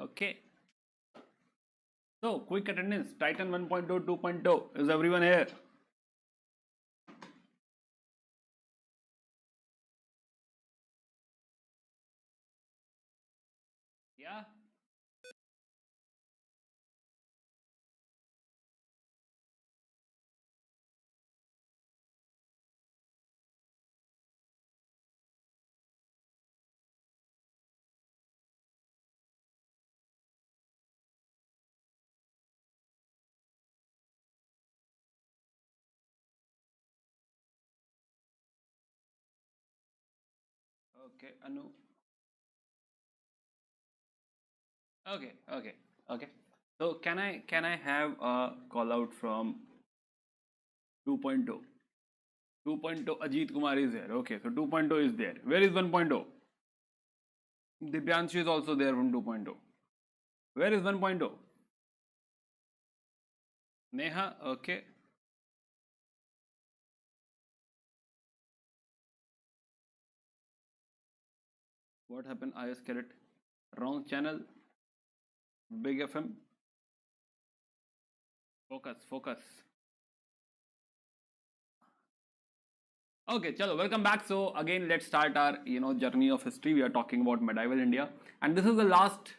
Okay. So, quick attendance. Titan 1.0, 2.0. Is everyone here? Yeah. Okay, Anu. Okay, okay, okay. So, can I have a call out from 2.0? 2.0 Ajit Kumar is there. Okay, so 2.0 is there. Where is 1.0? Dibyanshu is also there from 2.0. Where is 1.0? Neha, okay. What happened? I just get it. Wrong channel. Big FM. Focus, focus. Okay, chalo, welcome back. So again, let's start our journey of history. We are talking about medieval India, and this is the last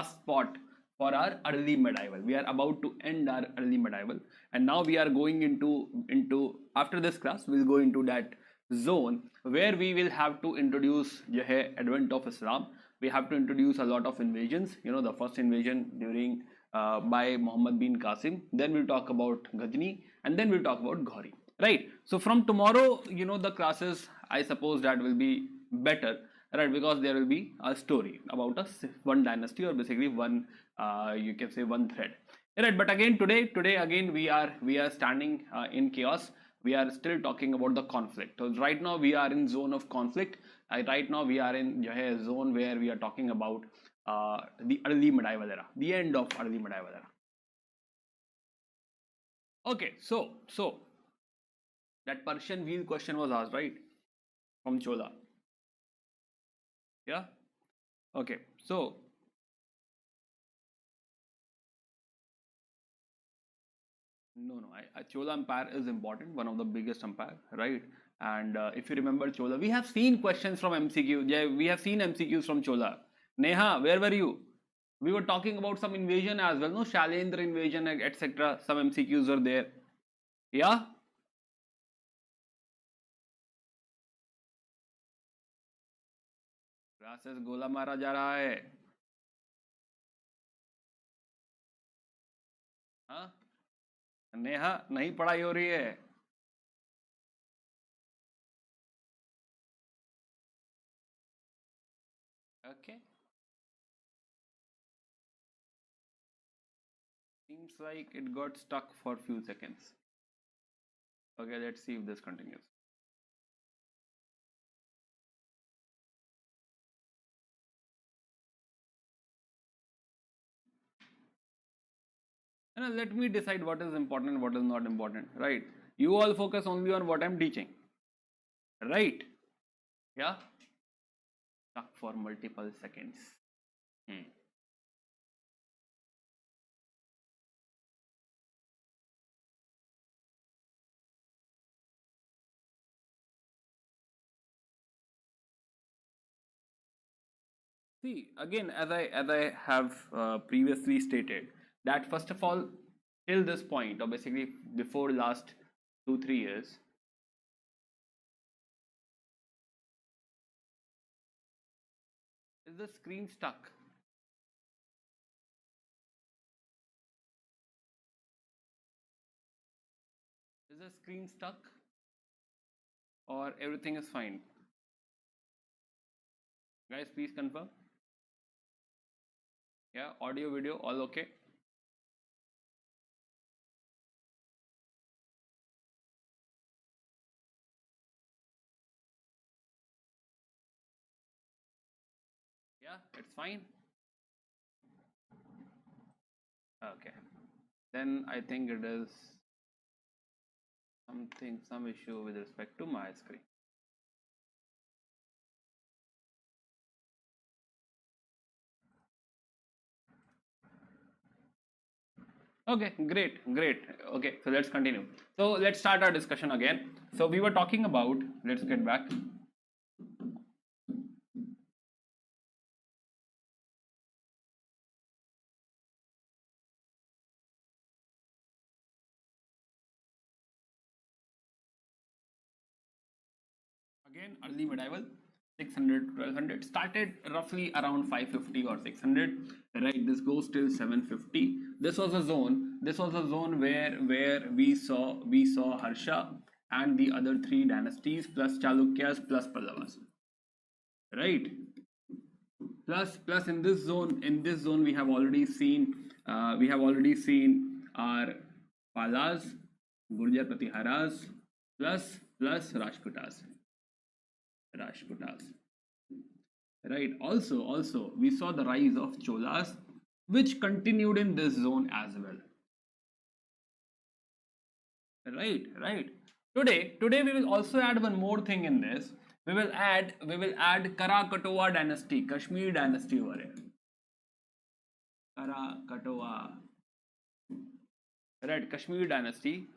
spot for our early medieval. We are about to end our early medieval, and now we are going into after this class, we'll go into that zone where we will have to introduce the advent of Islam. We have to introduce a lot of invasions. The first invasion during by Muhammad bin Qasim. Then we'll talk about Ghazni, and then we'll talk about Ghori. Right. So from tomorrow, the classes, I suppose that will be better, right? Because there will be a story about one dynasty, or basically one, you can say one thread, right? But again, today again we are standing in chaos. We are still talking about the conflict. So right now we are in zone of conflict. Right now we are in a zone where we are talking about the early medieval era, the end of early medieval era. Okay, so that Persian wheel question was asked, right, from Chola. Yeah. Okay. So no. Chola Empire is important, one of the biggest empire, right? And if you remember Chola, we have seen questions from MCQ. Yeah, we have seen MCQs from Chola. Neha, where were you? We were talking about some invasion as well, no? Shailendra invasion, etc. Some MCQs were there. Yeah. Classes गोला मारा जा रहा है. हाँ. नेहा, नहीं पढ़ाई हो रही है. Okay. Seems like it got stuck for few seconds. Okay, let's see if this continues. Let me decide what is important and what is not important, right? You all focus only on what I'm teaching, right? Yeah. Stuck for multiple seconds. Hmm. See, again, as I have previously stated, that first of all, till this point, or basically before last 2 3 years, is the screen stuck? Is the screen stuck, or everything is fine? Guys, please confirm. Yeah, audio, video, all okay? Yeah, it's fine. Okay. Then I think it is some issue with respect to my screen. Okay, great, great. Okay, so let's continue. So let's start our discussion again. So we were talking about, let's get back. Again, early medieval, 600 to 1200, started roughly around 550 or 600, right? This goes till 750. This was a zone. This was a zone where we saw Harsha and the other three dynasties plus Chalukyas plus Pallavas, right? Plus in this zone we have already seen our Palas, Gurjar Pratiharas, plus Rajputas, right? Also we saw the rise of Cholas, which continued in this zone as well, right. Today we will also add one more thing in this. We will add Karakatoa dynasty, Kashmir dynasty over here. Karakatoa, right? Kashmir dynasty,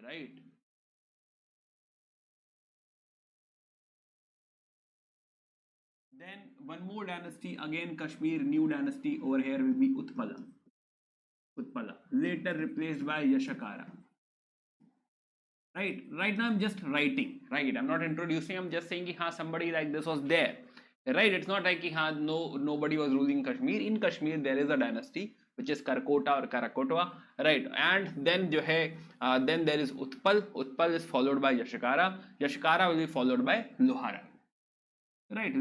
right? Then one more dynasty, again Kashmir, new dynasty over here will be Utpala, later replaced by Yashakara. Right now I'm just writing, right? I'm not introducing, I'm just saying कि somebody like this was there, right? It's not like कि nobody was ruling Kashmir. In Kashmir there is a dynasty which is Karkota or Karakotwa, right? And then then there is Utpal is followed by Yashakara will be followed by Lohara, right?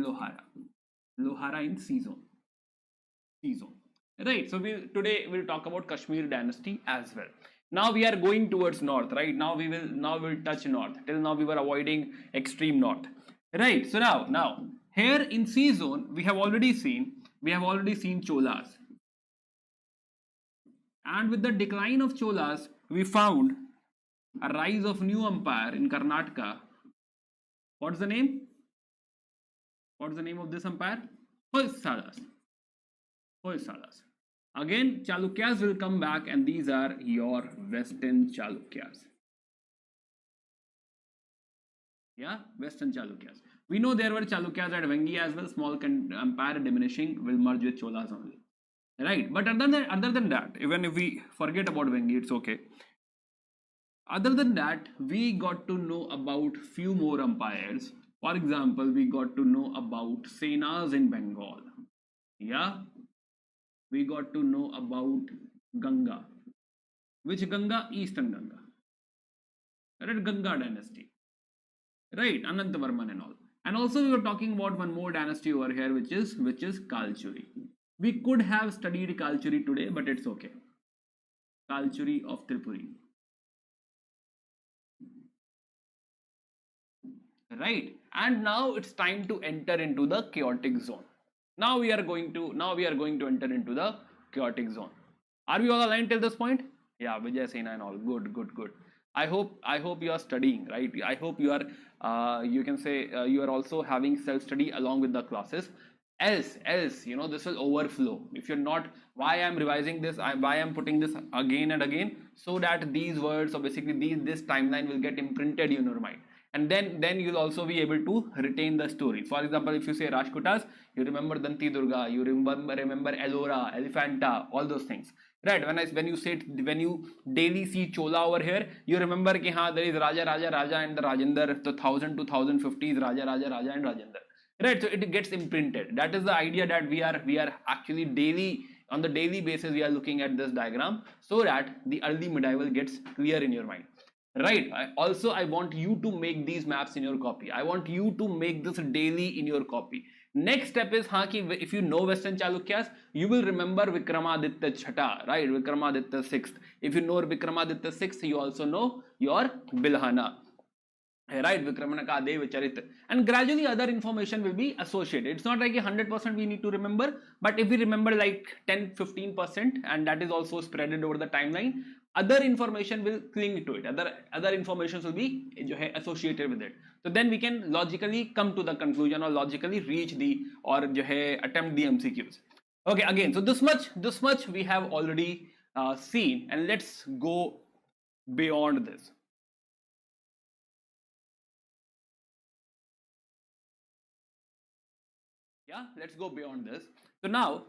Lohara in C zone, right? So today we'll talk about Kashmir dynasty as well. Now we are going towards north, right? Now we'll touch north. Till now we were avoiding extreme north, right? So now here in C zone we have already seen Cholas, and with the decline of Cholas we found a rise of new empire in Karnataka. What's the name of this empire? Hoysalas. Again, Chalukyas will come back, and these are your Western Chalukyas. Yeah, Western Chalukyas. We know there were Chalukyas at Vengi as well. Small empire diminishing will merge with Cholas only, right? But other than that, even if we forget about Vengi, it's okay. Other than that, we got to know about few more empires. For example, we got to know about Senas in Bengal. Yeah, we got to know about Ganga. Which Ganga? Eastern Ganga. Right, Ganga dynasty. Right, Anantavarman and all. And also we were talking about one more dynasty over here, which is Kalchuri. We could have studied Kalchuri today, but it's okay. Kalchuri of Tripuri. Right, and now it's time to enter into the chaotic zone. Now we are going to enter into the chaotic zone. Are we all aligned till this point? Yeah, Vijay Sena and all. Good. I hope you are studying, right? I hope you are you can say you are also having self-study along with the classes. Else, this will overflow. If you're not, why I'm revising this, why I'm putting this again and again, so that these words, or basically this timeline will get imprinted in your mind. And then you'll also be able to retain the story. For example, if you say Rajputas, you remember Danti Durga, you remember Ellora, Elephanta, all those things. Right, when you daily see Chola over here, you remember ki there is Raja and the Rajendra, the 1000 to 1050 is Raja and Rajendra. Right, so it gets imprinted. That is the idea, that we are actually on the daily basis we are looking at this diagram, so that the early medieval gets clear in your mind. Right. I want you to make these maps in your copy. I want you to make this daily in your copy. Next step is if you know Western Chalukyas, you will remember Vikramaditya Chhatha, right? Vikramaditya 6th. If you know Vikramaditya 6th, you also know your Bilhana, right? Vikramanaka Dev Charit. And gradually other information will be associated. It's not like 100% we need to remember, but if we remember like 10-15%, and that is also spreaded over the timeline, other information will cling to it, other information will be associated with it. So then we can logically come to the conclusion or logically reach the or attempt the MCQs. Okay, again, so this much we have already seen, and let's go beyond this. Yeah, let's go beyond this. So now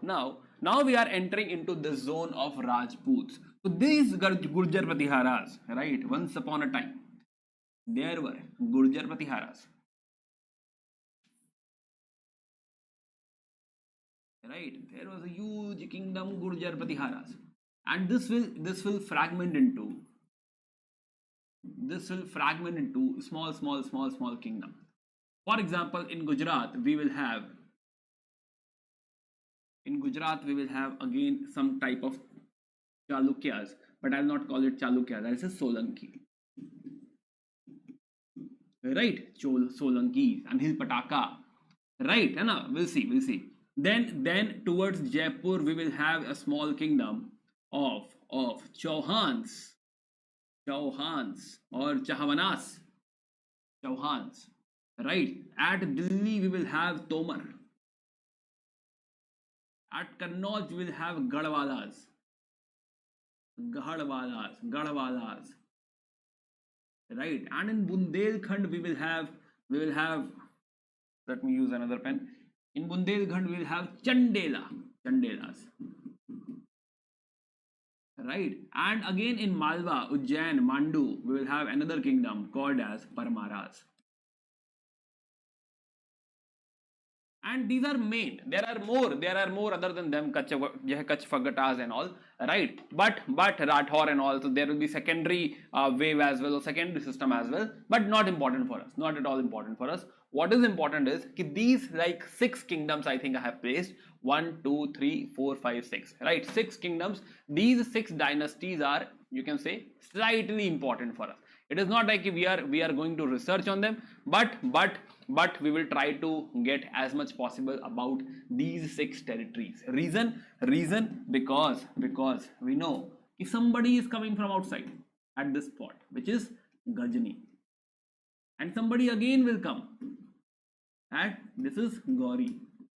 we are entering into the zone of Rajputs. So these Gurjar Pratiharas, right? Once upon a time, there were Gurjar Pratiharas, right? There was a huge kingdom, Gurjar Pratiharas, and this will fragment into small kingdom. For example, in Gujarat we will have again some type of Chalukyas, but I'll not call it Chalukyas, I'll say Solanki. Right? Solanki, Anhil Pataka. Right? We'll see. Then towards Jaipur we will have a small kingdom of Chauhans or Chahwanas. Chauhans. Right? At Delhi we will have Tomar. At Kannauj we will have Gadwalas. Right? And in Bundelkhand we will have let me use another pen. In Bundelkhand we will have Chandelas. Right? And again in Malwa, Ujjain, Mandu, we will have another kingdom called as Parmaras. And these are main. There are more other than them, Kach Fagatas and all, right? But Rathor and all, so there will be secondary wave as well, or secondary system as well, but not important for us, not at all important for us. What is important is these like 6 kingdoms I think I have placed 1, 2, 3, 4, 5, 6, right? 6 kingdoms. These 6 dynasties are, you can say, slightly important for us. It is not like we are going to research on them, but we will try to get as much possible about these 6 territories. Reason because we know if somebody is coming from outside at this spot, which is Ghajini, and somebody again will come at this is Gauri.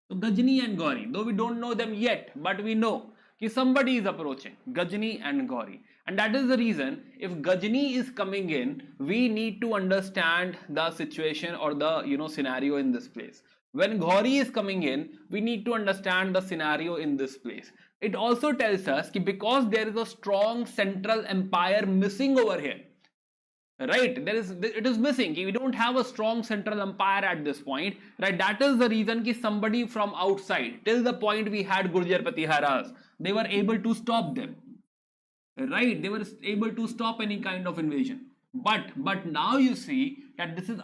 So Ghajini and Gauri, though we don't know them yet, but we know that somebody is approaching, Ghajini and Gauri. And that is the reason, if Ghajini is coming in, we need to understand the situation or the scenario in this place. When Gauri is coming in, we need to understand the scenario in this place. It also tells us that because there is a strong central empire missing over here, right? It is missing. We don't have a strong central empire at this point, right? That is the reason that somebody from outside, till the point we had Gurjar Pratiharas, they were able to stop them. Right? They were able to stop any kind of invasion. But now you see that this is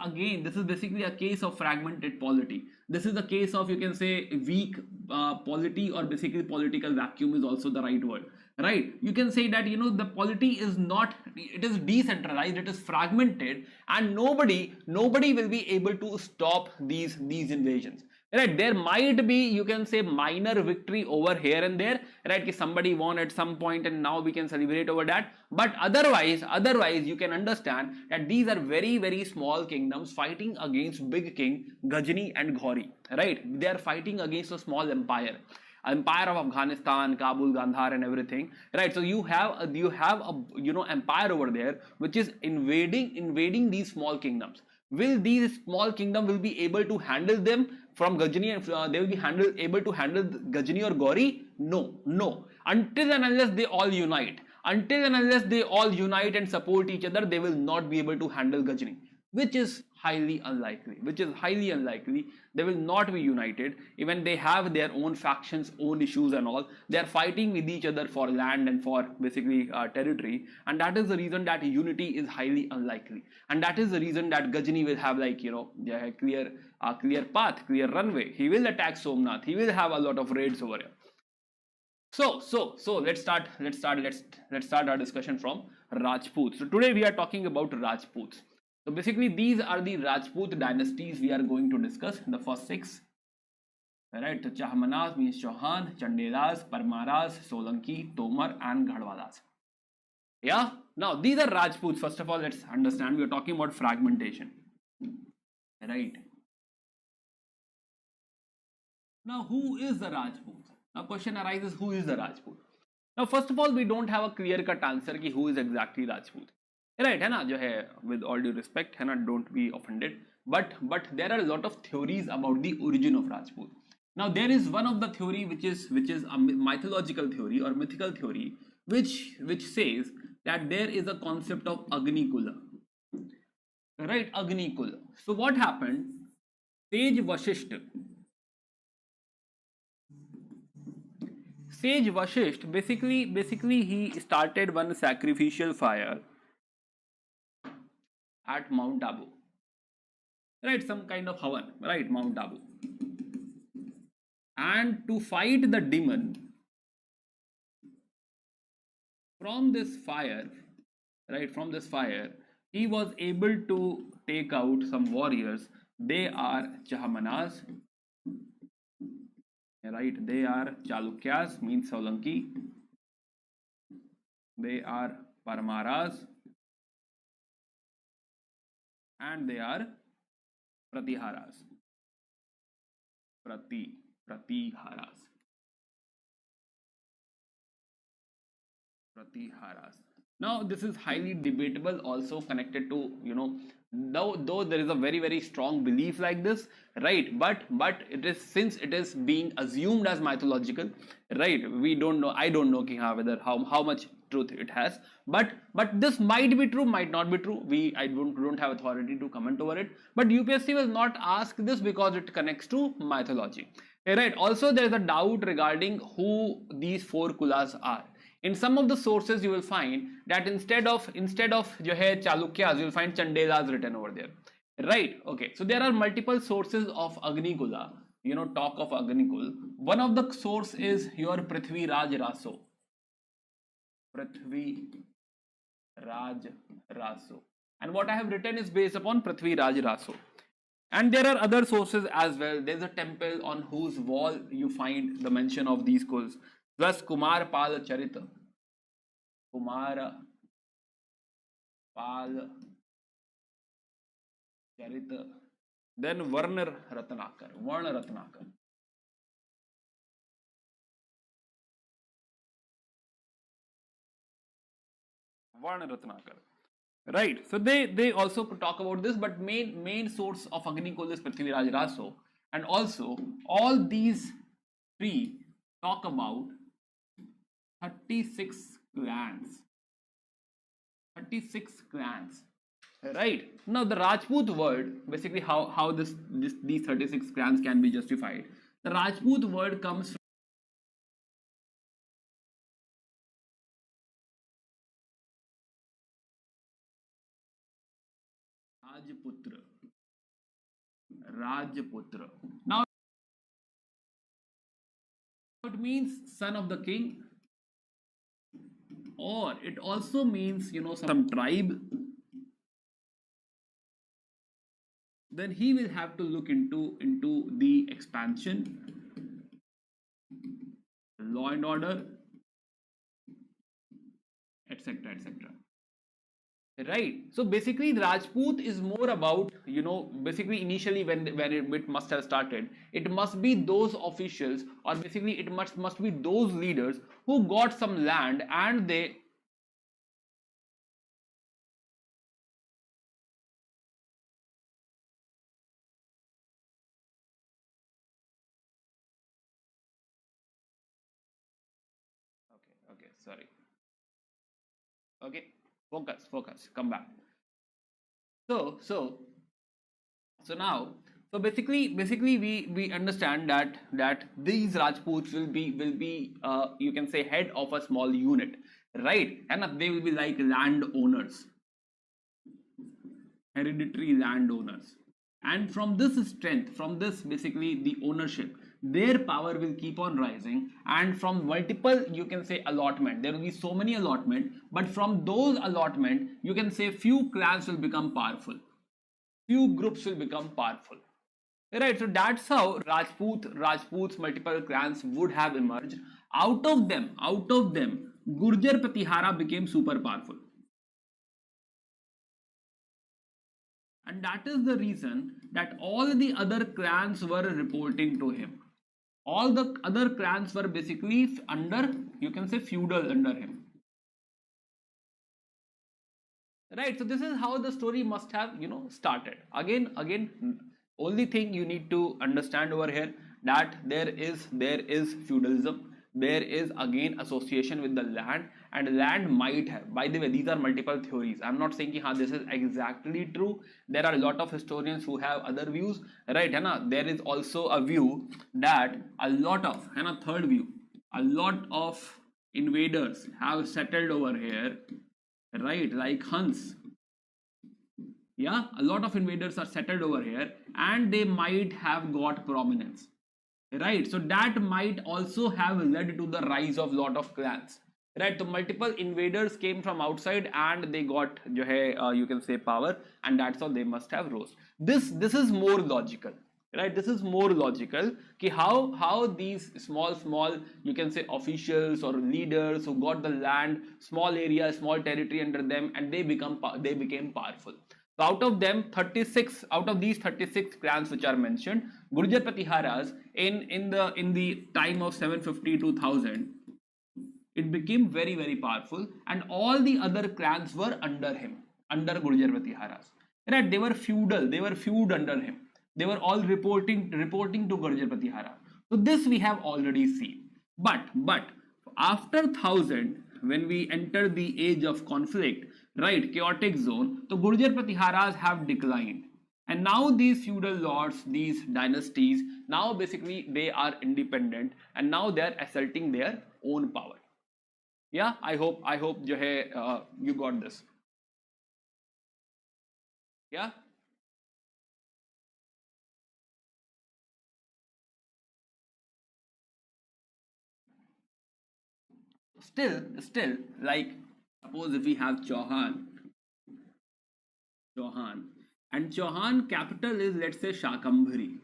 basically a case of fragmented polity. This is a case of, you can say, weak polity, or basically political vacuum is also the right word. Right? You can say that the polity is not, it is decentralized, it is fragmented, and nobody will be able to stop these invasions. Right? There might be, you can say, minor victory over here and there, right? If somebody won at some point and now we can celebrate over that. But otherwise you can understand that these are very, very small kingdoms fighting against big king Ghajini and Gauri, right? They are fighting against a small empire of Afghanistan, Kabul, Gandhar and everything, right? So you have a empire over there which is invading these small kingdoms. Will these small kingdom will be able to handle them from Ghajini, and they will be able to handle Ghajini or Gauri? No. Until and unless they all unite. Until and unless they all unite and support each other, they will not be able to handle Ghajini, which is highly unlikely. They will not be united. Even they have their own factions, own issues and all. They are fighting with each other for land and for basically territory. And that is the reason that unity is highly unlikely. And that is the reason that Ghajini will have a clear path, clear runway. He will attack Somnath. He will have a lot of raids over here. So let's start our discussion from Rajputs. So today we are talking about Rajputs. So basically these are the Rajput dynasties we are going to discuss. The first 6, right? So Chahmanas means Chauhan, Chandelas, Parmaras, Solanki, Tomar and Gadwalas. Yeah. Now these are Rajputs. First of all, let's understand we are talking about fragmentation, right? Now, who is the Rajput? Now, question arises: who is the Rajput? Now, first of all, we don't have a clear-cut answer कि who is exactly Rajput, right? है ना जो है with all due respect है ना, don't be offended. But there are a lot of theories about the origin of Rajput. Now, there is one of the theory which is a mythological theory or mythical theory which says that there is a concept of Agni Kula, right? Agni Kula. So what happened? Sage Vashisht Sage Vashisht basically he started one sacrificial fire at Mount Abu, right? Some kind of havan, right? Mount Abu, and to fight the demon from this fire, right? From this fire, he was able to take out some warriors. They are Chahamanas, right? They are Chalukyas, means Solanki. They are Parmaras, and they are Pratiharas. Pratiharas. Now this is highly debatable, also connected to, you know, though there is a very strong belief like this, right? But it is, since it is being assumed as mythological, right? We don't know, I don't know whether how much truth it has, but this might be true, might not be true. I don't have authority to comment over it, but UPSC will not ask this because it connects to mythology, right? Also there is a doubt regarding who these four kulas are. In some of the sources you will find that instead of jo hai Chalukyas, you will find Chandelas written over there, right? Okay, so there are multiple sources of Agni Kula, you know, talk of Agni Kul. One of the source is your Prithvi Raj Raso. And what I have written is based upon Prithvi Raj Raso. And there are other sources as well. There's a temple on whose wall you find the mention of these kuls. Thus, Kumar Pal Charita. Kumar Pal Charita. Then Varna Ratnakar. Right. So they also talk about this, but main source of Agni Kul is Prithvi Raj Raso. And also all these three talk about 36 clans. 36 clans. Right. Now the Rajput word, basically how these 36 clans can be justified. The Rajput word comes from Rajputra. Now it means son of the king, or it also means, you know, some tribe. Then he will have to look into the expansion, law and order, etc. Right. So basically Rajput is more about, you know, basically initially when it must have started, it must be those officials, or basically it must be those leaders who got some land and they okay, sorry. Okay, focus, come back. So now, so basically we understand that these Rajputs will be you can say head of a small unit, right? And they will be like landowners, hereditary landowners. And from this strength, from this basically the ownership, their power will keep on rising. And from multiple, you can say, allotment, there will be so many allotment, but from those allotment, you can say few clans will become powerful, few groups will become powerful, right? So that's how Rajputs multiple clans would have emerged. Out of them Gurjar Pratihara became super powerful. And that is the reason that all the other clans were reporting to him. All the other clans were basically under, you can say, feudal under him. Right, so this is how the story must have, started. Again, only thing you need to understand over here, that there is feudalism, there is again association with the land, and land might have, by the way, these are multiple theories. I'm not saying that this is exactly true. There are a lot of historians who have other views, right? There is also a view that a lot of, third view, a lot of invaders have settled over here, right? Like Huns. Yeah, a lot of invaders are settled over here, and they might have got prominence, right? So that might also have led to the rise of lot of clans, right? So multiple invaders came from outside and they got you can say power, and that's how they must have rose. This is more logical, right? This is more logical ki how these small, you can say, officials or leaders who got the land, small area, small territory under them, and they became powerful. So out of them, 36 out of these 36 clans which are mentioned, Gurjar Pratiharas, in the time of 750 to 1000, it became very powerful, and all the other clans were under him, under Gurjar Pratiharas. Right? They were feudal, they were feud under him. They were all reporting to Gurjar Pratihara. So this we have already seen. But after 1000, when we enter the age of conflict, right, chaotic zone, the Gurjar Pratiharas have declined. And now these feudal lords, these dynasties, now basically they are independent, and now they are asserting their own power. Yeah, I hope you got this. Yeah. Still, like, suppose if we have Chauhan, and Chauhan capital is, let's say, Shakambhari.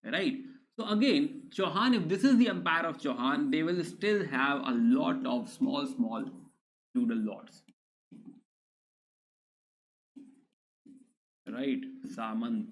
Right? So again, Chauhan, if this is the empire of Chauhan, they will still have a lot of small feudal lords. Right? Samant.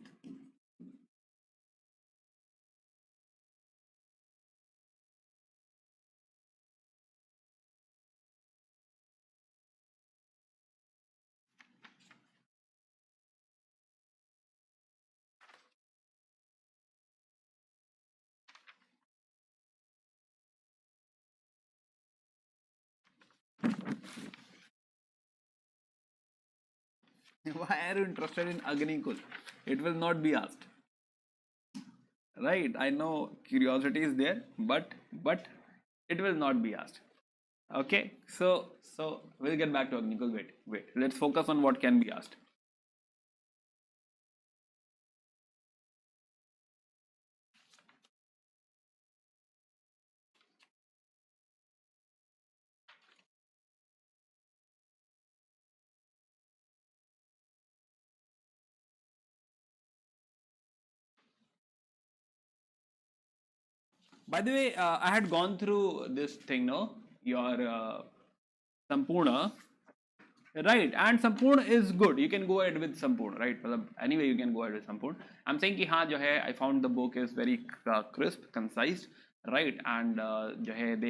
Why are you interested in Agnikul? It will not be asked. Right? I know curiosity is there, but it will not be asked. Okay, so we'll get back to Agnikul. Wait. Let's focus on what can be asked. By the way, I had gone through this thing, no? Your Sampurna, right? And Sampurna is good. You can go ahead with Sampurna, right? Anyway, you can go ahead with Sampurna. I'm saying कि हाँ जो है, I found the book is very crisp, concise, right? And जो है,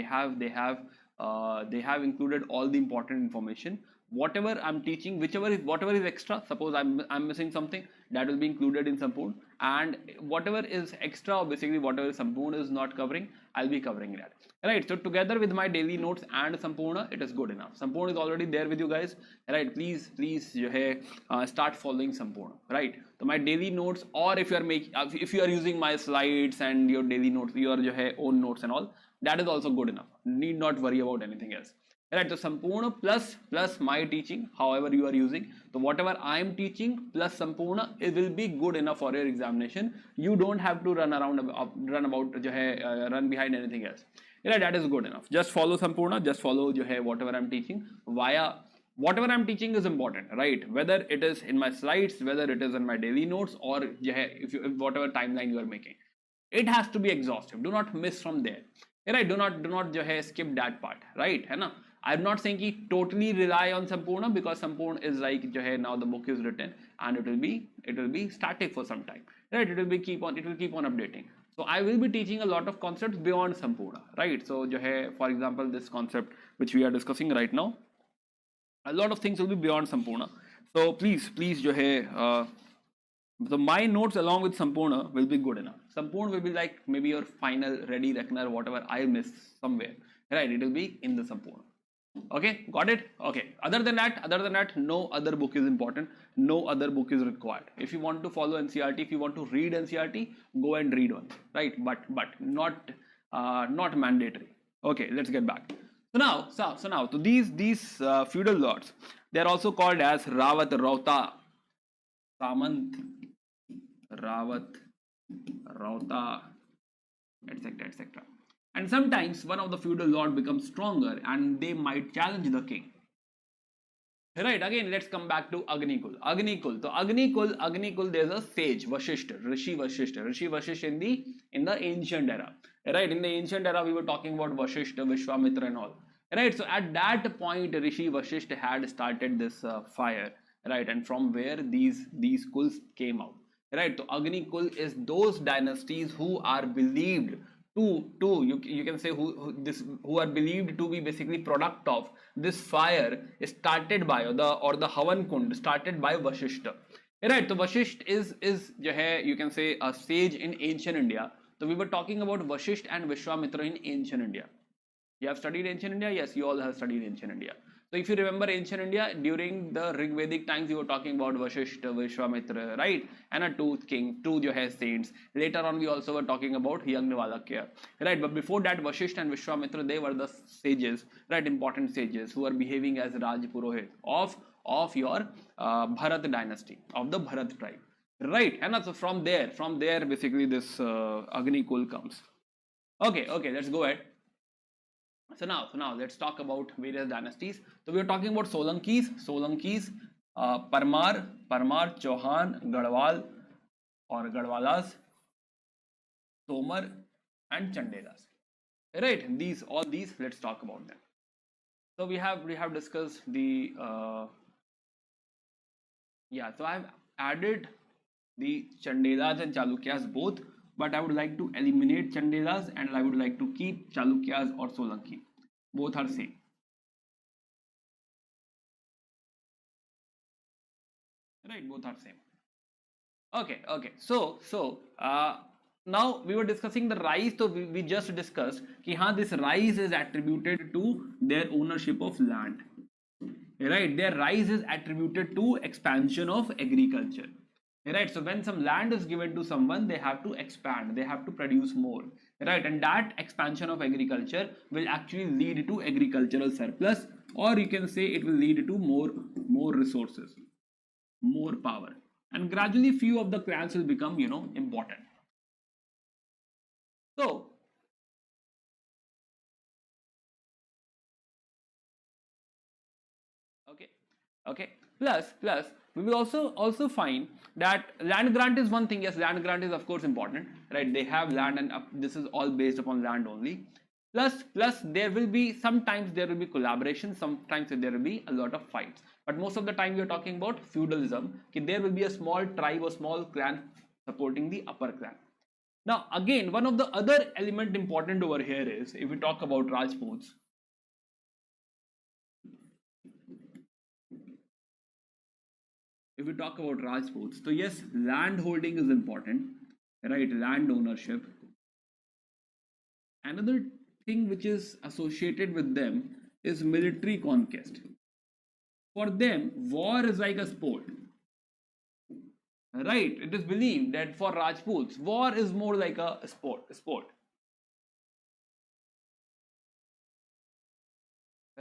they have included all the important information. Whatever I'm teaching, whatever is extra, suppose I'm missing something, that will be included in Sampurna, and whatever is extra, or basically whatever Sampurna is not covering, I'll be covering that. Right, so together with my daily notes and Sampurna, it is good enough. Sampurna is already there with you guys, right? Please start following Sampurna, right? So my daily notes, or if you are using my slides and your daily notes, your own notes and all, that is also good enough. Need not worry about anything else. Right, so Sampurna plus my teaching, however you are using. So whatever I am teaching plus Sampurna, it will be good enough for your examination. You don't have to run behind anything else. Yeah, that is good enough. Just follow Sampurna, just follow whatever I'm teaching. Whatever I'm teaching is important, right? Whether it is in my slides, whether it is in my daily notes, or if whatever timeline you are making. It has to be exhaustive. Do not miss from there. Right? Do not जो है skip that part. Right? है ना? I'm not saying कि totally rely on Sampurna, because Sampurna is like जो है now the book is written and it will be static for some time. Right? It will keep on updating. So I will be teaching a lot of concepts beyond Sampurna. Right? So जो है, for example, this concept which we are discussing right now, a lot of things will be beyond Sampurna. So please जो है so my notes along with Sampurna will be good enough. Sampurna will be like maybe your final ready reckoner, whatever I miss somewhere, right? It will be in the Sampurna. Okay, got it? Okay. Other than that, no other book is important. No other book is required. If you want to follow NCERT, if you want to read NCERT, go and read one, right? But not mandatory. Okay, let's get back. So now, these feudal lords, they are also called as Rawat, Rauta, Samant, Rawat, Rauta, etc. And sometimes one of the feudal lord becomes stronger and they might challenge the king. Right, again let's come back to Agnikul. So Agnikul, there's a sage, Vashishta, Rishi Vashishta in the ancient era. Right, in the ancient era we were talking about Vashishta, Vishwamitra and all. Right, so at that point Rishi Vashishta had started this fire. Right, and from where these kuls came out. Right, so Agnikul is those dynasties who are believed you can say who are believed to be basically product of this fire started by or the Havan Kund started by Vashishta. Right, so Vashishta is जो है, you can say a sage in ancient India. So we were talking about Vashishta and Vishwamitra in ancient India. You have studied ancient India? Yes, you all have studied ancient India. So if you remember ancient India, during the Rig Vedic times, you were talking about Vashishta, Vishwamitra, right? And two jo hai saints. Later on, we also were talking about Yagnavalakya, right? But before that, Vashishta and Vishwamitra, they were the sages, right? Important sages who are behaving as Raj Purohit of your Bharat dynasty, of the Bharat tribe, right? And so from there, basically this Agnikul comes. Okay, let's go ahead. So now let's talk about various dynasties. So we are talking about Solankis, Parmar, Chauhan, Garhwal or Garhwalas, Tomar and Chandelas. Right, all these let's talk about them. So we have discussed the so I have added the Chandelas and Chalukyas both, but I would like to eliminate Chandelas and I would like to keep Chalukyas or Solanki. Both are same. Right, both are same. Okay. So now we were discussing the rise. So we just discussed that this rise is attributed to their ownership of land. Right, their rise is attributed to expansion of agriculture. Right, so when some land is given to someone, they have to expand, they have to produce more, right? And that expansion of agriculture will actually lead to agricultural surplus, or you can say it will lead to more resources, more power, and gradually few of the clans will become important. So okay, plus we will also find that land grant is one thing. Yes, land grant is of course important, right? They have land and this is all based upon land only. Plus there will be sometimes there will be collaboration, sometimes there will be a lot of fights, but most of the time we are talking about feudalism. There will be a small tribe or small clan supporting the upper clan. Now again, one of the other element important over here is if we talk about Rajputs. If we talk about Rajputs, so yes, land holding is important, right? Land ownership. Another thing which is associated with them is military conquest. For them, war is like a sport, right? It is believed that for Rajputs, war is more like a sport.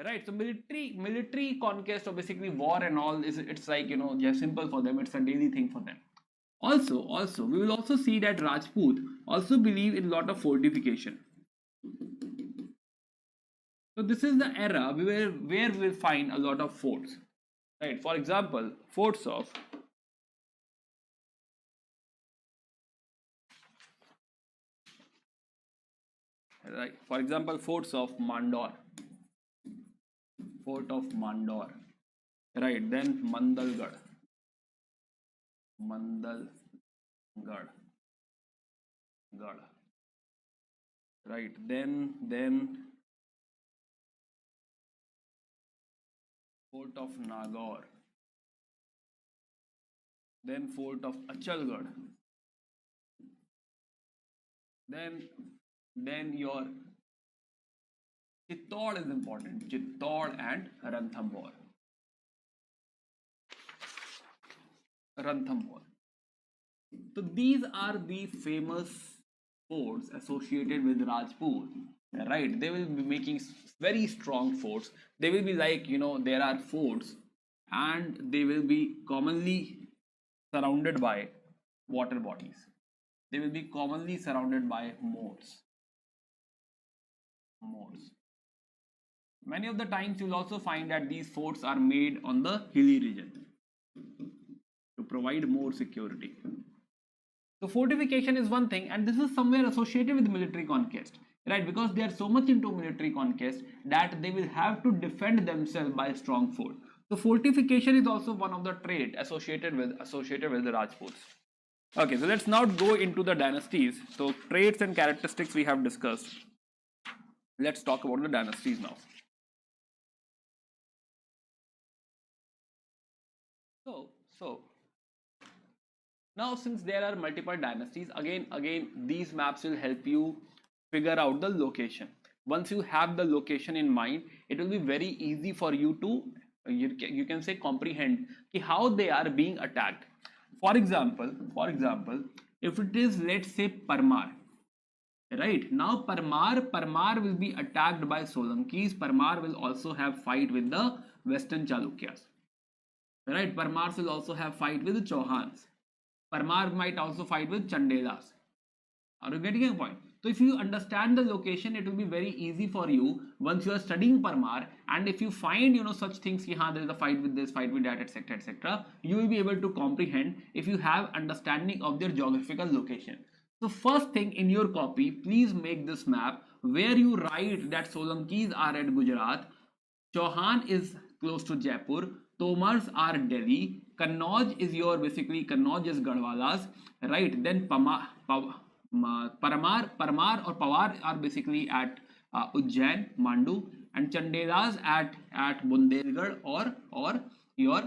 Right, so military conquest or basically war and all it's like just simple for them. It's a daily thing for them. Also we will also see that Rajput also believe in a lot of fortification. So this is the era where we'll find a lot of forts, right? For example, forts of right? For example, forts of Mandor, fort of Mandor, right? Then Mandalgarh, Mandalgarh, Garh, right? Then fort of Nagaur, then fort of Achalgarh, then your Chittor is important. Chittor and Ranthambore. Ranthambore. So these are the famous forts associated with Rajput, right? They will be making very strong forts. They will be like, there are forts and they will be commonly surrounded by water bodies. They will be commonly surrounded by moats. Many of the times you'll also find that these forts are made on the hilly region to provide more security. So fortification is one thing, and this is somewhere associated with military conquest, right? Because they are so much into military conquest that they will have to defend themselves by a strong fort. So fortification is also one of the trait associated with the Rajputs. Okay, so let's now go into the dynasties. So traits and characteristics we have discussed. Let's talk about the dynasties now. So now since there are multiple dynasties, again these maps will help you figure out the location. Once you have the location in mind, it will be very easy for you to you can say comprehend how they are being attacked. For example, if it is, let's say, Parmar, right? Now Parmar will be attacked by Solankis. Parmar will also have fight with the Western Chalukyas, right? Parmar will also have fight with the Chauhans. Parmar might also fight with Chandelas. Are you getting a point? So if you understand the location, it will be very easy for you once you are studying Parmar, and if you find such things ki there is a fight with this, fight with that, etc, etc, you will be able to comprehend if you have understanding of their geographical location. So first thing in your copy, please make this map where you write that Solankis are at Gujarat, Chauhan is close to Jaipur, Tomars are Delhi, Kannauj is Kannauj is Garhwalas, right? Then Parmar or Pawar are basically at Ujjain, Mandu, and Chandelas at Bundelgarh or your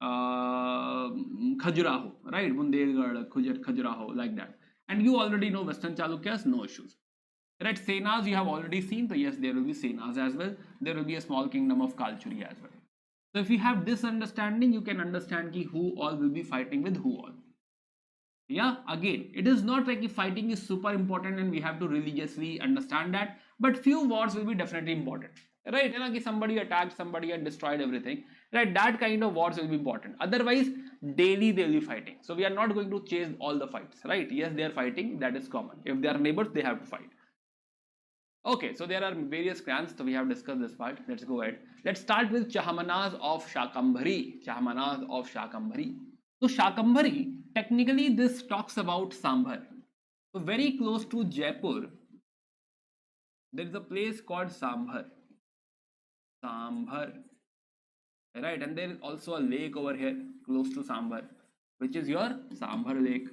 Khajuraho, right? Bundelgarh, Khajuraho, like that. And you already know Western Chalukyas, no issues. Right, Senas you have already seen, so yes, there will be Senas as well. There will be a small kingdom of Kalchuri as well. So if you have this understanding, you can understand who all will be fighting with who all. Yeah, again, it is not like if fighting is super important and we have to religiously understand that, but few wars will be definitely important, right? Somebody attacked somebody and destroyed everything, right? That kind of wars will be important. Otherwise, daily they will be fighting. So we are not going to chase all the fights, right? Yes, they are fighting, that is common. If they are neighbors, they have to fight. Okay, so there are various clans, so we have discussed this part. Let's go ahead. Let's start with Chahmanas of Shakambhari. So Shakambhari, technically this talks about Sambhar. So very close to Jaipur, there is a place called Sambhar. Right, and there is also a lake over here close to Sambhar, which is your Sambhar lake.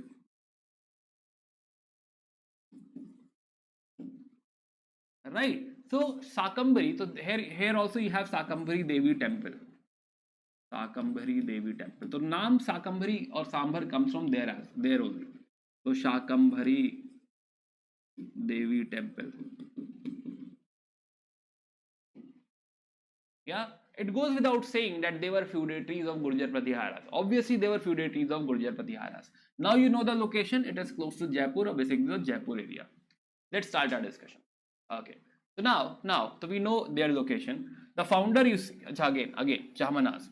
Right, so Shakambhari, so here also you have Shakambhari Devi temple. So naam Shakambhari or Sambhar comes from there only. So Shakambhari Devi temple. Yeah, it goes without saying that they were feudatories of Gurjar Pratiharas. Obviously, they were feudatories of Gurjar Pratiharas. Now you know the location. It is close to Jaipur, or basically the Jaipur area. Let's start our discussion. Okay. So now so we know their location. The founder is again Chahmanas.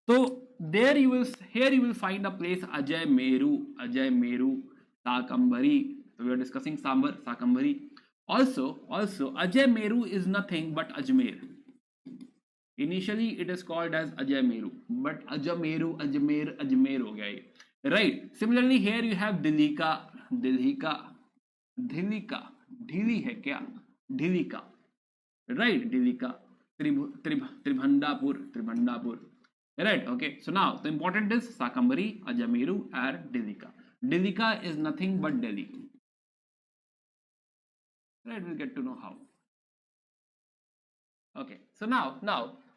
So here you will find a place Ajay Meru, Shakambhari. So we are discussing Shakambhari. Also Ajay Meru is nothing but Ajmer. Initially it is called as Ajay Meru, but Ajmer ho gaya. Right. Similarly here you have Dhili hai kya? Dhilika, right? Dhilika, Tribhandapur, right? Okay, so now the important is Sakambari, Ajamiru, and Dhilika. Dhilika is nothing but Delhi, right? We'll get to know how. Okay, so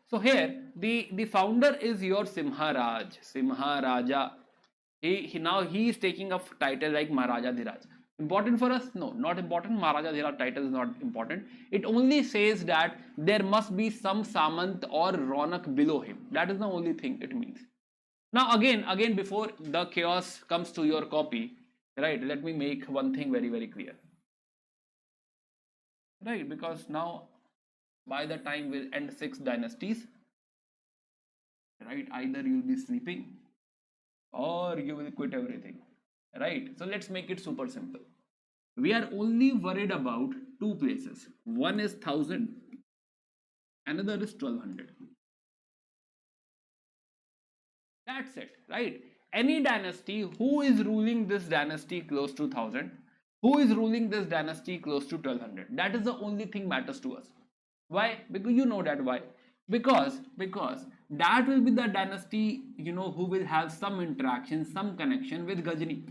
so here the founder is your Simharaj, Simharaja. He is taking a title like Maharaja Dhiraj. Important for us? No, not important. Maharaja Dhiraj title is not important. It only says that there must be some Samant or Ronak below him. That is the only thing it means. Now again before the chaos comes to your copy, right? Let me make one thing very clear, right? Because now by the time we'll end 6 dynasties, right? Either you'll be sleeping or you will quit everything, right? So let's make it super simple. We are only worried about two places. One is 1000, another is 1200. That's it, right? Any dynasty who is ruling this dynasty close to 1000, who is ruling this dynasty close to 1200, that is the only thing matters to us. Why? Because you know that why. Because that will be the dynasty, who will have some interaction, some connection with Ghazni.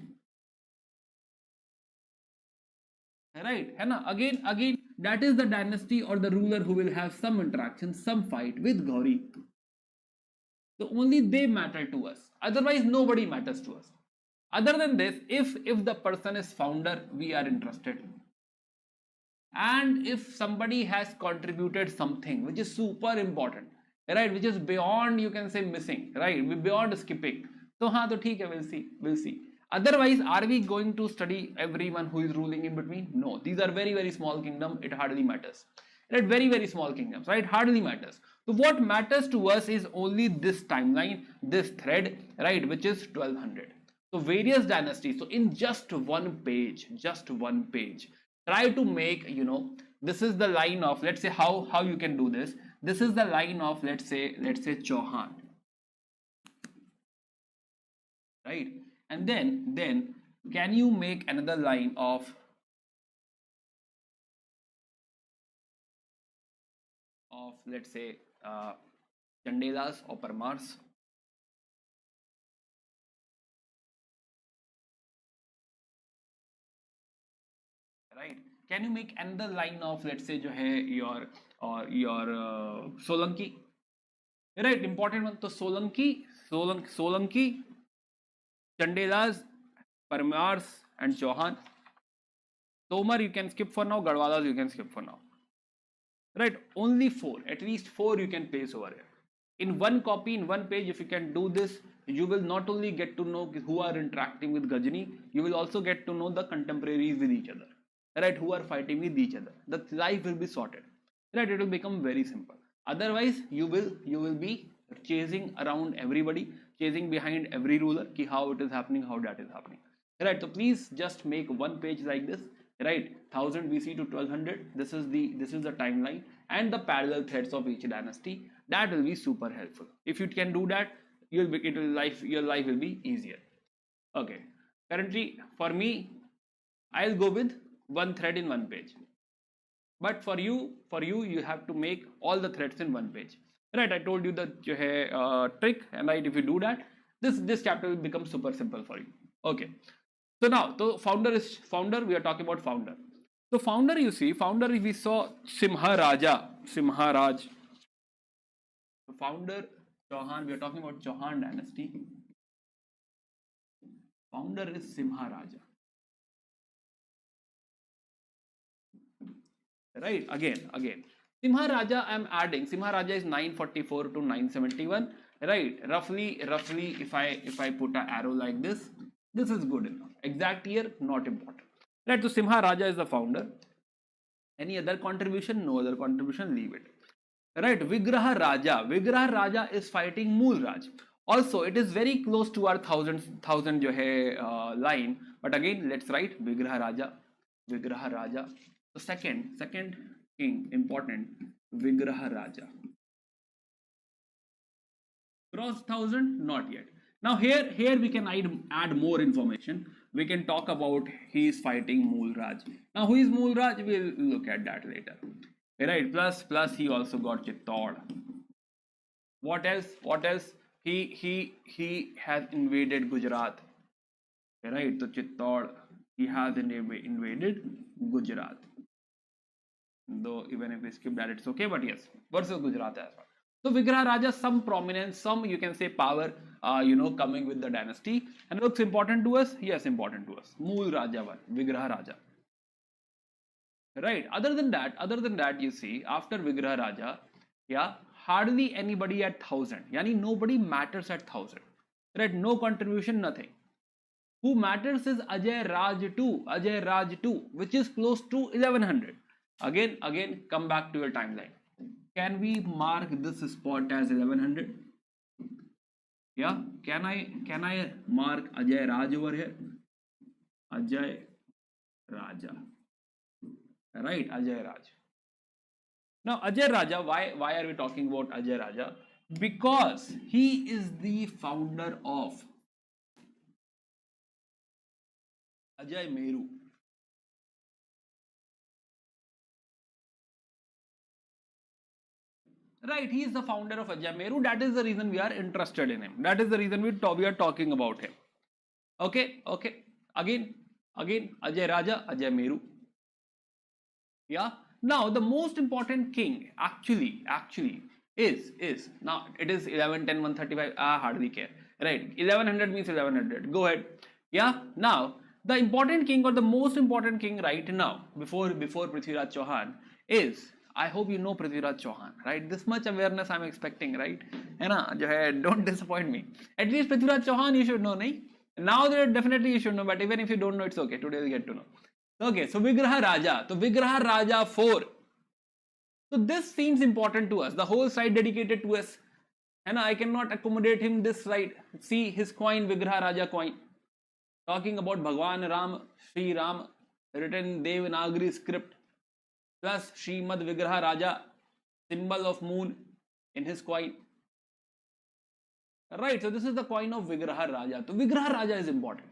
Right? Again, that is the dynasty or the ruler who will have some interaction, some fight with Gauri. So only they matter to us. Otherwise, nobody matters to us. Other than this, if the person is founder, we are interested. And if somebody has contributed something which is super important, right, which is beyond, you can say, missing, right, beyond skipping, so हाँ तो ठीक है, we'll see. Otherwise, are we going to study everyone who is ruling in between? No, these are very small kingdom. It hardly matters. Right, very small kingdoms, right? Hardly matters. So what matters to us is only this timeline, this thread, right, which is 1200. So various dynasties. So in just one page, try to make, this is the line of, let's say, how you can do this. This is the line of, let's say Chauhan, right? And then can you make another line of let's say Chandelas or Parmars? Right? Can you make another line of, let's say, jo hai your Solanki? Right? Important one. So Solanki, Chandelas, Parmars, and Chauhan. Tomar you can skip for now. Garhwalas you can skip for now. Right? Only 4. At least 4 you can place over here. In one copy, in one page, if you can do this, you will not only get to know who are interacting with Ghazni, you will also get to know the contemporaries with each other, right? Who are fighting with each other. The life will be sorted, right? It will become very simple. Otherwise, you will be chasing around everybody, chasing behind every ruler, ki how it is happening, how that is happening, right? So please just make one page like this, right? 1000 BC to 1200. This is the timeline and the parallel threads of each dynasty. That will be super helpful. If you can do that, your life will be easier. Okay. Currently, for me, I'll go with one thread in one page. But for you, you have to make all the threads in one page. Right? I told you the trick, and right, if you do that, this chapter will become super simple for you. Okay. So now, the founder. We are talking about founder. So founder, you see, we saw Simharaj. So founder Chauhan. We are talking about Chauhan dynasty. Founder is Simharaja. Right? Again. Simharaja, I'm adding. Simharaja is 944 to 971. Right? Roughly, if I put an arrow like this, this is good enough. Exact year, not important. Right? So Simharaja is the founder. Any other contribution? No other contribution. Leave it. Right? Vigraha Raja is fighting Mool Raj. Also, it is very close to our thousand jo hai, line. But again, let's write Vigraha Raja. So second king, important, Vigraha Raja. Cross 1000, not yet. Now here we can add more information. we can talk about he is fighting Moolraj. Now who is Moolraj? We'll look at that later. Right, plus he also got Chittor. What else? What else? He has invaded Gujarat. Right, so Chittor, he has invaded Gujarat. Though even if we skip that, it's okay. But yes, versus Gujarat as well. So Vigraha Raja, some prominence, some you can say power, coming with the dynasty, and it looks important to us. Yes, important to us. Mool Raja one, Vigraha Raja. Right. Other than that, you see, after Vigraha Raja, yeah, hardly anybody at 1000. Yani nobody matters at 1000. Right. No contribution, nothing. Who matters is Ajay Raj 2, which is close to 1100. Again, come back to your timeline. Can we mark this spot as 1100? Yeah, can I mark Ajay Raj over here? Ajay Raja. Right, Ajay Raj. Now Ajay Raja, why are we talking about Ajay Raja? Because he is the founder of Ajay Meru. Right, he is the founder of Ajay Meru. That is the reason we are interested in him. That is the reason we are talking about him. Okay. Again, Ajay Raja, Ajay Meru. Yeah. Now the most important king actually is now it is 1110 135. Hardly care. Right. 1100 means 1100. Go ahead. Yeah. Now the important king or the most important king right now before Prithviraj Chauhan is, I hope you know Prithviraj Chauhan, right? This much awareness I'm expecting, right? Don't disappoint me. At least Prithviraj Chauhan you should know, nahi? Now that definitely you should know, but even if you don't know, it's okay. Today we get to know. Okay, so Vigraha Raja. So Vigraha Raja 4. So this seems important to us. The whole side dedicated to us. And I cannot accommodate him this side. See his coin, Vigraha Raja coin. Talking about Bhagwan Ram, Sri Ram, written in Devanagari script. Plus Srimad Vigraha Raja, symbol of moon in his coin. Right, so this is the coin of Vigraha Raja. So Vigraha Raja is important.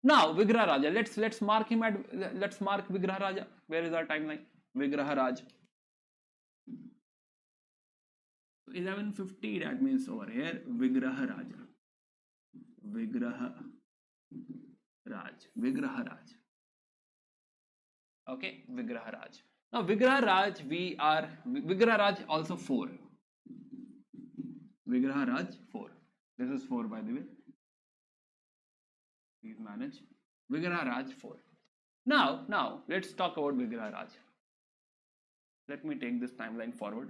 Now Vigraha Raja, let's mark him at, let's mark Vigraha Raja. Where is our timeline? Vigraha Raj. 1150, that means over here, Vigraha Raja. Vigraha Raj. Okay, Vigraha Raj. Now Vigraha Raj, Vigraha Raj also 4. Vigraha Raj 4. This is 4 by the way. Please manage. Vigraha Raj 4. Now let's talk about Vigraha Raj. Let me take this timeline forward.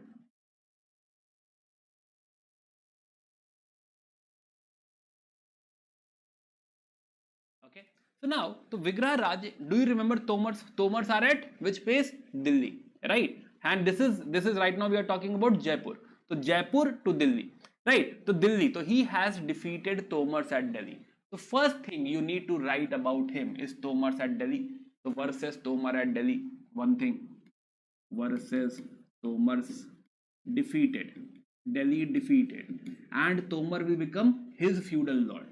Okay. So now, to Vigraha Raj, do you remember Tomars? Tomars are at which place? Delhi, right? And this is right now we are talking about Jaipur. So Jaipur to Delhi, right? To Delhi. So he has defeated Tomars at Delhi. So first thing you need to write about him is Tomars at Delhi. So versus Tomar at Delhi. One thing. Versus Tomars defeated. Delhi defeated. And Tomar will become his feudal lord.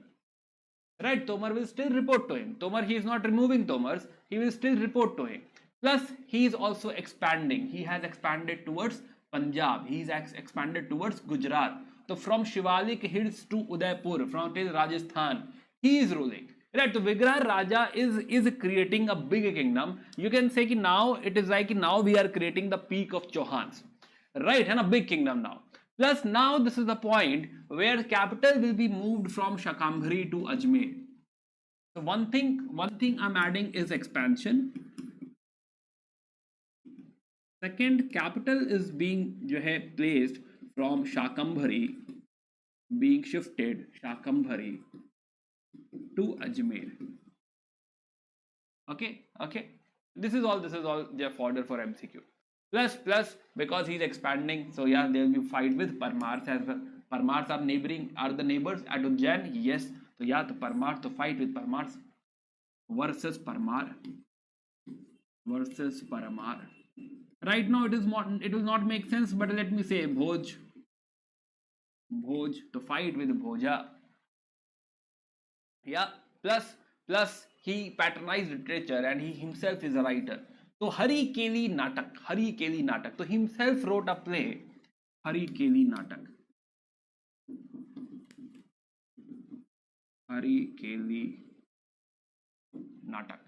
Right, Tomar will still report to him. Tomar, he is not removing Tomars, he will still report to him. Plus, he is also expanding. He has expanded towards Punjab. He is expanded towards Gujarat. So from Shivalik hills to Udaipur, from till Rajasthan, he is ruling. Right, so Vigraha Raja is creating a big kingdom. You can say that now it is like now we are creating the peak of Chauhans. Right, and a big kingdom now. Plus now this is the point where capital will be moved from Shakambhari to Ajmer. So one thing I'm adding is expansion. Second, capital is being placed from Shakambhari, being shifted Shakambhari to Ajmer. Okay. This is all just order for MCQ. Plus because he's expanding, so yeah, there will be fight with Parmars as well. Parmars are the neighbors at Ujjain. Yes, so yeah, the Parmar to fight with Parmars versus Parmar. Right now it will not make sense, but let me say Bhoj to fight with Bhoja. Yeah, plus he patronized literature and he himself is a writer. So Hari Keli Natak. So himself wrote a play, Hari Keli Natak. Hari Keli Natak.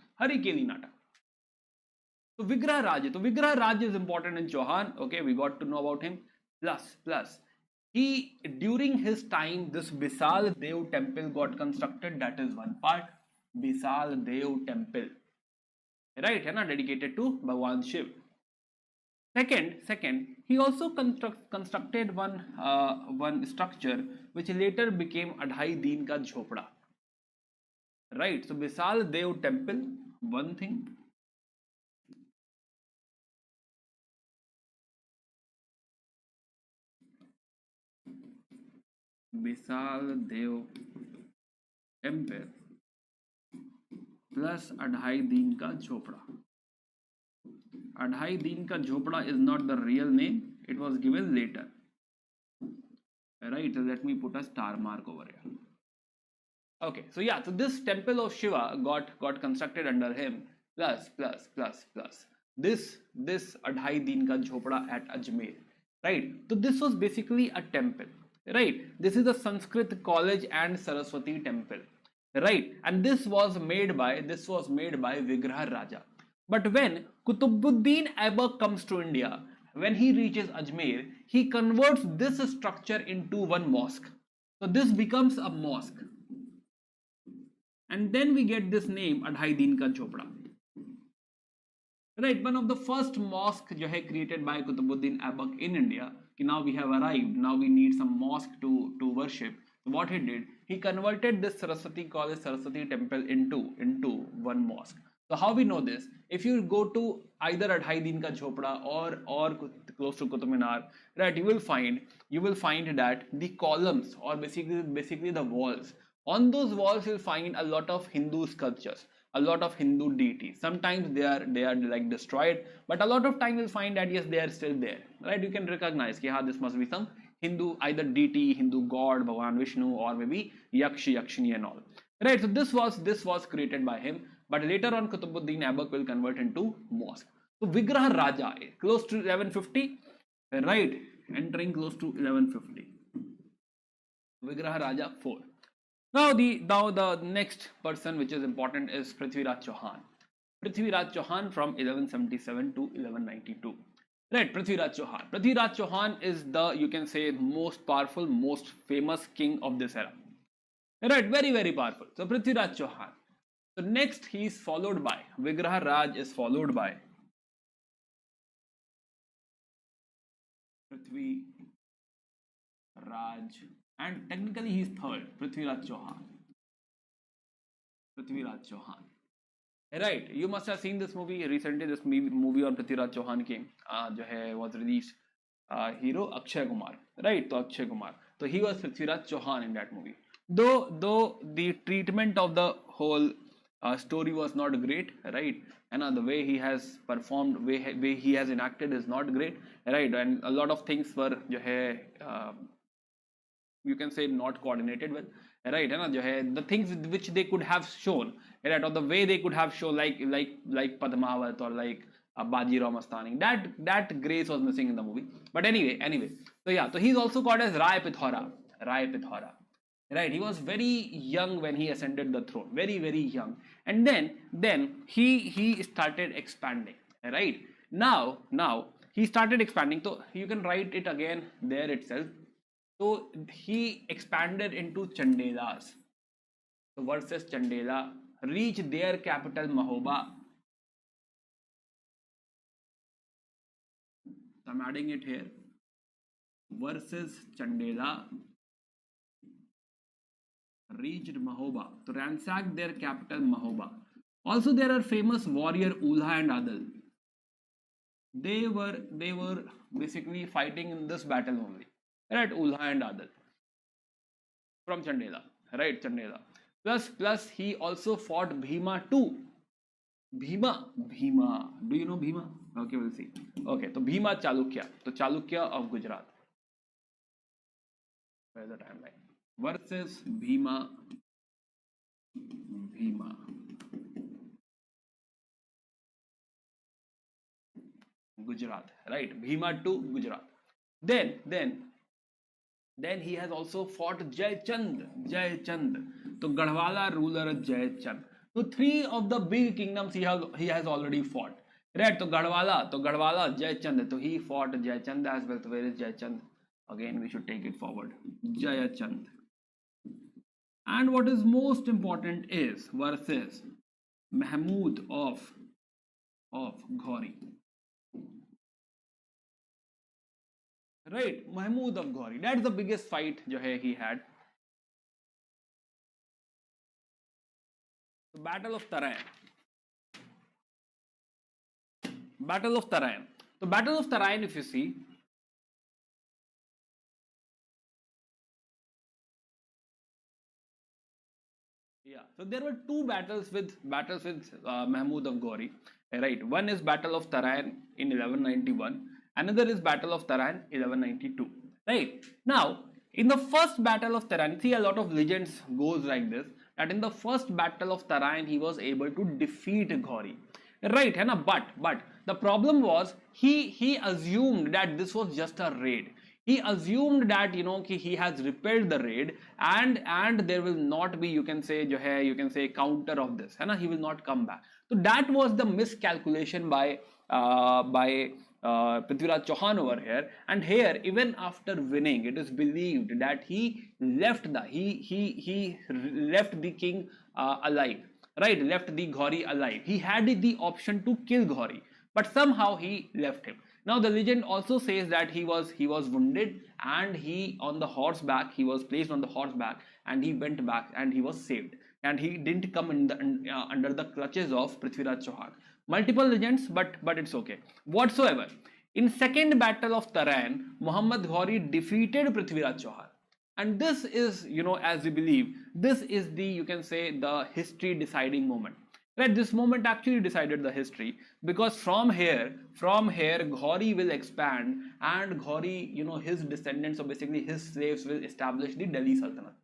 So Vigrah Raj is important in Chauhan. Okay, we got to know about him. Plus, he during his time, this Bisal Dev temple got constructed. That is one part. Bisal Dev temple, right? है ना, dedicated to Bhagwan Shiv. Second, he also constructed one structure which later became Adhai Deen ka Jhopda. Right. So Bisal Dev temple, one thing. Bisal Dev temple plus Adhai Deen ka Jhopda. Adhai Deen ka Jhopda is not the real name. It was given later. Right. So let me put a star mark over here. Okay. So yeah. So this temple of Shiva got constructed under him. Plus. This Adhai Deen ka Jhopda at Ajmer. Right. So this was basically a temple. Right. This is a Sanskrit college and Saraswati temple. Right. And this was made by Vigraha Raja. But when Qutbuddin Aibak comes to India, when he reaches Ajmer, he converts this structure into one mosque. So this becomes a mosque. And then we get this name Adhai Deen ka Jhopda. Right, one of the first mosque जो है created by Qutbuddin Aibak in India. Now we have arrived. Now we need some mosque to worship. So what he did, he converted this Saraswati college, Saraswati temple into one mosque. So how we know this? If you go to either Adhai Deen ka Jhopda or close to Qutub Minar, right, you will find that the columns or basically the walls. On those walls you'll find a lot of Hindu sculptures, a lot of Hindu deities. Sometimes they are like destroyed, but a lot of time you'll find that yes, they are still there. Right? You can recognize that this must be some Hindu either deity, Hindu god, Bhagwan Vishnu, or maybe Yakshi, Yakshini and all. Right? So this was created by him. But later on, Qutbuddin Aibak will convert into mosque. So Vigraha Raja, close to 1150, right? Entering close to 1150. Vigraha Raja 4. Now the next person which is important is Prithviraj Chauhan. Prithviraj Chauhan from 1177 to 1192. Right, Prithviraj Chauhan. Prithviraj Chauhan is the, you can say, most powerful, most famous king of this era. Right, very, very powerful. So Prithviraj Chauhan. So next he is followed by Vigraha Raj is followed by Prithvi Raj, and technically he is third, Prithviraj Chauhan. Prithviraj Chauhan. Right, you must have seen this movie recently. This movie on Prithviraj Chauhan came, was released. Hero Akshay Kumar. Right, so Akshay Kumar. So he was Prithviraj Chauhan in that movie. Though the treatment of the whole story was not great, right, and the way he has performed, way he has enacted is not great, right, and a lot of things were you can say not coordinated well, right, and the things which they could have shown, right, or the way they could have shown like Padmavat or like Baji Rao Mastani, that grace was missing in the movie. But anyway, so yeah, so he's also called as Rai Pithora. Right, he was very young when he ascended the throne, very, very young, and then he started expanding. Right, now he started expanding. So you can write it again there itself. So he expanded into Chandelas. So versus Chandela, reach their capital Mahoba. So I'm adding it here. Versus Chandela. Reached Mahoba, to ransack their capital Mahoba. Also there are famous warrior Ulha and Adal. They were basically fighting in this battle only, right? Ulha and Adal from Chandela, right? Chandela. Plus he also fought Bhima too. Bhima. Do you know Bhima? Okay, we'll see. Okay, so Bhima Chalukya. So Chalukya of Gujarat. Where's the timeline? Versus Bhima. Gujarat, right? Bhima to Gujarat. Then he has also fought Jai Chand. So Garhwala ruler Jai Chand. So three of the big kingdoms he has already fought, right? So Garhwala, Jai Chand. So he fought Jai Chand as well. So where is Jai Chand? Again, we should take it forward. Jai Chand. And what is most important is versus Mahmud of Ghori. Right, Mahmud of Ghori. That's the biggest fight जो है he had. The Battle of Tarain. Battle of Tarain. The Battle of Tarain, if you see, yeah. So there were two battles with Mahmud of Ghori. Right. One is Battle of Tarain in 1191. Another is Battle of Tarain 1192. Right. Now, in the first Battle of Tarain, see, a lot of legends goes like this, that in the first Battle of Tarain he was able to defeat Ghori. Right, है ना? But the problem was he assumed that this was just a raid. He assumed that he has repelled the raid and there will not be, you can say counter of this, है ना? He will not come back. So that was the miscalculation by Prithviraj Chauhan over here. And here, even after winning, it is believed that he left the king alive. Right, left the Ghori alive. He had the option to kill Ghori, but somehow he left him. Now the legend also says that he was wounded and he was placed on the horseback and he went back and he was saved and he didn't come under the clutches of Prithviraj Chauhan. Multiple legends, but it's okay. Whatsoever, in second battle of Tarain, Muhammad Ghori defeated Prithviraj Chauhan. And this is, as we believe, this is the, you can say, the history deciding moment. Right? This moment actually decided the history, because from here, Ghori will expand and Ghori, his descendants, or basically his slaves, will establish the Delhi Sultanate.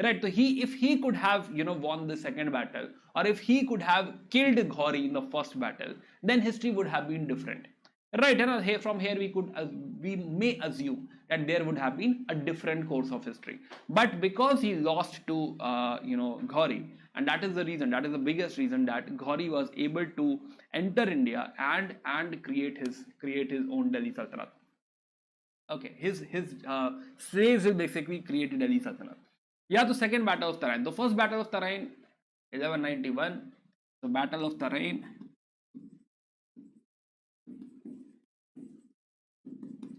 Right? So if he could have, won the second battle, or if he could have killed Ghori in the first battle, then history would have been different. Right, and from here we may assume that there would have been a different course of history. But because he lost to Ghori, and that is the biggest reason that Ghori was able to enter India and create his own Delhi Sultanate. Okay, his slaves will basically create Delhi Sultanate. Yeah, the second battle of Tarain. The first battle of Tarain, 1191. The battle of Tarain,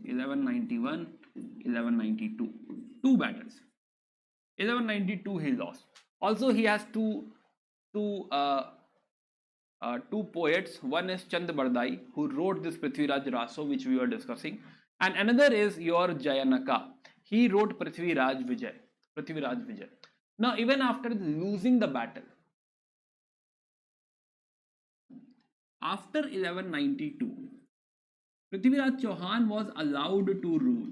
1191, 1192. Two battles. 1192 he lost. Also, he has two poets. One is Chand Bardai, who wrote this Prithviraj Raso, which we were discussing, and another is your Jayanaka. He wrote Prithviraj Vijay. Now, even after losing the battle, after 1192, Prithviraj Chauhan was allowed to rule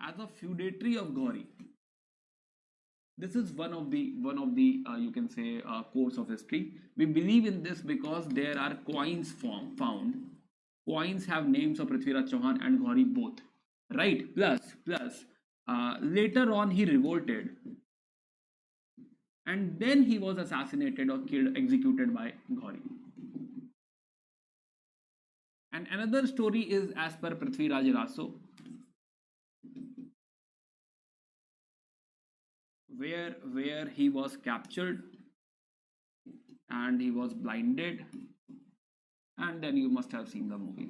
as a feudatory of Ghori. This is one of the you can say course of history. We believe in this because there are coins found. Coins have names of Prithviraj Chauhan and Ghori both. Right? Plus, later on he revolted, and then he was assassinated or executed by Ghori. And another story is as per Prithviraj Raso, where he was captured and he was blinded, and then you must have seen the movie.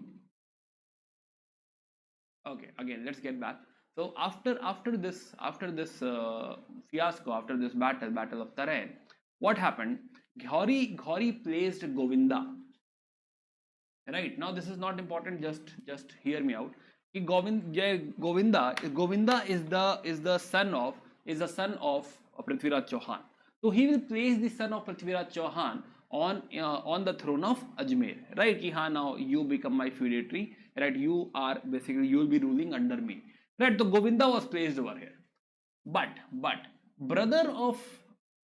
Okay, again, let's get back. So after this fiasco, after this battle of Tarain, what happened? Ghori placed Govinda. Right, now this is not important, just hear me out. Govinda is the son of Prithviraj Chauhan. So he will place the son of Prithviraj Chauhan on the throne of Ajmer. Right, ki haan, now you become my feudatory. Right, you will be ruling under me. Right, so Govinda was placed over here. But brother of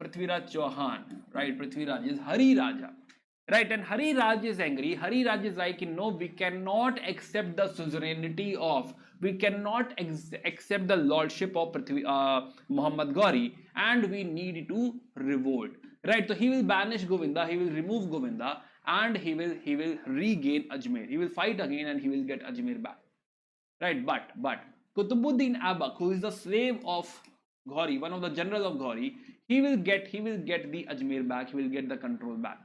Prithviraj Chauhan, right, Prithviraj is Hari Raja. right? And Hari Raj is angry. Hari Raj is like, no, we cannot accept the suzerainty of, we cannot accept the lordship of Muhammad Gauri, and we need to revolt, right? So he will banish Govinda, he will remove Govinda, and he will regain Ajmer. He will fight again, and he will get Ajmer back, right? But Qutbuddin Aibak, who is the slave of Ghori, one of the general of Ghori, he will get the Ajmer back. He will get the control back.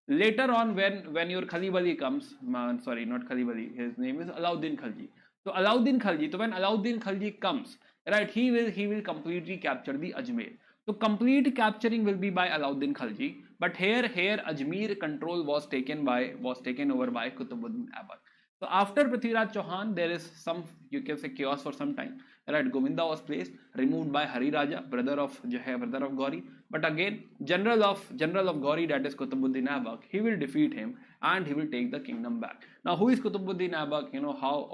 Later on, when your Khalib Ali comes, sorry, not Khalib Ali, his name is Alauddin Khalji. So Alauddin Khalji, so when Alauddin Khalji comes, right, he will completely capture the Ajmer. So complete capturing will be by Alauddin Khalji, but here Ajmer control was taken over by Qutbuddin Aibak. So after Prithviraj Chauhan, there is some, you can say, chaos for some time. Right, Govinda was placed, removed by Hari Raja, brother of Gauri. But again, general of Gauri, that is Qutbuddin Aibak, he will defeat him and he will take the kingdom back. Now, who is Qutbuddin Aibak?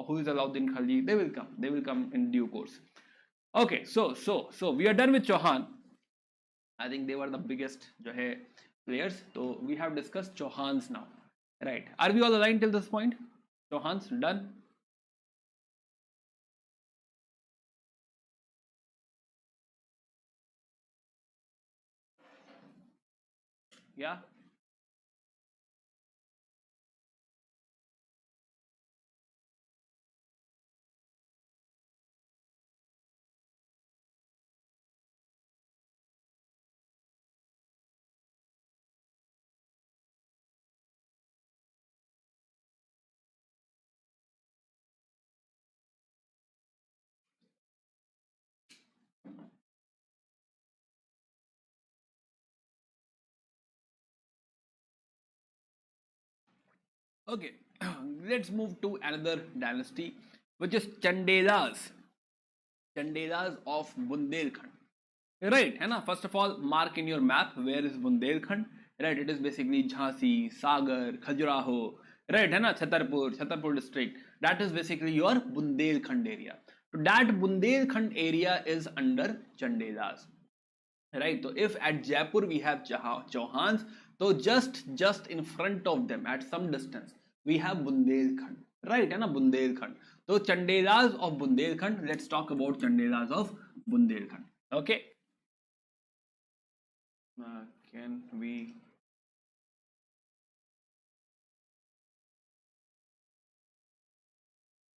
Who is Alauddin Khalji? They will come. They will come in due course. Okay, so we are done with Chauhan. I think they were the biggest players. So we have discussed Chauhans now. Right? Are we all aligned till this point? Chauhans done. Yeah. Okay, let's move to another dynasty, which is Chandelas. Chandelas of Bundelkhand. Right, है ना? First of all, mark in your map where is Bundelkhand. Right, it is basically Jhansi, Sagar, Khajuraho. Right, है ना? Chhatarpur district. That is basically your Bundelkhand area. So that Bundelkhand area is under Chandelas. Right, so if at Jaipur we have Chauhans, so just in front of them at some distance we have Bundelkhand, right? And Bundelkhand. So Chandelas of Bundelkhand. Let's talk about Chandelas of Bundelkhand. Okay. Can we?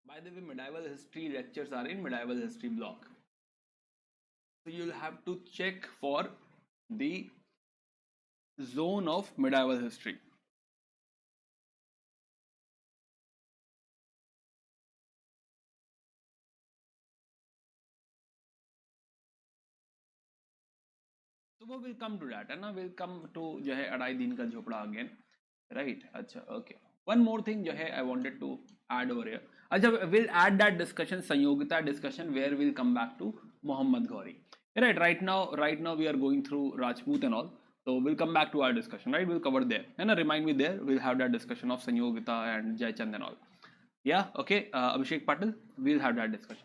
By the way, medieval history lectures are in medieval history block. So you'll have to check for the zone of medieval history. So we will come to that, and we'll come to जो है अढ़ाई दिन का झोपड़ा again, right? अच्छा, okay. One more thing जो है I wanted to add over here. अच्छा, we'll add that discussion, Sanyogita discussion, where we'll come back to Muhammad Ghori. Right, right now we are going through Rajput and all. So we'll come back to our discussion, right? We'll cover there. And remind me there, we'll have that discussion of Sanyogita and Jaichand and all. Yeah, okay. Abhishek Patil, we'll have that discussion.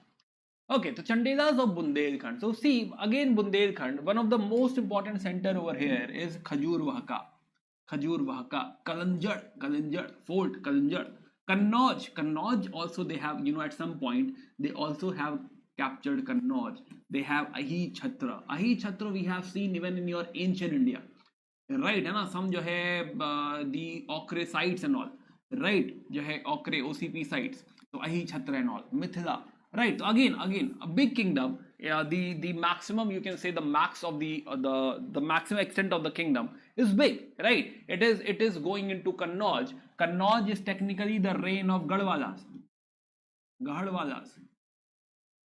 Okay, so Chandelas of Bundelkhand. So see, again Bundelkhand, one of the most important center over here is Khajurvahaka, Kalanjad, Fort Kalanjad, Kannauj also they have, at some point, they also have captured Kannauj. They have Ahi Chhatra we have seen even in your ancient India. Right, है ना? Some जो है the Okre sites and all, right? जो है Okre OCP sites, so Ahi Chhatra and all, Mithila. Right, so again a big kingdom. The maximum, you can say, the max of the maximum extent of the kingdom is big, right? It is going into Kannauj. Kannauj is technically the reign of Gadwalas.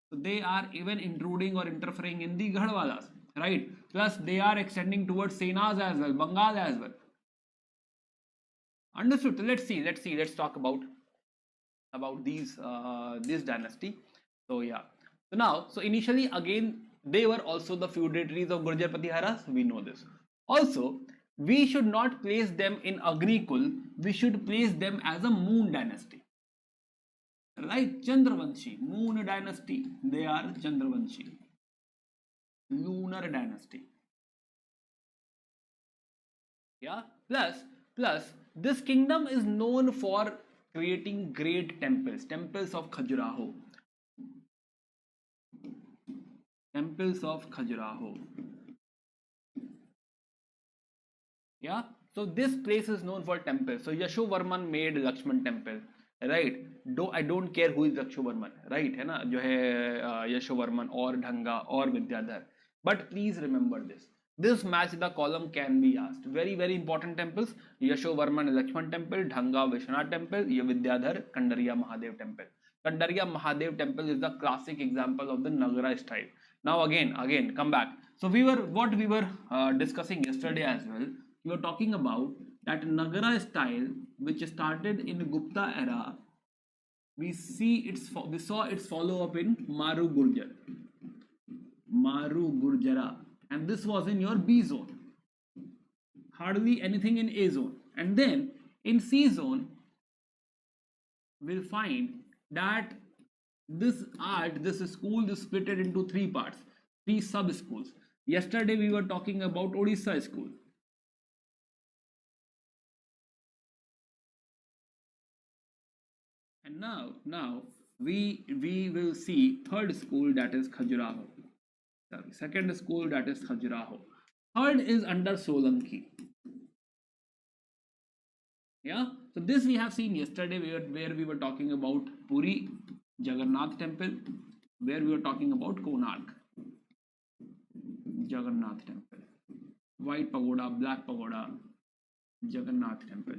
So they are even intruding or interfering in the Gadwalas, right? Plus they are extending towards Senas as well, Bengal as well. Understood? Let's talk about these this dynasty. So yeah, so initially again they were also the feudatories of Gurjar Pratiharas. We know this. Also, we should not place them in Agnikul. We should place them as a moon dynasty. Right, Chandravanshi, moon dynasty. They are Chandravanshi, lunar dynasty. Yeah. Plus, Plus, this kingdom is known for creating great temples, temples of Khajuraho. Temples of Khajuraho. Yeah, so this place is known for temples. So Yashovarman made Lakshman temple, right? I don't care who is Yashovarman, right? है ना जो है Yashovarman or Dhanga or Vidyadhar. But please remember this. This match the column can be asked. Very important temples: Yashovarman Lakshman temple, Dhanga Vishwanath temple, Vidyadhar Kandariya Mahadev temple. Kandariya Mahadev temple is the classic example of the Nagara style. Now again come back. So we were discussing yesterday as well. We were talking about that Nagara style which started in Gupta era. We saw its follow up in Maru Gurjara, and this was in your B zone. Hardly anything in A zone, and then in C zone we'll find that this school is split into three parts, three sub schools. Yesterday we were talking about Odisha school. And now we will see third school, that is Khajuraho. Sorry, second school, that is Khajuraho. Third is under Solanki. Yeah, so this we have seen yesterday where we were talking about Puri Jagannath temple, where we were talking about Konark Jagannath temple, white pagoda, black pagoda, Jagannath temple.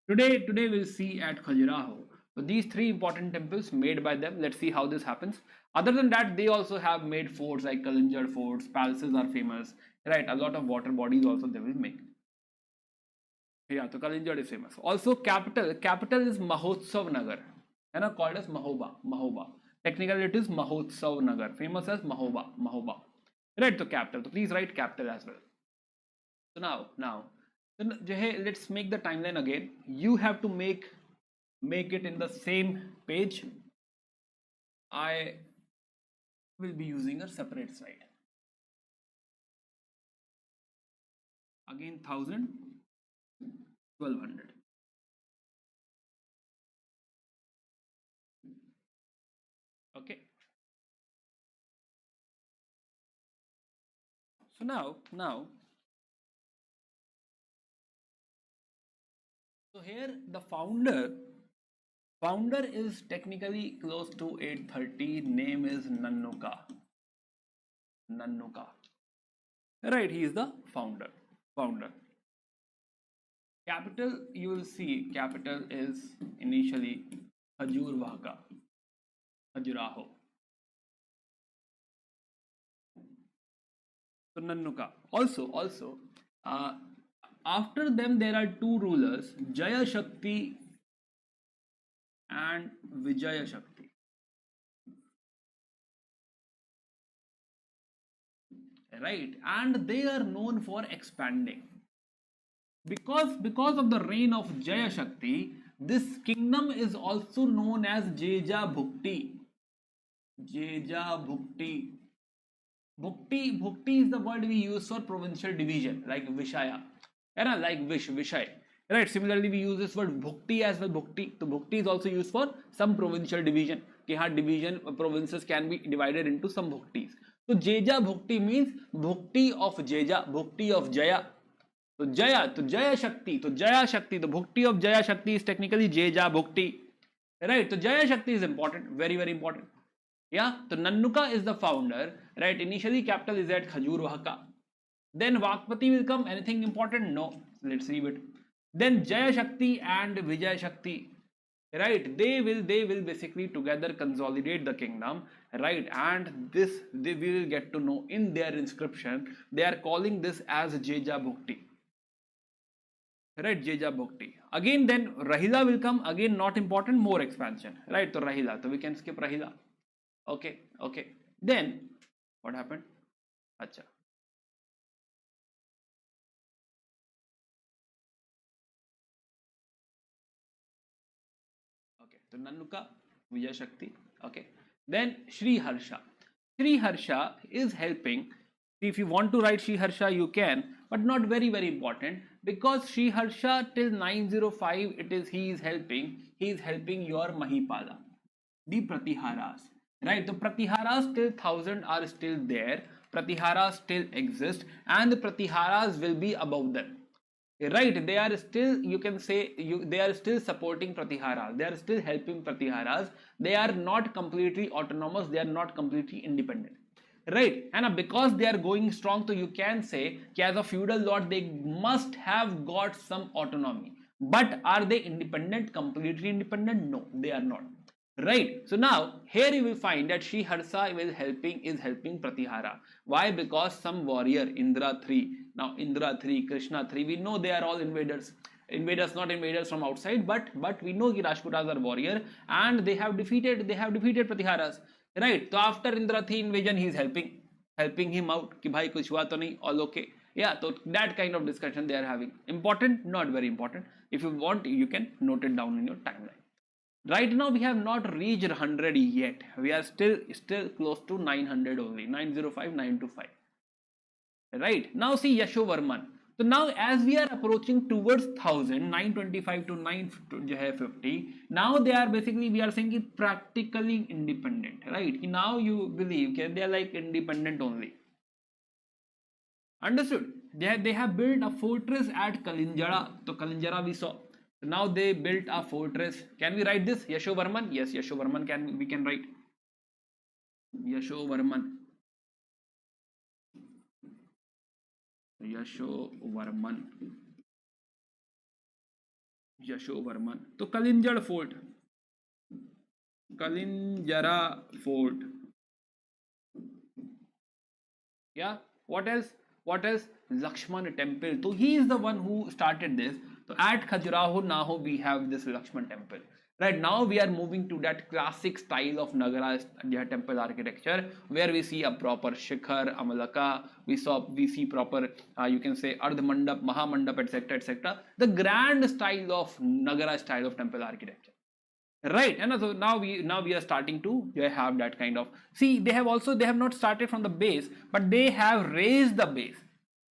Today we'll see at Khajuraho. So these three important temples made by them. Let's see how this happens. Other than that, they also have made forts like Kalinjar forts. Palaces are famous, right? A lot of water bodies also they will make. Yeah, so Kalinjar is famous. Also, capital is Mahotsav Nagar, and called as Mahoba. Technically, it is Mahotsav Nagar, famous as Mahoba. Right, so capital. So please write capital as well. So now, let's make the timeline again. You have to make it in the same page. I will be using a separate slide. Again 1000, 1200. Okay. So now so here the founder is technically close to 830. Name is Nannuka. Right, he is the founder. Capital, you will see capital is initially Khajuraho. So Nannuka. Also after them there are two rulers, Jaya Shakti and Vijaya Shakti. Right, and they are known for expanding. Because of the reign of Jaya Shakti, this kingdom is also known as Jeja Bhukti. Bhukti is the word we use for provincial division, like Vishaya, like Vishay. Right, similarly we use this word Bhukti as well. Bhukti, so Bhukti is also used for some provincial division. Division provinces can be divided into some Bhuktis. So Jeja Bhukti means Bhukti of Jeja, Bhukti of Jaya. So Jaya Shakti, the Bhukti of Jaya Shakti is technically Jeja Bhukti. Right, so Jaya Shakti is important, very important. Yeah, so Nannuka is the founder, right? Initially capital is at Khajuraho. Then Vakpati will come. Anything important? No. Let's leave it. Then Jaya Shakti and Vijaya Shakti, right? They will basically together consolidate the kingdom, right? And this we will get to know in their inscription. They are calling this as Jeja Bhukti. Right, Jeja Bhukti. Again, then Rahila will come. Again, not important, more expansion. Right, so Rahila. So we can skip Rahila. Okay. Then what happened? Acha. Okay, so Nannuka, Vijaya Shakti. Okay, then Sri Harsha. Sri Harsha is helping. See, if you want to write Sri Harsha, you can, but not very important, because Sri Harsha till 905 he is helping your Mahipala, the Pratiharas, right? The Pratiharas till 1000 are still there, Pratiharas still exist, and the Pratiharas will be above them, right? They are still, you can say, they are still supporting Pratiharas, they are still helping Pratiharas, they are not completely autonomous, they are not completely independent, right? And because they are going strong, so you can say as a feudal lord they must have got some autonomy, but are they independent, completely independent? No, they are not, right? So now here you will find that Sri Harsha is helping Pratihara. Why? Because some warrior, Indra 3, now Indra 3, Krishna 3, we know they are all invaders, not invaders from outside, but we know that Rajputas are warrior, and they have defeated Pratiharas, right? So after Indra 3 invasion, he is helping him out कि भाई कुछ हुआ तो नहीं, all okay. Yeah, so that kind of discussion they are having. Important? Not very important. If you want, you can note it down in your timeline. Right now we have not reached 100 yet. We are still close to 900 only, 905, 925. Right now, see Yashovarman. So now as we are approaching towards 1000, 925 to 950, now they are basically, we are saying it practically independent, right? Now you believe they are like independent only. Understood? They have built a fortress at Kalinjara. So Kalinjara we saw. So now they built a fortress. Can we write this? Yashovarman? Yes, Yashovarman we can write. Yashovarman. So Kalinjara fort. Kalinjara fort. Yeah. What else? Lakshman temple. So he is the one who started this. So at Khajuraho now we have this Lakshman temple. Right now we are moving to that classic style of Nagara temple architecture, where we see a proper Shikhar, Amalaka, we see proper you can say Ardha Mandap, Maha Mandap, etc. The grand style of Nagara style of temple architecture. Right, and so now we are starting to have that kind of, see, they have not started from the base, but they have raised the base.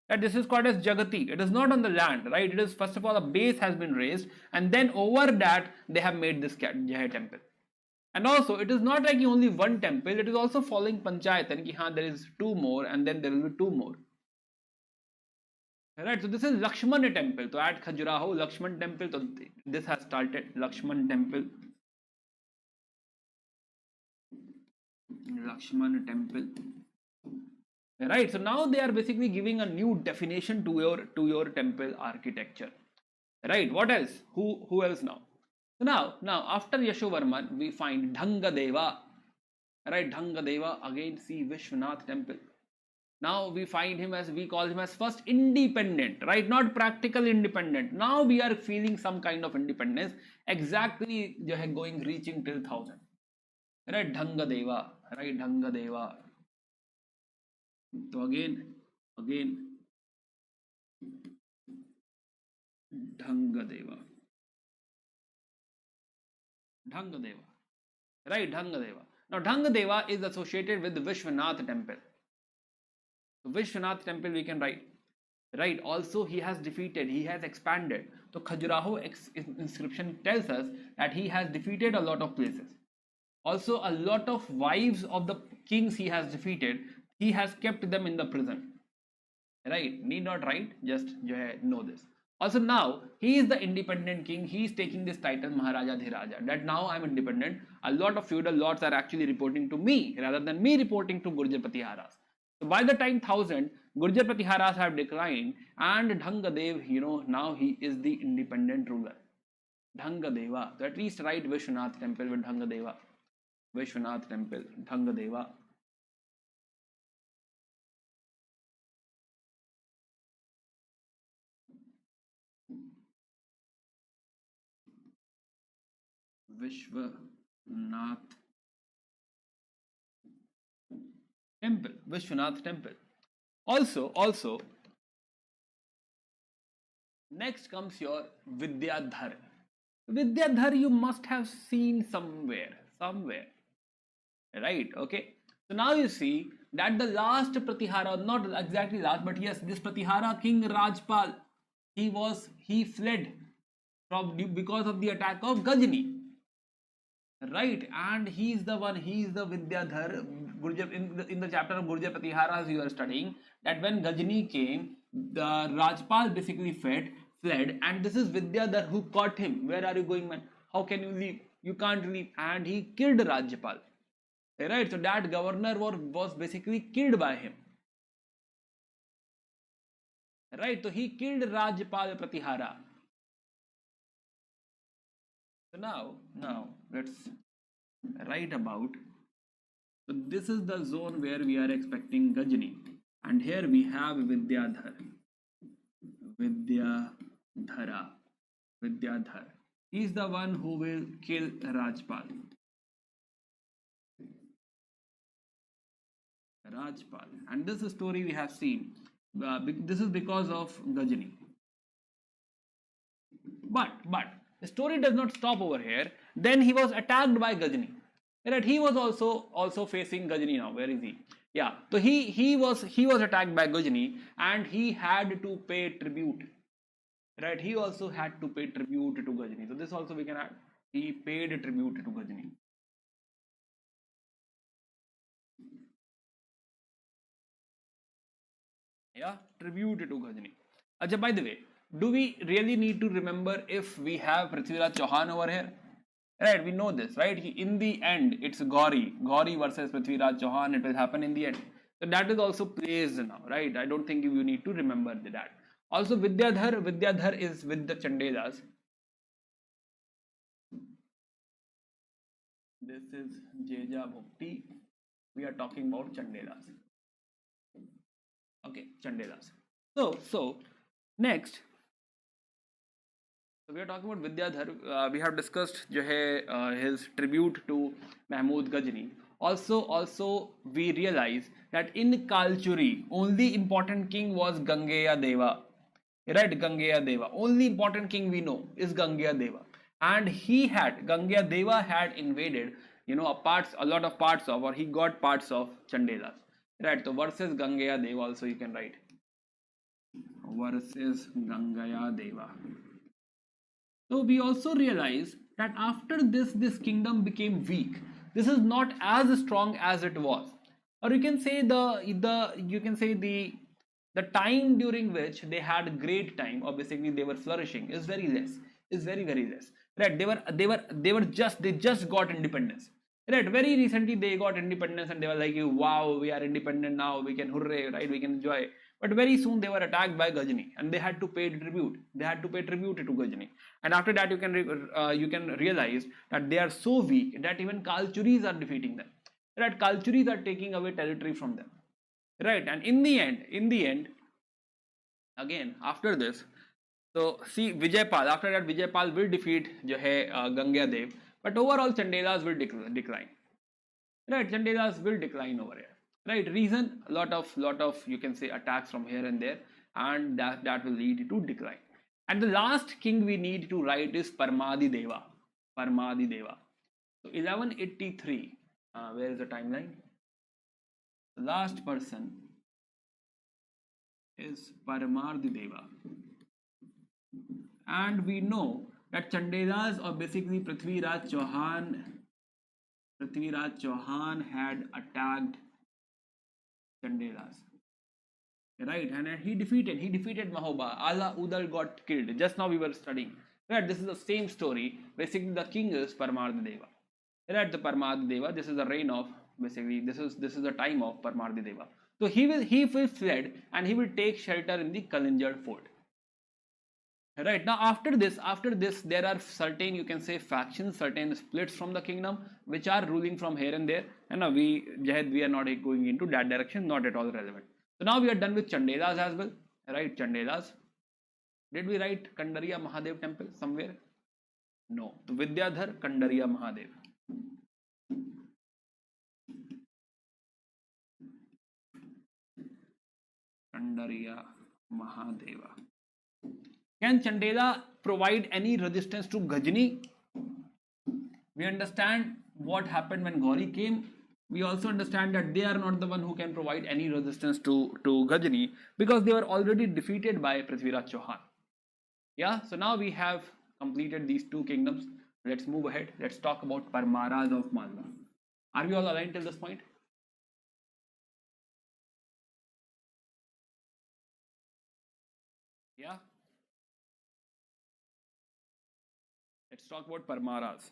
That this is called as Jagati. It is not on the land, right? It is, first of all, a base has been raised, and then over that they have made this Jai temple. And also, it is not like only one temple, it is also following Panchayat, and there is 2 more, and then there will be 2 more. Right, so this is Lakshman temple. So at Khajuraho, Lakshman temple, so this has started, Lakshman temple. Lakshman temple. Right, so now they are basically giving a new definition to your temple architecture. Right, what else? Who else now? So now after Yashovarman we find Dhangadeva. Right, Dhangadeva, again see Vishwanath temple. Now we find him as, we call him as first independent, right? Not practical independent. Now we are feeling some kind of independence, exactly reaching till 1000. Right, Dhangadeva, right, Dhangadeva. So again Dhangadeva, right, Dhangadeva. Now Dhangadeva is associated with the Vishwanath temple. So Vishwanath temple we can write, right? Also he has defeated, he has expanded. So Khajuraho inscription tells us that he has defeated a lot of places. Also a lot of wives of the kings he has defeated, he has kept them in the prison. Right, need not write, just know this. Also now he is the independent king, he is taking this title Maharaja Dhiraja, that now I am independent. A lot of feudal lords are actually reporting to me rather than me reporting to Gurjar Pratiharas. So by the time 1000, Gurjar Pratiharas have declined, and Dhangadev, now he is the independent ruler. Dhangadeva. So at least write Vishwanath temple with Dhangadeva. Vishwanath temple, Dhangadeva. Vishwanath temple, Vishwanath temple. Also, next comes your Vidyadhar. Vidyadhar you must have seen somewhere, right? Okay. So now you see that the last Pratihara, not exactly last, but yes, this Pratihara King Rajpal, he fled from because of the attack of Gajni, right? And he is the one, he is the Vidyadhar. In the chapter of Gurjar Pratiharas you are studying that when Gajni came, the Rajpal basically fled, and this is Vidyadhar who caught him. Where are you going, man? How can you leave? You can't leave. And he killed Rajpal. Right, so that governor was basically killed by him. Right, so he killed Rajpal Pratihara. So now let's write about. So this is the zone where we are expecting Gajni, and here we have Vidyadhar. Vidyadhar. He is the one who will kill Rajpal. And this story we have seen. This is because of Gajni. But the story does not stop over here. Then he was attacked by Gajni. Right? He was also facing Gajni now. Where is he? Yeah. So he was attacked by Gajni, and he had to pay tribute. Right? He also had to pay tribute to Gajni. So this also we can add. He paid tribute to Gajni. Yeah, tribute to Gajni. Acha, by the way, do we really need to remember if we have Prithviraj Chauhan over here? Right, we know this, right? In the end, it's Gauri versus Prithviraj Chauhan. It will happen in the end. So that is also placed now, right? I don't think you need to remember that. Also, Vidyadhar is with the Chandelas. This is Jeja Bhukti. We are talking about Chandelas. Okay, Chandelas. So next, so we are talking about Vidyadhar. We have discussed his tribute to Mahmud Ghazni. Also we realize that in Kalchuri, only important king was Gangeya Deva. Right, Gangeya Deva. Only important king we know is Gangeya Deva, and Gangeya Deva had invaded, a lot of parts of, or he got parts of Chandelas. Right, so versus Gangeya Deva also you can write. Versus Gangeya Deva. So we also realize that after this kingdom became weak. This is not as strong as it was, or you can say the time during which they had great time, or basically they were flourishing, is very less. Right? They just got independence. Right? Very recently they got independence, and they were like, wow, we are independent now, we can hooray, right? We can enjoy. But very soon they were attacked by Ghazni, and they had to pay tribute. They had to pay tribute to Ghazni, and after that you can realize that they are so weak that even Kalchuris are defeating them. Right? Kalchuris are taking away territory from them. Right? And in the end, again after this, so see Vijaypal. After that, Vijaypal will defeat Gangeya Dev, but overall Chandelas will decline. Right? Chandelas will decline over here. Right? Reason, lot of you can say attacks from here and there, and that will lead to decline. And the last king we need to write is Parmadi Deva. So 1183. Where is the timeline? The last person is Parmadi Deva, and we know that Chandelas, or basically Prithviraj Chauhan had attacked Chandelas, right? And he defeated Mahoba. Ala Udal got killed. Just now we were studying. Right? This is the same story. Basically, the king is Parmadi Deva. Right? The Parmadi Deva. This is the reign of, basically this is the time of Parmadi Deva. So he will fled, and he will take shelter in the Kalinjar fort. Right, now after this there are certain, you can say, factions, certain splits from the kingdom which are ruling from here and there, and now we are not going into that direction, not at all relevant. So now we are done with Chandelas as well. Right? Chandelas. Did we write Kandariya Mahadev temple somewhere? No. So Vidyadhar, Kandariya Mahadev. Kandariya Mahadeva. Can Chandela provide any resistance to Ghazni? We understand what happened when Gauri came. we also understand that they are not the one who can provide any resistance to Ghajini, because they were already defeated by Prithviraj Chauhan. Yeah, so now we have completed these two kingdoms. Let's move ahead. Let's talk about Parmaras of Malwa. Are we all aligned till this point? Yeah. Let's talk about Parmaras.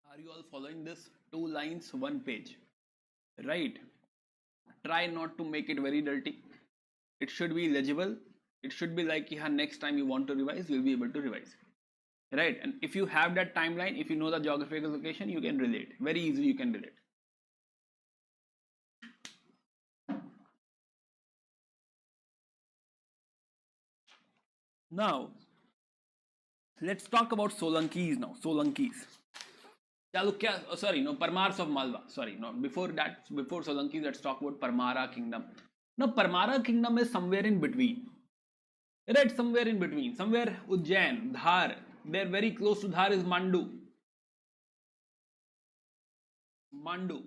Are you all following this? Two lines, one page. Right. Try not to make it very dirty. It should be legible. It should be like, yeah, next time you want to revise, you'll be able to revise. Right. And if you have that timeline, if you know the geographical location, you can relate. Very easily you can relate. Now, let's talk about Solankis now. Solankis. Chalukya, oh, sorry, no, Parmars of Malwa. Sorry, no, before that, before Solanki, let's talk about Parmara kingdom. Now, Parmara kingdom is somewhere in between. Right, somewhere in between. Somewhere Ujjain, Dhar. They're very close to Dhar is Mandu. Mandu.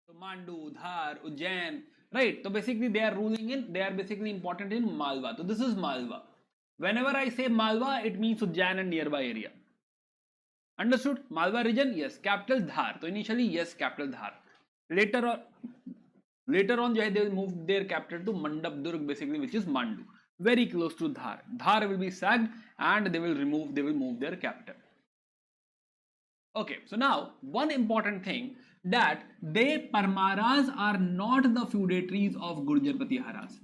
So Mandu, Dhar, Ujjain. Right, so basically they are ruling in, they are basically important in Malwa. So this is Malwa. Whenever I say Malwa, it means Ujjain and nearby area. Understood? Malwa region, yes. Capital Dhar. So initially, yes, capital Dhar. Later on, they will move their capital to Mandap Durg, basically, which is Mandu, very close to Dhar. Dhar will be sacked, and they will move their capital. Okay, so now one important thing, that they Parmaras are not the feudatories of Gurjar Pratiharas.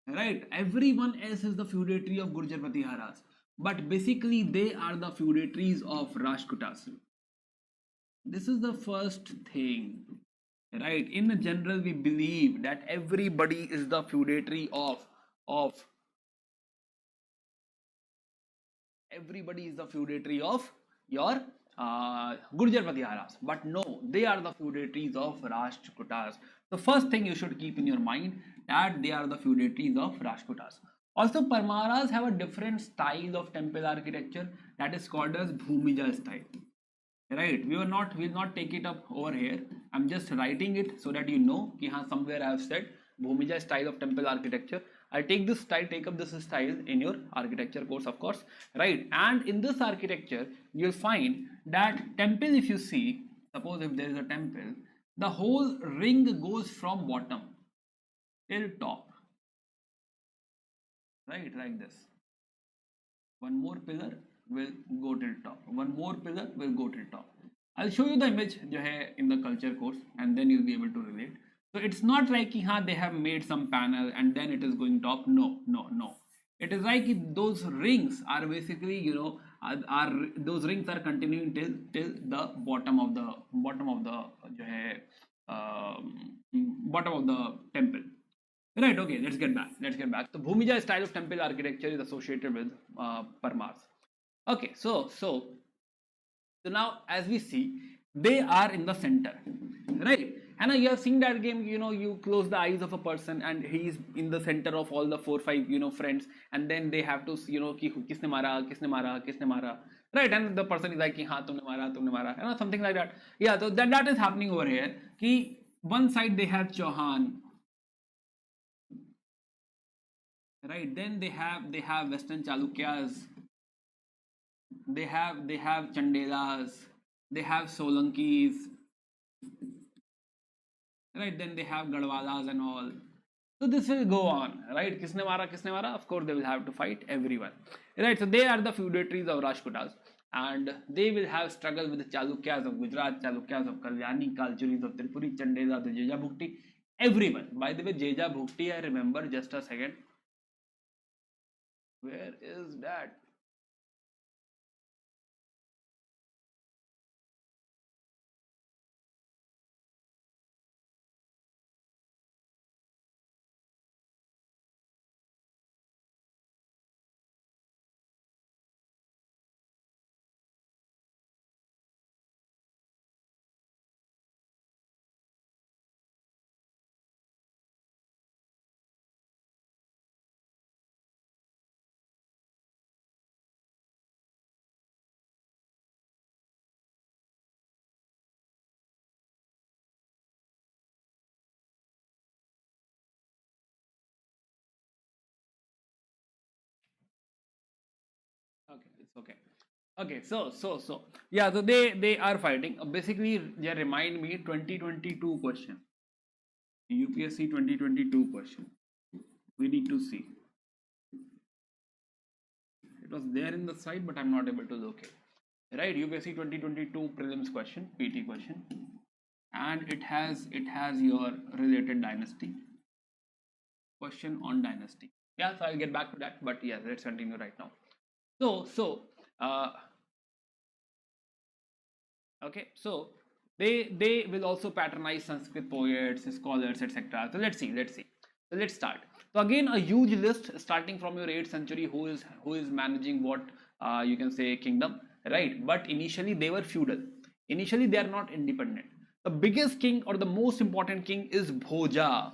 Right, everyone else is the feudatory of Gurjar Pratiharas, but basically they are the feudatories of Rajputas. This is the first thing, right? In general, we believe that everybody is the feudatory of everybody is the feudatory of your Gurjar Pratiharas, but no, they are the feudatories of Rajputas. The first thing you should keep in your mind, that they are the feudatories of Rajputas. Also, Parmaras have a different style of temple architecture that is called as Bhumija style. Right, we will not take it up over here. I'm just writing it so that you know कि हाँ, somewhere I have said Bhumija style of temple architecture. I'll take this style, take up this style in your architecture course, of course, right? And in this architecture, you'll find that temple, if you see, suppose if there is a temple, the whole ring goes from bottom till top, right? Like this. One more pillar will go till top. One more pillar will go till top. I'll show you the image जो है in the culture course, and then you'll be able to relate. So it's not like कि हाँ, they have made some panel and then it is going top. No, no, no. It is like those rings are basically, you know, those rings are continuing till the bottom of the जो है bottom of the temple. Right, okay, let's get back. The Bhumija style of temple architecture is associated with Parmars. Okay, so now as we see, they are in the center, right? And you have seen that game, you know, you close the eyes of a person and he is in the center of all the 4-5, you know, friends, and then they have to, you know, कि किसने मारा, right? And the person is like कि हाँ तुमने मारा, you know, something like that. Yeah, so that is happening over here. कि one side they have Chauhan, right? Then they have Western Chalukyas, they have Chandelas, they have Solankis, right? Then they have Gadwalas and all. So this will go on, right? Kisne mara, of course they will have to fight everyone, right? So they are the feudatories of Rajputas, and they will have struggle with the Chalukyas of Gujarat, Chalukyas of Kalyani, Kalchuris of Tripuri, Chandelas, the Jeja Bhukti, everyone. By the way, Jeja Bhukti, I remember, just a second. Where is that? Okay. Okay, so yeah, so they are fighting. Basically, they remind me 2022 question, UPSC 2022 question. We need to see. It was there in the site, but I'm not able to locate. Right, UPSC 2022 prelims question, PT question, and it has your related dynasty question on dynasty. Yeah, so I'll get back to that, but yeah, let's continue right now. So okay, so they will also patronize Sanskrit poets, scholars, etc. So let's see. So let's start. So again, a huge list starting from your 8th century, who is managing what, you can say, kingdom, right? But initially they were feudal. Initially they are not independent. The biggest king or the most important king is Bhoja,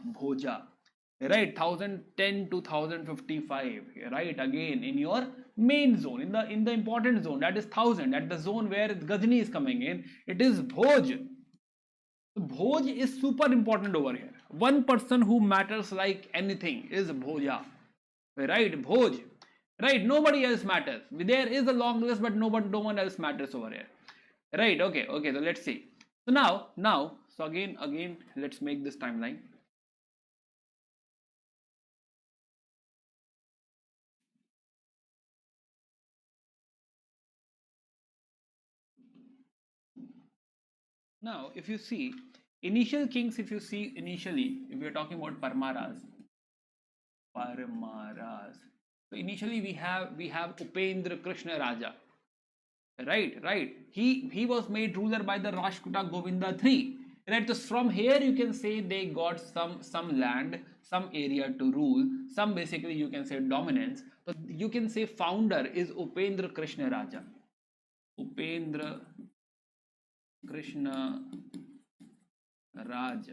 right? 1010 to 1055, right? Again, in your main zone, in the important zone, that is 1000, at the zone where Ghazni is coming in, it is Bhoj. Bhoj is super important over here. One person who matters like anything is Bhoja, right? Bhoj, right? Nobody else matters. There is a long list, but no one else matters over here, right? Okay, so let's see. So now so again let's make this timeline. Now, if you see initial kings, if you see initially, if we are talking about Parmaras. So initially we have Upendra Krishna Raja, right. He was made ruler by the Rashtrakuta Govinda III. Right. So from here you can say they got some land, some area to rule, some basically you can say dominance. So you can say founder is Upendra Krishna Raja. Upendra Krishna Raj,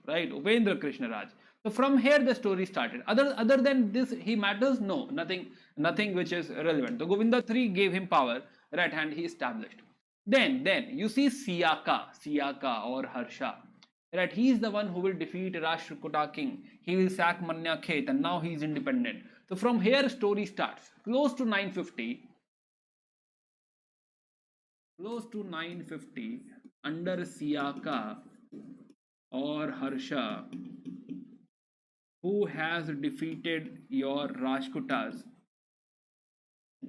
right? Upendra Krishna Raj. So from here the story started. Other than this, he matters? No, nothing which is relevant. So Govinda III gave him power, right, and he established. Then you see Siyaka or Harsha, right? He is the one who will defeat Rashtrakuta king. He will sack Manya Khet, and now he is independent. So from here story starts. Close to 950 under Siyaka or Harsha, who has defeated your Rajputas,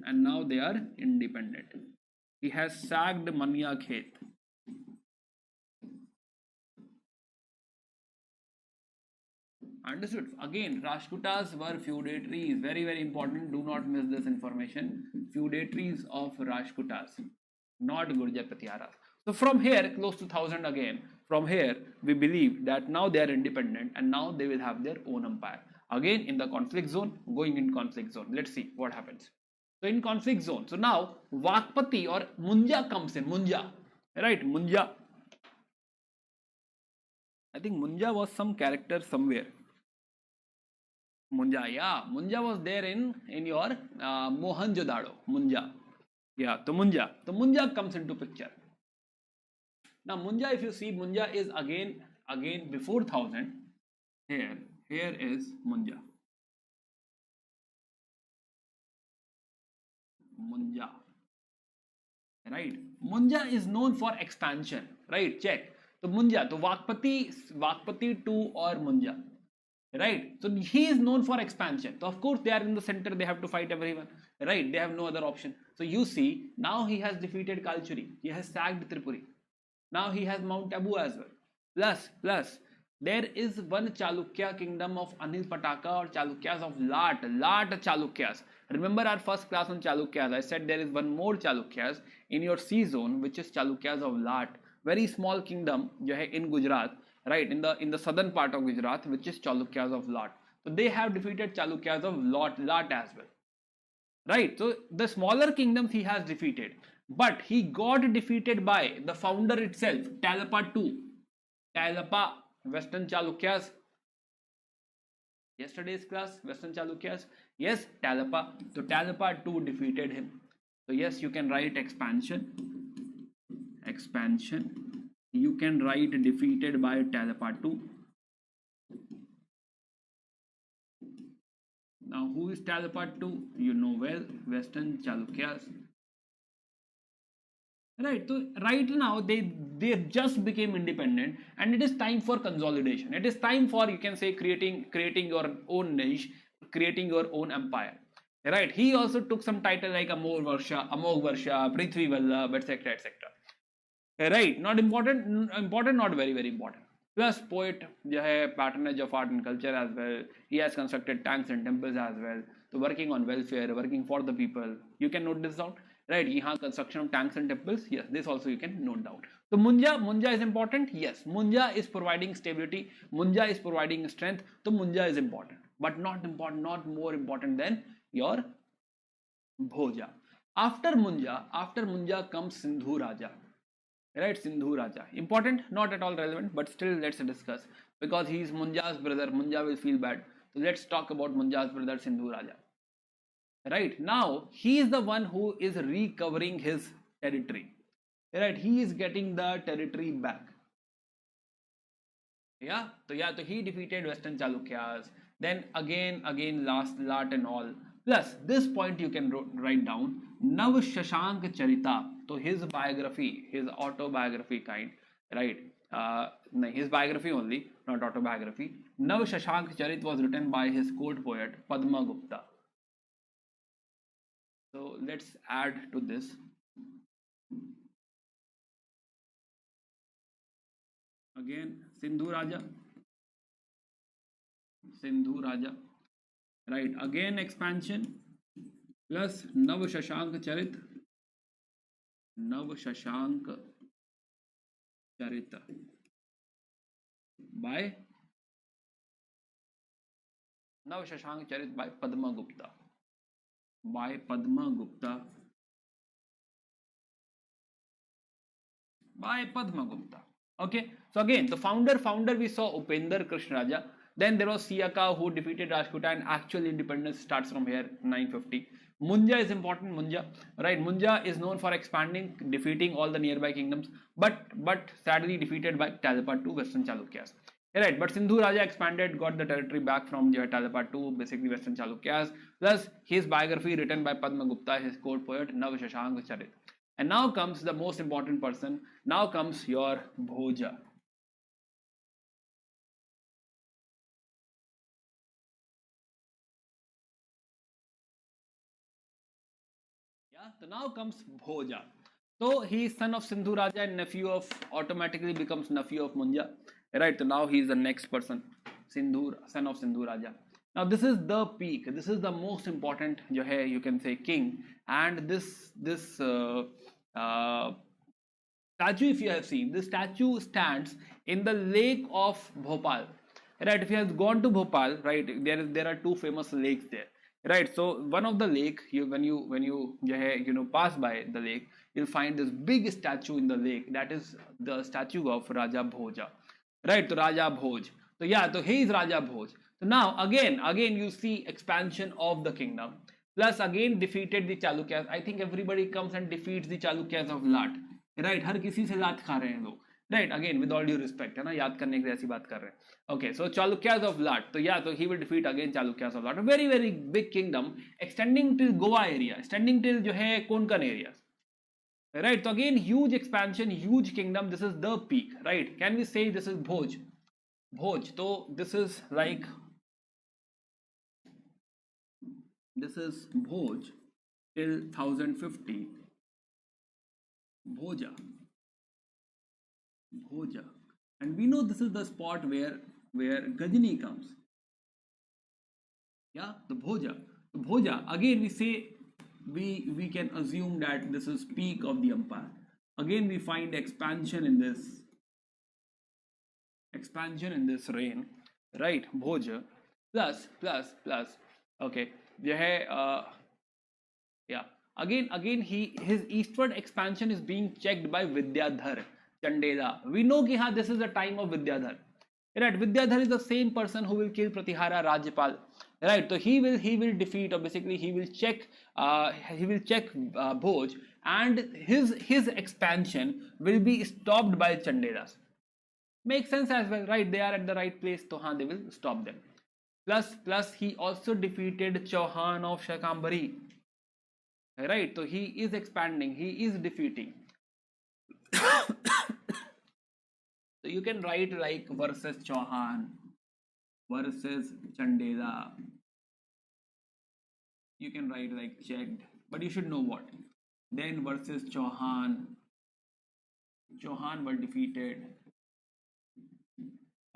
and now they are independent. He has sacked Manya Khet. Understood? Again, Rajputas were feudatories. Very important. Do not miss this information. Feudatories of Rajputas, not Gurjar Patiaras. So from here, close to 1000 again. From here, we believe that now they are independent and now they will have their own empire. Again, in the conflict zone, going in conflict zone. Let's see what happens. So in conflict zone. So now Vakpati or Munja comes in. Munja, right? Munja. I think Munja was some character somewhere. Munja, yeah, Munja was there in your Mohenjo-daro. Munja, yeah, so Munja comes into picture. Now Munja, if you see, Munja is again before 1000. Here is Munja. Munja, right? Munja is known for expansion, right? Check. So Munja, so Vakpati 2 or Munja, right? So he is known for expansion. So of course they are in the center, they have to fight everyone, right? They have no other option. So you see, now he has defeated Kalchuri, he has sacked Tripuri, now he has Mount Abu as well. Plus there is one Chalukya kingdom of Anil Pataka or Chalukyas of Lat Chalukyas. Remember our first class on Chalukyas, I said there is one more Chalukyas in your C zone, which is Chalukyas of Lat. Very small kingdom जो है in Gujarat, right, in the southern part of Gujarat, which is Chalukyas of Lat. So they have defeated Chalukyas of Lat as well, right? So the smaller kingdoms he has defeated, but he got defeated by the founder itself, Talapa II. Talapa, Western Chalukyas. Yesterday's class, Western Chalukyas. Yes, Talapa. So Talapa II defeated him. So yes, you can write expansion. You can write defeated by Talapa II. Now who is Talapa to? You know well, Western Chalukyas. Right, so right now they just became independent, and it is time for consolidation. It is time for, you can say, creating your own niche, creating your own empire. Right, he also took some title like Amog Varsha, Prithvi Vallabh, etc., etc. Right, not important, important, not very very important. Plus poet जो है patronage of art and culture as well. He has constructed tanks and temples as well. So working on welfare, working for the people. You can note this down. Right, यहाँ construction of tanks and temples. Yes, this also you can note down. So Munja is important. Yes, Munja is providing stability. Munja is providing strength. So Munja is important, but not important, not more important than your Bhoja. After Munja comes Sindhu Raja. Right, Sindhu Raja. Important, not at all relevant, but still let's discuss, because he is Munja's brother. Munja will feel bad. So let's talk about Munja's brother Sindhu Raja. Right, now he is the one who is recovering his territory. Right, he is getting the territory back. Yeah, so he defeated Western Chalukyas. Then again last Lat and all. Plus this point you can write down, Nav Shashank Charita. So his biography, his autobiography kind, right? His biography only, not autobiography. Nav Shashank Charit was written by his court poet Padma Gupta. So let's add to this. Again, Sindhu Raja. Right, again expansion plus Nav Shashank Charit. by Nav Shashank Charit by Padma Gupta. Okay, so again the founder we saw Upendra Krishna Raja. Then there was Siaka who defeated Rajputa, and actual independence starts from here 950. Munja is important. Right? Munja is known for expanding, defeating all the nearby kingdoms, but sadly defeated by Talapa to Western Chalukyas. Right, but Sindhu Raja expanded, got the territory back from Talapa to basically Western Chalukyas. Plus his biography written by Padma Gupta, his court poet Nav Shashank Charit. And now comes the most important person. Now comes your Bhoja. So now comes Bhoja. So he is son of Sindhu Raja and automatically becomes nephew of Munja. Right, so now he is the next person, son of Sindhu Raja. Now this is the peak. This is the most important, you can say, king. And this statue, if you have seen, this statue stands in the lake of Bhopal. Right, if you have gone to Bhopal, right, there are two famous lakes there. Right, so one of the lake, when you pass by the lake, you'll find this big statue in the lake. That is the statue of Raja Bhoja. Right, so Raja Bhoj. So yeah, so he is Raja Bhoj. So now again you see expansion of the kingdom. Plus again defeated the Chalukyas. I think everybody comes and defeats the Chalukyas of Lat. Right, हर किसी से लात खा रहे हैं लोग. Right, again with all due respect, है ना, याद करने की ऐसी बात कर रहे हैं. Okay, so Chalukyas of Lat. So yeah, so he will defeat again Chalukyas of Lat. A very very big kingdom extending till Goa area, extending till जो है Konkan areas. Right, so again huge expansion, huge kingdom. This is the peak. Right, can we say this is Bhoj? So this is like, this is Bhoj till 1050. Bhoja, and we know this is the spot where Gajini comes. Yeah, the Bhoja. Again we say, we can assume that this is peak of the empire. Again we find expansion in this reign, right? Bhoja plus okay, yeah, again his eastward expansion is being checked by Vidyadhar Chandela. We know that this is the time of Vidyadhar. Right, Vidyadhar is the same person who will kill Pratihara Rajyapal. Right, so he will defeat, or basically he will check Bhoj, and his expansion will be stopped by Chandelas. Makes sense as well, right? They are at the right place, so they will stop them. Plus he also defeated Chauhan of Shakambari. Right, so he is expanding, he is defeating. So you can write like versus Chauhan versus Chandela. You can write like checked, but you should know what. Then versus Chauhan. Chauhan were defeated.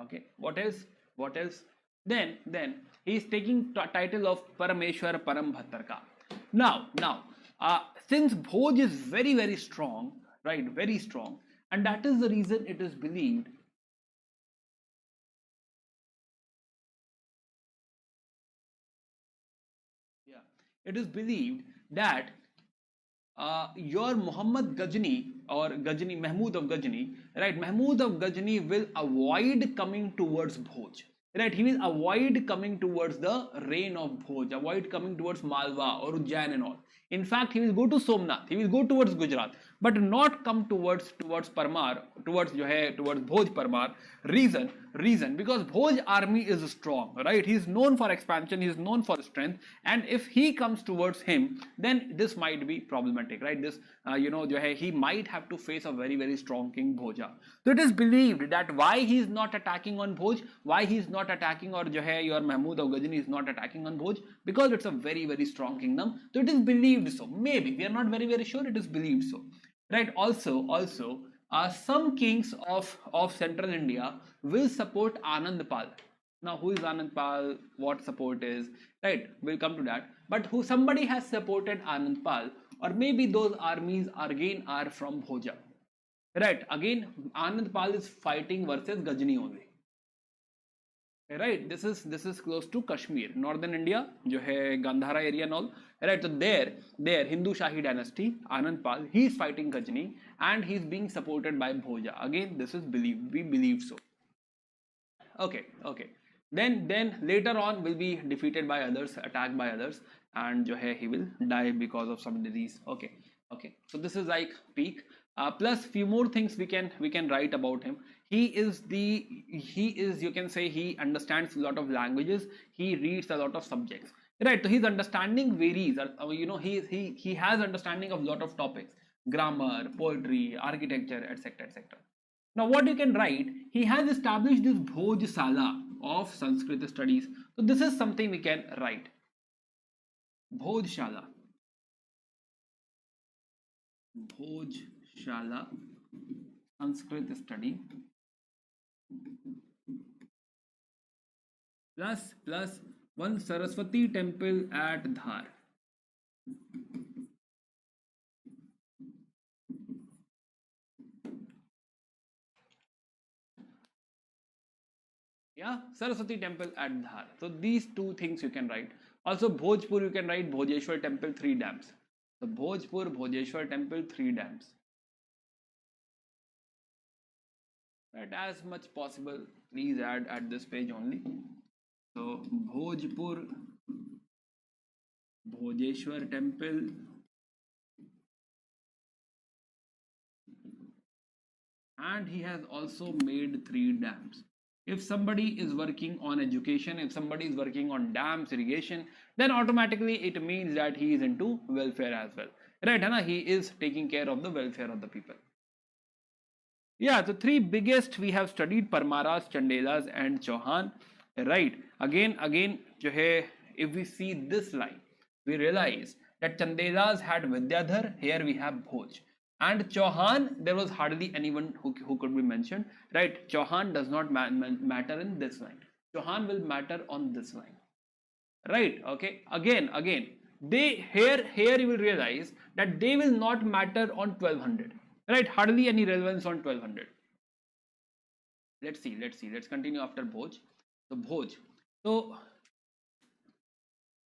Okay, what else? What else? Then he is taking title of Parameshwar Param Bhattarka. Now, since Bhoj is very strong, right? Very strong, and that is the reason it is believed. Yeah, it is believed that your Muhammad Ghazni or Ghazni, Mahmud of Ghazni, right? Mahmud of Ghazni will avoid coming towards Bhoj. Right, he will avoid coming towards the reign of Bhoj, avoid coming towards Malwa or Ujjain and all. In fact, he will go to Somnath, he will go towards Gujarat, but not come towards Parmar, towards Bhoj Parmar. Reason because Bhoj army is strong, right? He is known for expansion, he is known for strength, and if he comes towards him, then this might be problematic, right? This he might have to face a very strong King Bhoja. So it is believed that why he is not attacking on Bhoj, why he is not attacking, or your Mahmud of Ghazni is not attacking on Bhoj, because it's a very strong kingdom. So it is believed so. Maybe we are not very sure. It is believed so, right? Also, some kings of central India will support Anand Pal. Now, who is Anand Pal? What support is, right? We'll come to that. But who somebody has supported Anand Pal, or maybe those armies again are from Bhoja. Right, again Anand Pal is fighting versus Ghazni only. Right, this is close to Kashmir, northern India, जो है Gandhara area and all. Right, so there Hindu Shahi dynasty, Anand Pal, he is fighting Ghazni and he is being supported by Bhoja. Again, this is believed, we believe so. Okay. Then later on will be defeated by others, attacked by others, and जो है he will die because of some disease. Okay. So this is like peak. Plus few more things we can write about him. He is you can say he understands a lot of languages. He reads a lot of subjects. Right. So his understanding varies. He has understanding of a lot of topics: grammar, poetry, architecture, etc. Now, what you can write, he has established this Bhojsala of Sanskrit studies. So, this is something we can write. Bhojshala. Bhojshala Sanskrit study. Plus one Saraswati temple at Dhar. Yeah, Saraswati temple at Dhar. So these two things you can write. Also Bhojpur you can write Bhojeshwar temple, 3 dams. So Bhojpur, Bhojeshwar temple, 3 dams. Right, as much possible, please add at this page only. So Bhojpur, Bhojeshwar temple, and he has also made 3 dams. If somebody is working on education, if somebody is working on dams, irrigation, then automatically it means that he is into welfare as well. Right, Hana? He is taking care of the welfare of the people. Yeah, the 3 biggest we have studied: Parmaras, Chandelas and Chauhan. Right, again, if we see this line, we realize that Chandelas had Vidyadhar, here we have Bhoj. And Chauhan, there was hardly anyone who could be mentioned, right? Chauhan does not matter in this line. Chauhan will matter on this line, right? Okay, again, they here you will realize that they will not matter on 1200, right? Hardly any relevance on 1200. Let's see, let's continue after Bhoj. So Bhoj, so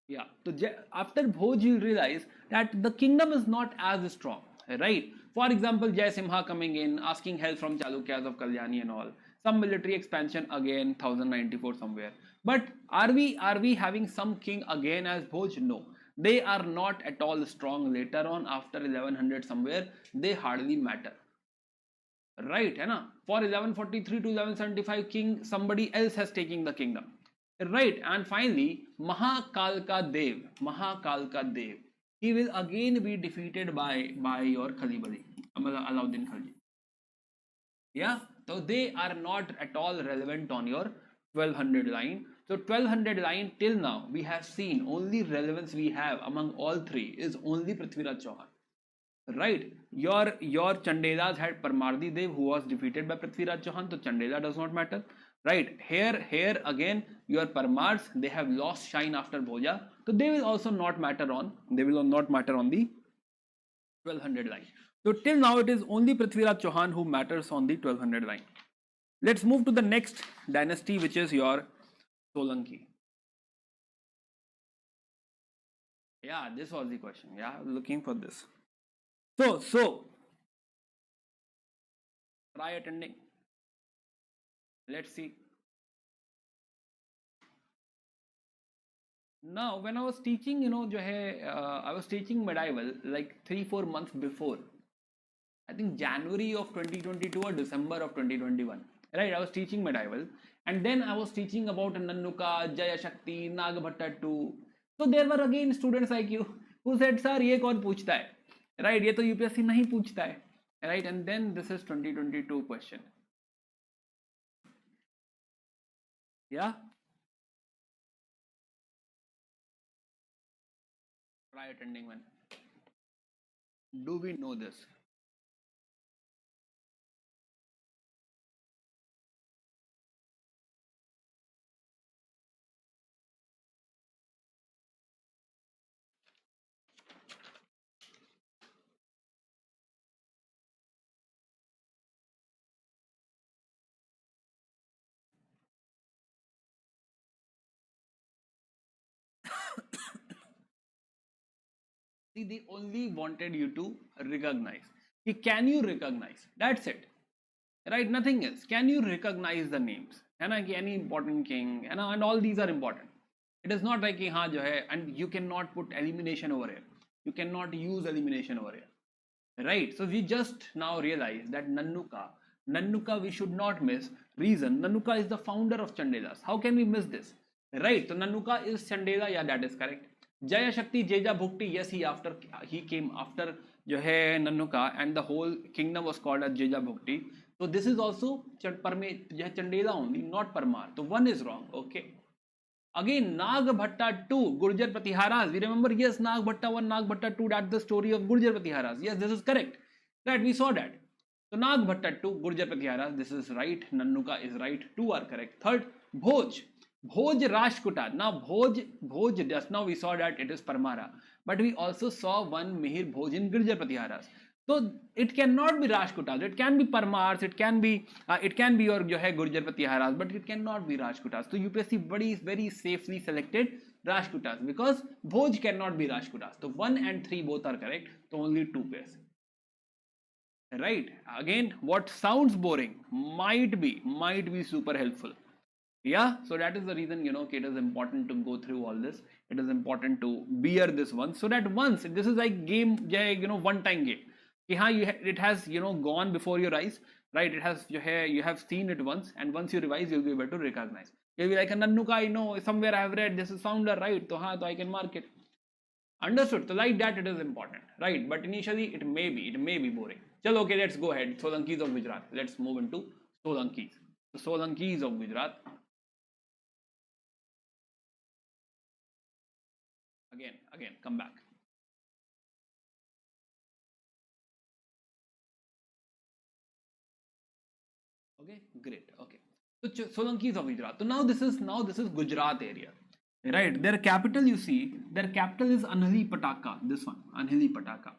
yeah, so after Bhoj you realize that the kingdom is not as strong, right? For example, Jai Simha coming in, asking help from Chalukyas of Kalyani and all. Some military expansion again, 1094 somewhere. But are we having some king again as Bhoj? No. They are not at all strong later on after 1100 somewhere. They hardly matter. Right, hai na? For 1143 to 1175 king, somebody else has taken the kingdom. right? And finally, Mahakalka Dev, he will again be defeated by your Khalib Ali, Alauddin Khalji. Yeah, so they are not at all relevant on your 1200 line. So 1200 line till now we have seen only relevance we have among all three is only Prithviraj Chauhan. Right, your Chandelas had Paramardi Dev who was defeated by Prithviraj Chauhan, so Chandela does not matter. Right, here again your Parmars, they have lost shine after Bhoja, so they will also not matter on the 1200 line. So till now it is only Prithviraj Chauhan who matters on the 1200 line. Let's move to the next dynasty, which is your Solanki. Yeah, this was the question. Yeah, I was looking for this. So try attending. Let's see. Now, when I was teaching, I was teaching medieval like 3-4 months before. I think January of 2022 or December of 2021. Right, I was teaching medieval, and then I was teaching about Nannuka, Jaya Shakti, Nagbhatta 2. So there were again students like you who said, "Sir, ये कौन पूछता है?" Right, ये तो UPSC नहीं पूछता है. Right, and then this is 2022 question. Yeah. Try attending one. Do we know this? See, they only wanted you to recognize. Can you recognize? That's it. Right, nothing else. Can you recognize the names? Any important king, and all these are important. It is not like हाँ जो है, and you cannot put elimination over here. You cannot use elimination over here. Right, so we just now realize that Nannuka we should not miss. Reason, Nannuka is the founder of Chandelas. How can we miss this? Right, so Nannuka is Chandela, yeah, that is correct. Jaya Shakti Jeja Bhukti, yes, he came after जो है Nannuka, and the whole kingdom was called as Jeja Bhukti. So this is also Chandela only, not Parmar. So one is wrong. Okay. Again, Nagbhatta 2, Gurjar Pratiharas. We remember, yes, Nagbhatta 1, Nagbhatta 2, that's the story of Gurjar Pratiharas. Yes, this is correct. Right, we saw that. So Nagbhatta 2, Gurjar Pratiharas, this is right. Nannuka is right. 2 are correct. Third, Bhoj. Bhoj Rashkuta. Now, Bhoj, just now we saw that it is Parmara. But we also saw one Mihir Bhoj in Gurjar Pratiharas. So it cannot be Rajkutas, it can be Parmars, it can be your जो है Gurjar Pratiharas, but it cannot be Rajkutas. So UPSC very safely selected Rajkutas because Bhoj cannot be Rajkutas. So 1 and 3 both are correct. So only 2 pairs. Right. Again, what sounds boring might be super helpful. Yeah. So that is the reason it is important to go through all this. It is important to bear this one so that once this is like game, one time game. It has gone before your eyes, right? It has you have seen it once, and once you revise you'll be able to recognize. You'll be like, Nannuka, I know, somewhere I have read this is founder, right? So I can mark it. Understood? So like that it is important, right? But initially it may be boring. Chalo, okay, let's go ahead. Solankis of Gujarat. Let's move into Solankis. The Solankis of Gujarat. Again, come back. Okay, great. Okay, so Solankis of Gujarat. So now this is Gujarat area, right? Their capital, you see, their capital is Anhili Pataka. This one, Anhili Pataka,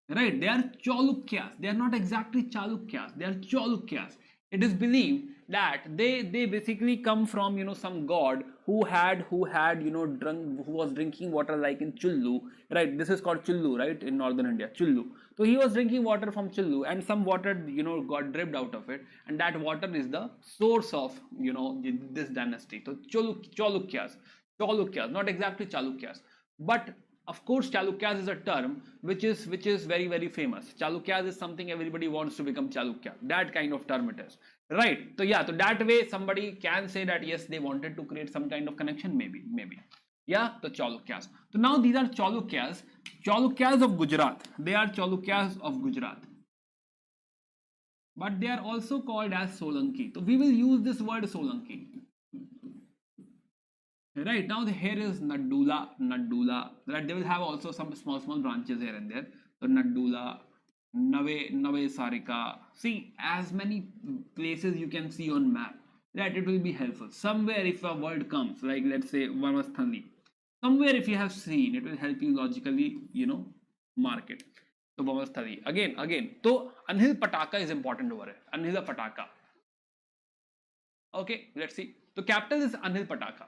right? They are Chalukyas. They are not exactly Chalukyas. They are Chalukyas. It is believed that they basically come from some god who was drinking water like in Chullu, right? This is called Chullu, right, in northern India, Chullu. So he was drinking water from Chullu, and some water got dripped out of it, and that water is the source of this dynasty. So Chalukyas, not exactly Chalukyas, but Of course, Chalukyas is a term which is very very famous. Chalukyas is something everybody wants to become Chalukya. That kind of term it is, right? So yeah, so that way somebody can say that yes, they wanted to create some kind of connection, maybe. Yeah, the Chalukyas. So now these are Chalukyas of Gujarat. They are Chalukyas of Gujarat, but they are also called as Solanki. So we will use this word Solanki. Right now, here is Nadula. Right, they will have also some small branches here and there. So Nadula, Nave Sarika. See, as many places you can see on map. Right, it will be helpful. Somewhere, if a word comes, like let's say Vanasthali, somewhere if you have seen, it will help you logically, mark it. So Vanasthali. Again. So Anhil Pataka is important over here. Anhila Pataka. Okay, let's see. So capital is Anhil Pataka.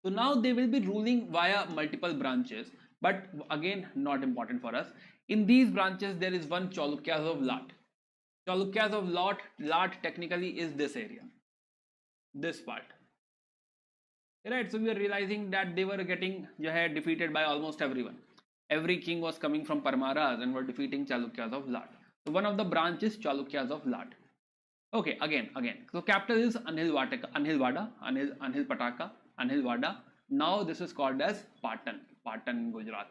So now they will be ruling via multiple branches, but again not important for us. In these branches there is one Chalukyas of Lat. Chalukyas of Lat technically is this area, this part. Right, so we are realizing that they were getting defeated by almost everyone. Every king was coming from Parmaras and were defeating Chalukyas of Lat. So one of the branches Chalukyas of Lat. Okay, again. So capital is Anhilwada, Anhil Pataka, Anhilwada. Now this is called as Patan in Gujarat.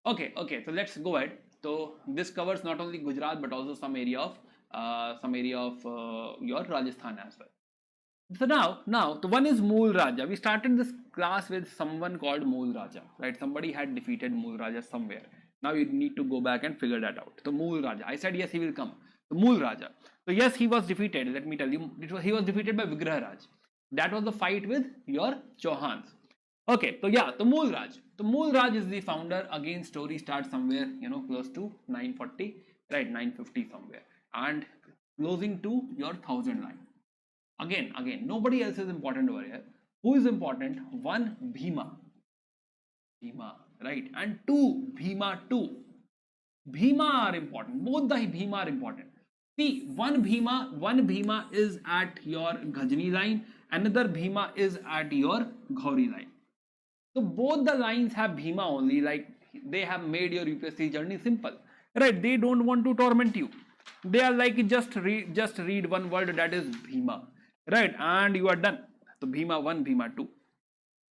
Okay. So let's go ahead. So this covers not only Gujarat but also some area of your Rajasthan as well. So now the one is Mool Raja. We started this class with someone called Mool Raja, right? Somebody had defeated Mool Raja somewhere. Now you need to go back and figure that out. So Mool Raja, I said yes, he will come. So Mool Raja. So yes, he was defeated. Let me tell you, he was defeated by Vigraha Raj. That was the fight with your Chauhans. Okay, so yeah, the Mool Raj. The Mool Raj is the founder. Again, story starts somewhere, close to 940, right? 950 somewhere, and closing to your 1000 line. Again, nobody else is important over here. Who is important? One, Bhima, right? And two, Bhima 2. Bhima are important. Both the Bhima are important. See, one Bhima is at your Ghajni line, another Bhima is at your Ghauri line. So both the lines have Bhima only, like they have made your UPSC journey simple, right? They don't want to torment you. They are like just read one word, that is Bhima, right? And you are done. So Bhima 1, Bhima 2.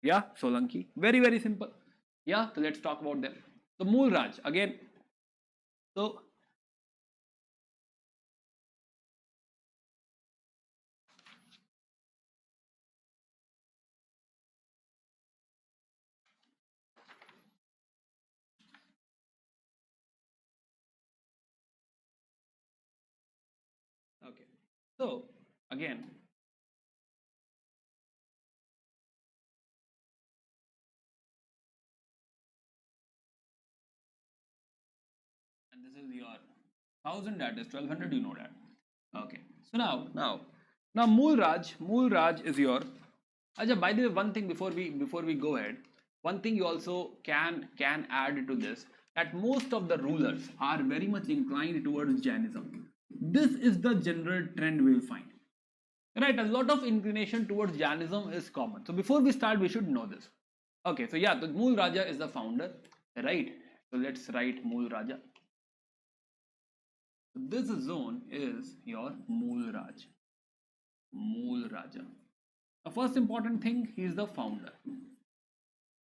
Yeah, Solanki. Very, very simple. Yeah, so let's talk about them. So Mool Raj, again. So okay. So again, and this is your 1000, that is 1200, you know that. Okay. So now Mool Raj is your Aja. By the way, one thing before we go ahead, one thing you also can add to this, that most of the rulers are very much inclined towards Jainism. This is the general trend we will find. Right, a lot of inclination towards Jainism is common. So before we start, we should know this. Okay, so yeah, the Mool Raja is the founder, right? So let's write Mool Raja. So this zone is your Mool Raj. Mool Raja. The first important thing, he is the founder.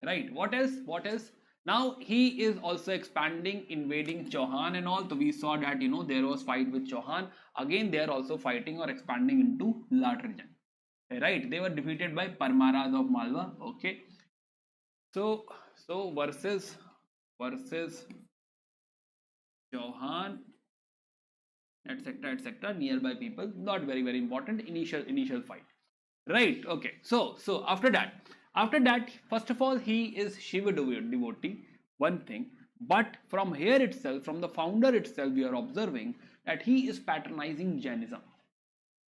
Right, what else? Now he is also expanding, invading Chauhan and all. So we saw that there was fight with Chauhan. Again, they are also fighting or expanding into Lat region. Right, they were defeated by Parmaras of Malwa. Okay, so versus Chauhan, etc. Nearby people, not very important. Initial fight. Right. Okay. So after that, first of all, he is Shiva devotee. One thing, but from here itself, from the founder itself, we are observing that he is patronizing Jainism.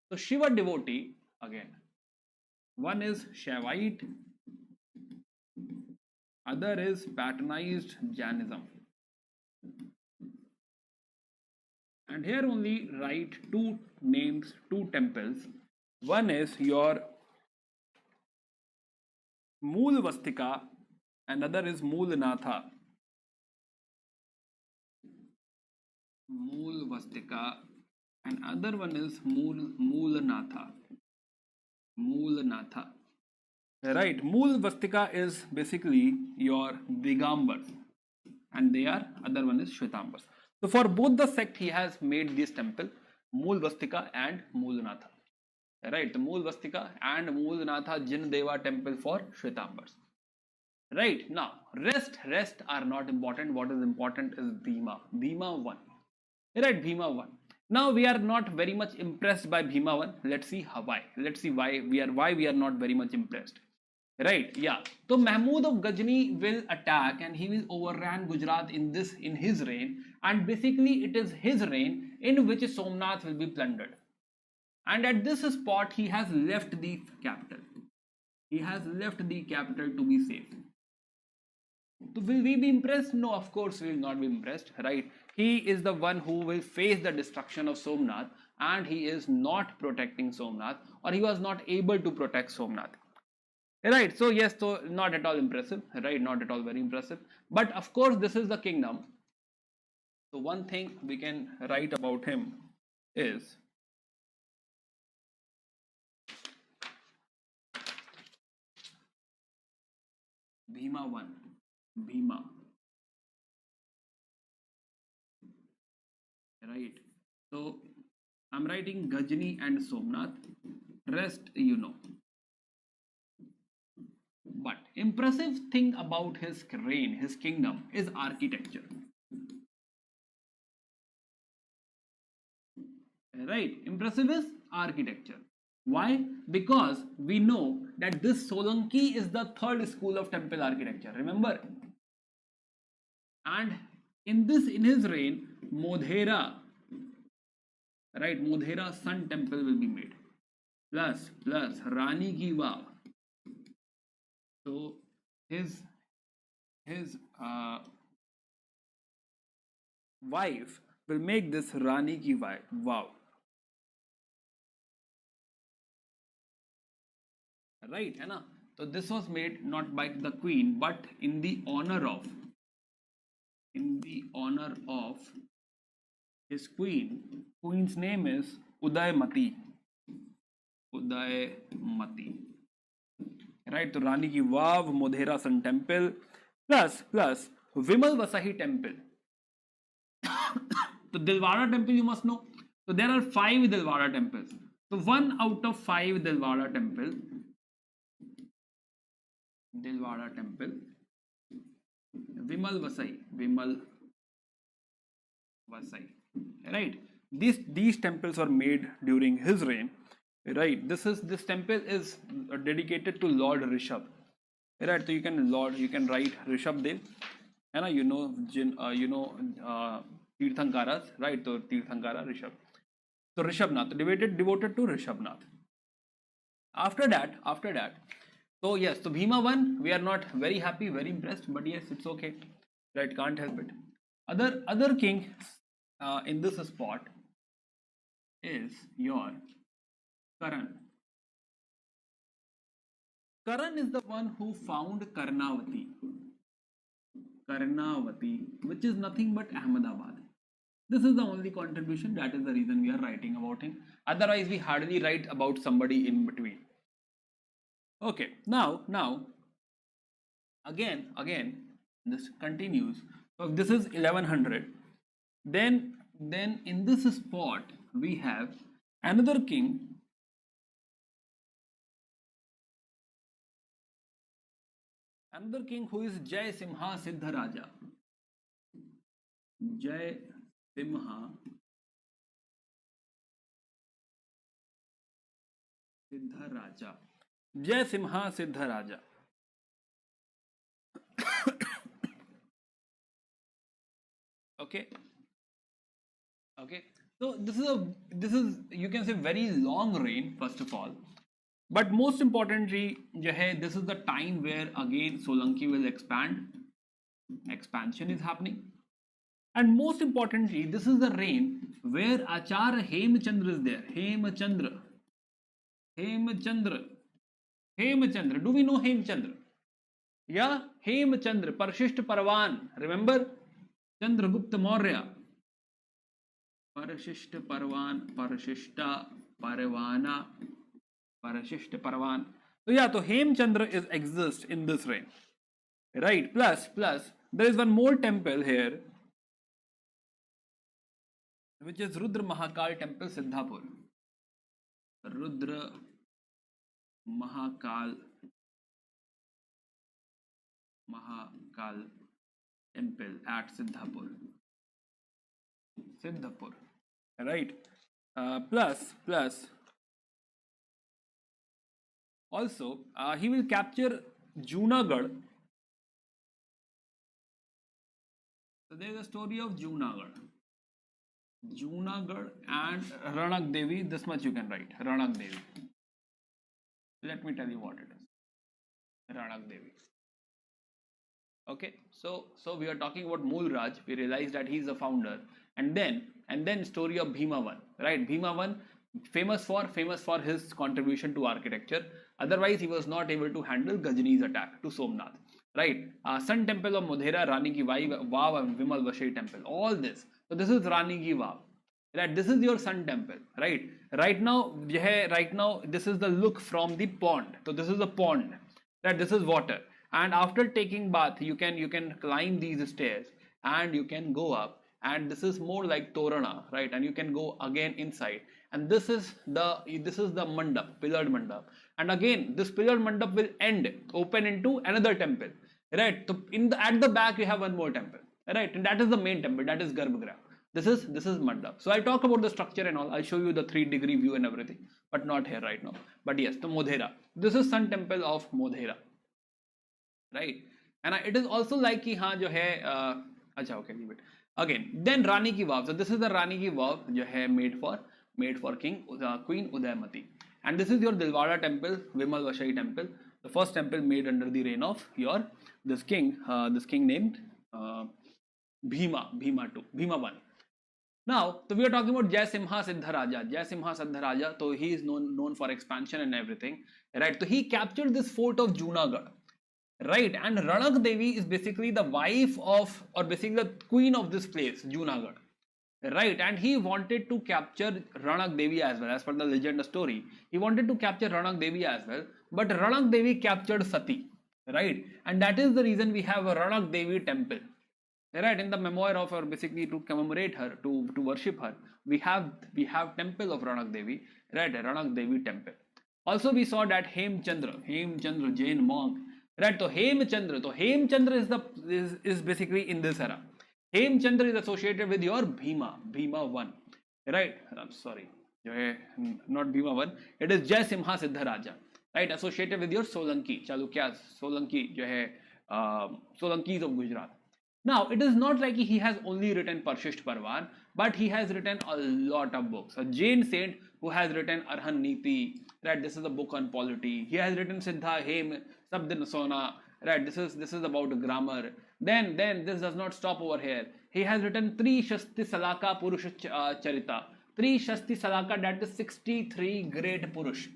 So Shiva devotee, again, one is Shaivite, other is patronized Jainism. And here only write two names, two temples. One is your Mool Vastika Another is Moolnatha, Moolvastika, and other one is Moolnatha, Moolnatha. Right, Moolvastika is basically your Digambars, and they are, other one is Shvetambars. So for both the sect, he has made this temple, Moolvastika and Moolnatha. Right, the Moolvastika and Moolnatha Jin Deva temple for Shvetambars. Right, now rest are not important. What is important is Bhima 1. Right, Bhima 1. Now we are not very much impressed by Bhima 1. Let's see why. Let's see why we are not very much impressed. Right, yeah. So Mahmud of Ghazni will attack and he will overrun Gujarat in his reign, and basically it is his reign in which Somnath will be plundered. And at this spot he has left the capital. He has left the capital to be safe. So will we be impressed? No, of course we will not be impressed, right? He is the one who will face the destruction of Somnath, and he is not protecting Somnath, or he was not able to protect Somnath. Right, so yes, so not at all impressive, right? Not at all very impressive. But of course, this is the kingdom. So one thing we can write about him is Bhima 1, Bhima. Right, so I'm writing Ghazni and Somnath, rest you know. But impressive thing about his reign, his kingdom, is architecture. Right, impressive is architecture. Why? Because we know that this Solanki is the third school of temple architecture, remember? And in his reign, Modhera, right, Modhera Sun temple will be made. Plus Rani ki Vav. So his wife will make this Rani ki Vav. Right, है ना? So this was made not by the queen, but in the honor of his queen. Queen's name is Udaymati. Udaymati. Right, so Rani ki Vav, Modhera Sun temple, plus Vimal Vasahi temple. So Dilwara temple you must know. So there are 5 Dilwara temples. So 1 out of 5 Dilwara temple, Vimal Vasai, right? These temples were made during his reign, right? This temple is dedicated to Lord Rishabh, right? So you can write Rishabh Dev, and Tirthankaras, right? So Tirthankara Rishabh. So Rishabhnath, devoted to Rishabhnath. After that, so yes, so Bhima 1, we are not very happy, very impressed, but yes, it's okay, right? Can't help it. Other king in this spot is your Karan. Karan is the one who found Karnavati, which is nothing but Ahmedabad. This is the only contribution. That is the reason we are writing about him. Otherwise, we hardly write about somebody in between. Okay, now again this continues. So this is 1100. Then in this spot we have another king, who is Jai Simha Siddha Raja. Jai Simha Siddha Raja. Jai Simha Siddha Raja. Okay. So this is you can say very long reign first of all, but most importantly, this is the time where again Solanki will expand. Expansion is happening, and most importantly, this is the reign where Acharya Hemchandra is there. Hemchandra. Do we know Hemchandra? या Hemchandra, Parshishta Parvan, remember Chandragupta Maurya, Parshishta Parvan, Parshishta Parvana, Parshishta Parvan. So yeah, so Hemchandra is exists in this reign, right? Plus there is one more temple here, which is Rudra Mahakal Temple, Siddhapur. Rudra Mahakal Temple at Siddhapur, right? Plus also he will capture Junagadh. So there is a story of Junagadh and Ranak Devi. This much you can write, Ranak Devi. Let me tell you what it is. Ranak Devi. Okay, so we are talking about Mulraj. We realized that he's the founder, and then story of Bhimavan, right? Bhimavan, famous for his contribution to architecture. Otherwise, he was not able to handle Ghajini's attack to Somnath, right? Sun Temple of Modhera, Rani Ki Vav, and Vimal Vasai Temple. All this. So this is Rani Ki Vav. Right, this is your Sun Temple, right? Right now, this is the look from the pond. So this is the pond, right? This is water, and after taking bath, you can climb these stairs and you can go up, and this is more like Torana, right? And you can go again inside, and this is the mandap, pillared mandap, and again this pillared mandap will open into another temple, right? So at the back you have one more temple, right? And that is the main temple, that is Garbhagriha. This is mandap. So I'll talk about the structure and all. I'll show you the 3-degree view and everything, but not here right now. But yes, the Modhera. This is Sun Temple of Modhera, right? And it is also like कि हाँ जो है अच्छा okay, leave it. Again, then Rani Ki Vav. So this is the Rani Ki Vav जो है made for Queen Udayamati. And this is your Dilwara Temple, Vimal Vasai Temple, the first temple made under the reign of this king named Bhima 1. Now, so we are talking about Jaisimha Siddharaja. So he is known for expansion and everything, right? So he captured this fort of Junagadh, right? And Ranak Devi is basically the wife of, or basically the queen of this place, Junagadh, right? And he wanted to capture Ranak Devi as well, as per the legend story. He wanted to capture Ranak Devi as well, but Ranak Devi captured Sati, right? And that is the reason we have a Ranak Devi temple. Right, in the memoir of her, basically to commemorate her, to worship her, we have temple of Ranak Devi, right? Ranak Devi temple. Also, we saw that Hemchandra Jain monk, right? So Hemchandra is basically in this era. Hemchandra is associated with your Bhima 1, right? I'm sorry, not Bhima 1. It is Jaisimha Siddharaja, right? Associated with your Solanki, Chalukyas, Solanki, Solankis of Gujarat. Now, it is not like he has only written Parshishta Parvan, but he has written a lot of books. A Jain saint who has written Arhan Niti, right? This is a book on polity. He has written Siddha Hem Sabdin Sona, right? This is about grammar. Then this does not stop over here. He has written Tri Shasti Salaka Purusha Charita. Tri Shasti Salaka, that is 63 great Purush,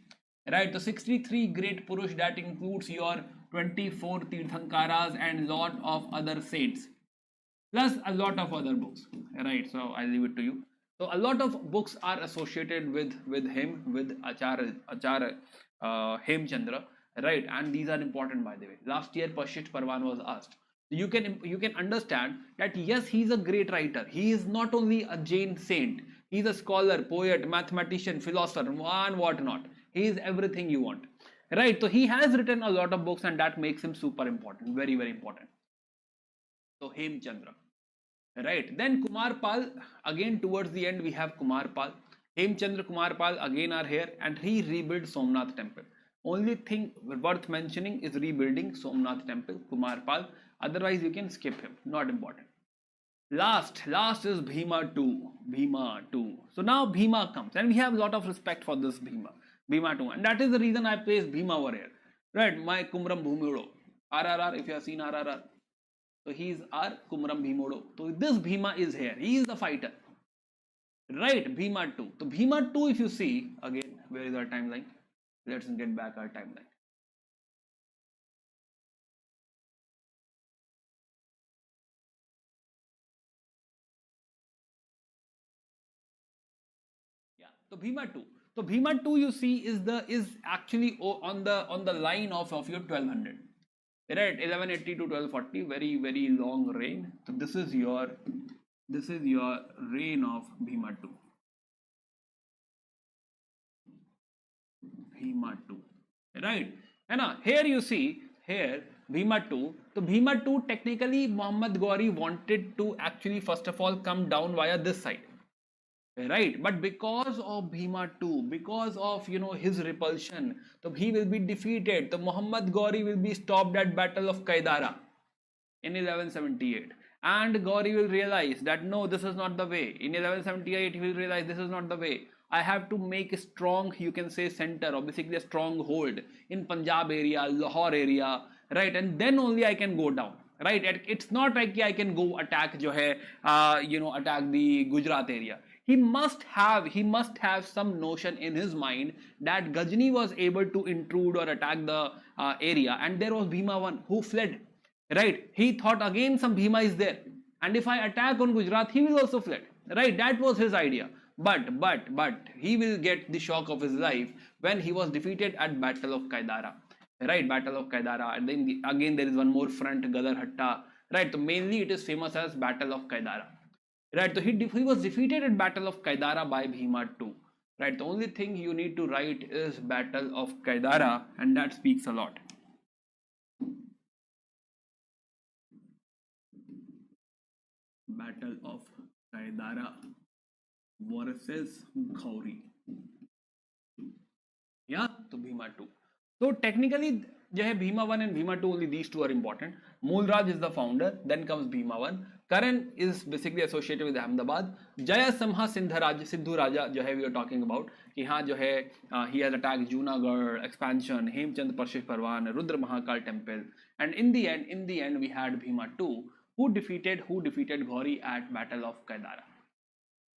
right? The 63 great Purush, that includes your 24 Tirthankaras and lot of other saints, plus a lot of other books, right? So I'll leave it to you. So a lot of books are associated with him, with Acharya Hemchandra, right? And these are important, by the way. Last year Parshishta Parvan was asked. You can understand that yes, he is a great writer. He is not only a Jain saint, he is a scholar, poet, mathematician, philosopher, and whatnot. He is everything you want, right? So he has written a lot of books, and that makes him super important, very, very important. So Hemchandra, right? Then Kumar Pal, again towards the end we have Kumar Pal. Hemchandra, Kumar Pal again are here, and he rebuilt Somnath temple. Only thing worth mentioning is rebuilding Somnath temple, Kumar Pal. Otherwise you can skip him, not important. Last is Bhima 2. So now Bhima comes, and we have a lot of respect for this Bhima 2, and that is the reason I place Bhima over here, right? My Kumram Bhumido, RRR, if you have seen RRR. So he is our Kumram Bhimodo. So this Bhima is here. He is the fighter, right? Bhima 2. So Bhima 2, if you see, again, where is our timeline? Let's get back our timeline. So Bhima 2. So Bhima 2 you see is actually on the line of your 1200. Right, 1180 to 1240, very long reign. So this is your reign of Bhima 2. Bhima 2. Right. And now here you see here Bhima 2. So Bhima 2 technically Muhammad Ghori wanted to actually first of all come down via this side. Right, but because of Bhima 2, because of his repulsion, so he will be defeated. So Muhammad Ghori will be stopped at Battle of Kaidara in 1178, and Ghori will realize that no, this is not the way. In 1178, he will realize this is not the way. I have to make a strong, you can say, center or basically a stronghold in Punjab area, Lahore area, right, and then only I can go down. Right, it's not like I can go attack attack the Gujarat area. He must have some notion in his mind that Ghazni was able to intrude or attack the area, and there was Bhima 1 who fled. Right, he thought again some Bhima is there, and if I attack on Gujarat, he will also fled. Right, that was his idea. But he will get the shock of his life when he was defeated at Battle of Kaidara. Right, Battle of Kaidara, and then again there is one more front, Gadar Hatta. Right, so mainly it is famous as Battle of Kaidara. Right, so he was defeated at Battle of Kaidara by Bhima 2. Right, the only thing you need to write is Battle of Kaidara, and that speaks a lot. Battle of Kaidara versus Ghori. Yeah, so Bhima 2. So technically, Bhima 1 and Bhima 2, only these two are important. Mulraj is the founder, then comes Bhima 1. Karan is basically associated with Ahmedabad. Jaya Samha Siddhu Raja, we are talking about. He has attacked Junagadh, expansion, Hemchand Parshish Parwan, Rudra Mahakal temple. And in the end, we had Bhima 2, who defeated Ghori at Battle of Kaidara.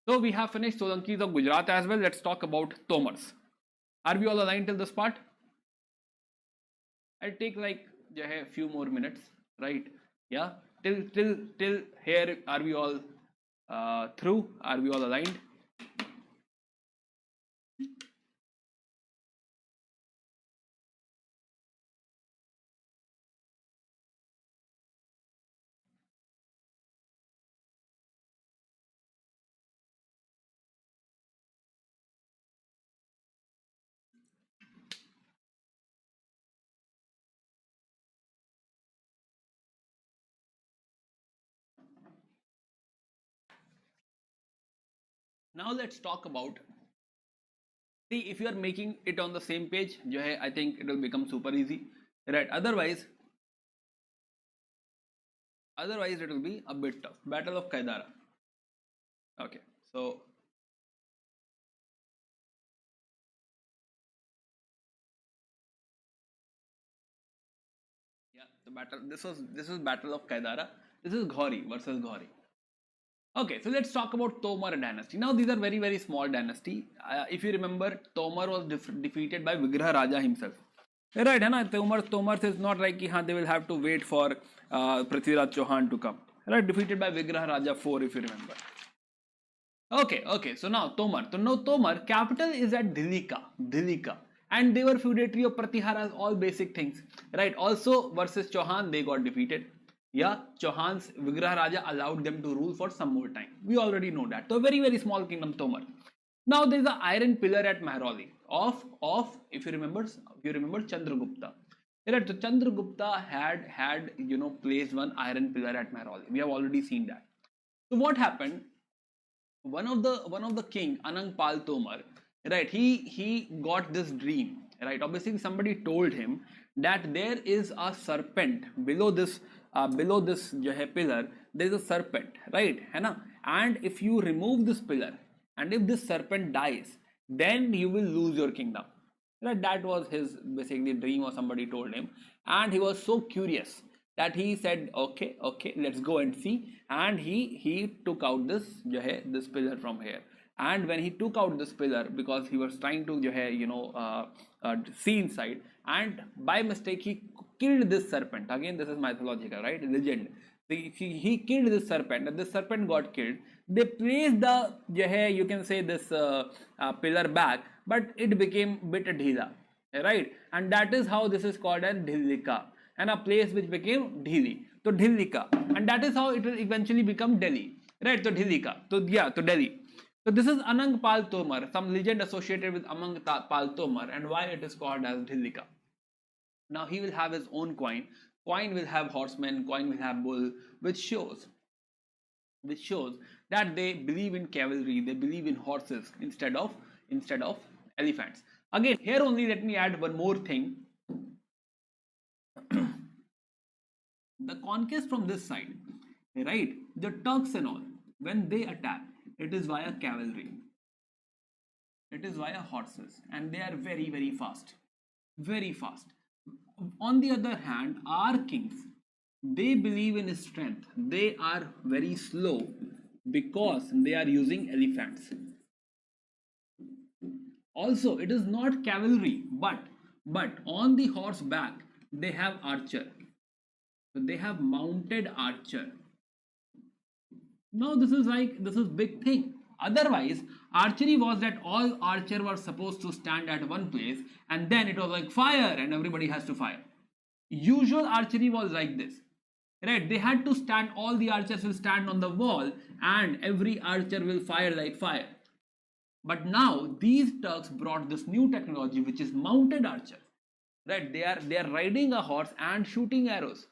So we have finished Solankis of Gujarat as well. Let's talk about Tomars. Are we all aligned till this part? I'll take like a few more minutes, right? Yeah, till here, are we all through? Are we all aligned? Now let's talk about, see, if you are making it on the same page, I think it will become super easy, right? Otherwise it will be a bit tough. Battle of Kaidara. Okay, so yeah, the battle. This is Battle of Kaidara. This is Ghori versus Ghori. Okay, so let's talk about Tomar dynasty. Now these are very small dynasty. If you remember, Tomar was defeated by Vigraha Raja himself. Right, hai na? Tomar is not like they will have to wait for Prithviraj Chauhan to come. Right, defeated by Vigraha Raja 4, if you remember. Okay. So now Tomar. So now Tomar, capital is at Dhilika. And they were feudatory of Pratiharas, all basic things. Right, also versus Chauhan, they got defeated. Yeah, Chauhan's Vigraha Raja allowed them to rule for some more time. We already know that. So very small kingdom, Tomar. Now there is an iron pillar at Mehrauli of if you remember Chandragupta. Right, so Chandragupta had placed one iron pillar at Mehrauli. We have already seen that. So what happened? One of the king, Anangpal Tomar, right? He got this dream. Right, obviously somebody told him that there is a serpent below this pillar. There is a serpent, right? And if you remove this pillar, and if this serpent dies, then you will lose your kingdom. Right, that was his basically dream, or somebody told him, and he was so curious that he said, okay, let's go and see. And he took out this pillar from here. And when he took out this pillar, because he was trying to see inside, and by mistake he killed this serpent. Again, this is mythological, right? Legend. He killed this serpent, and this serpent got killed. They placed the you can say this pillar back, but it became bit dhila, right? And that is how this is called as Dhilika, and a place which became Dhili. So Dhilika, and that is how it will eventually become Delhi, right? So Dhilika, so yeah, to Delhi. So this is Anang Pal Tomar, some legend associated with Anang Pal Tomar, and why it is called as Dhilika. Now he will have his own coin. Coin will have horsemen, coin will have bull, which shows that they believe in cavalry, they believe in horses instead of elephants. Again, here only let me add one more thing. The conquest from this side, right? The Turks and all, when they attack, it is via cavalry, it is via horses, and they are very, very fast, very fast. On the other hand, our kings, they believe in strength, they are very slow because they are using elephants. Also, it is not cavalry, but on the horseback they have archer, so they have mounted archer. Now this is big thing. Otherwise, archery was that all archer were supposed to stand at one place, and then it was like fire and everybody has to fire. Usual archery was like this, right? They had to stand, all the archers will stand on the wall and every archer will fire like fire. But now these Turks brought this new technology, which is mounted archer, right? They are riding a horse and shooting arrows,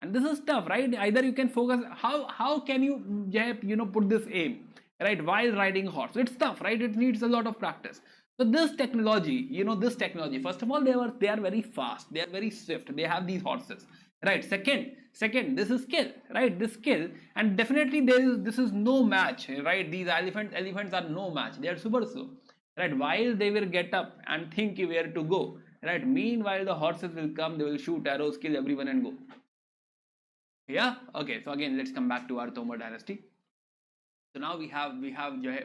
and this is tough, right? Either you can focus, how can you put this aim, right, while riding a horse? It's tough, right? It needs a lot of practice. So this technology, first of all, they are very fast, they are very swift, they have these horses, right? Second, this is skill, right? This skill, and definitely this is no match, right? These elephants are no match, they are super slow, right? While they will get up and think where to go, right? Meanwhile the horses will come, they will shoot arrows, kill everyone and go. Yeah, okay. So again, let's come back to our Tomar dynasty. So now we have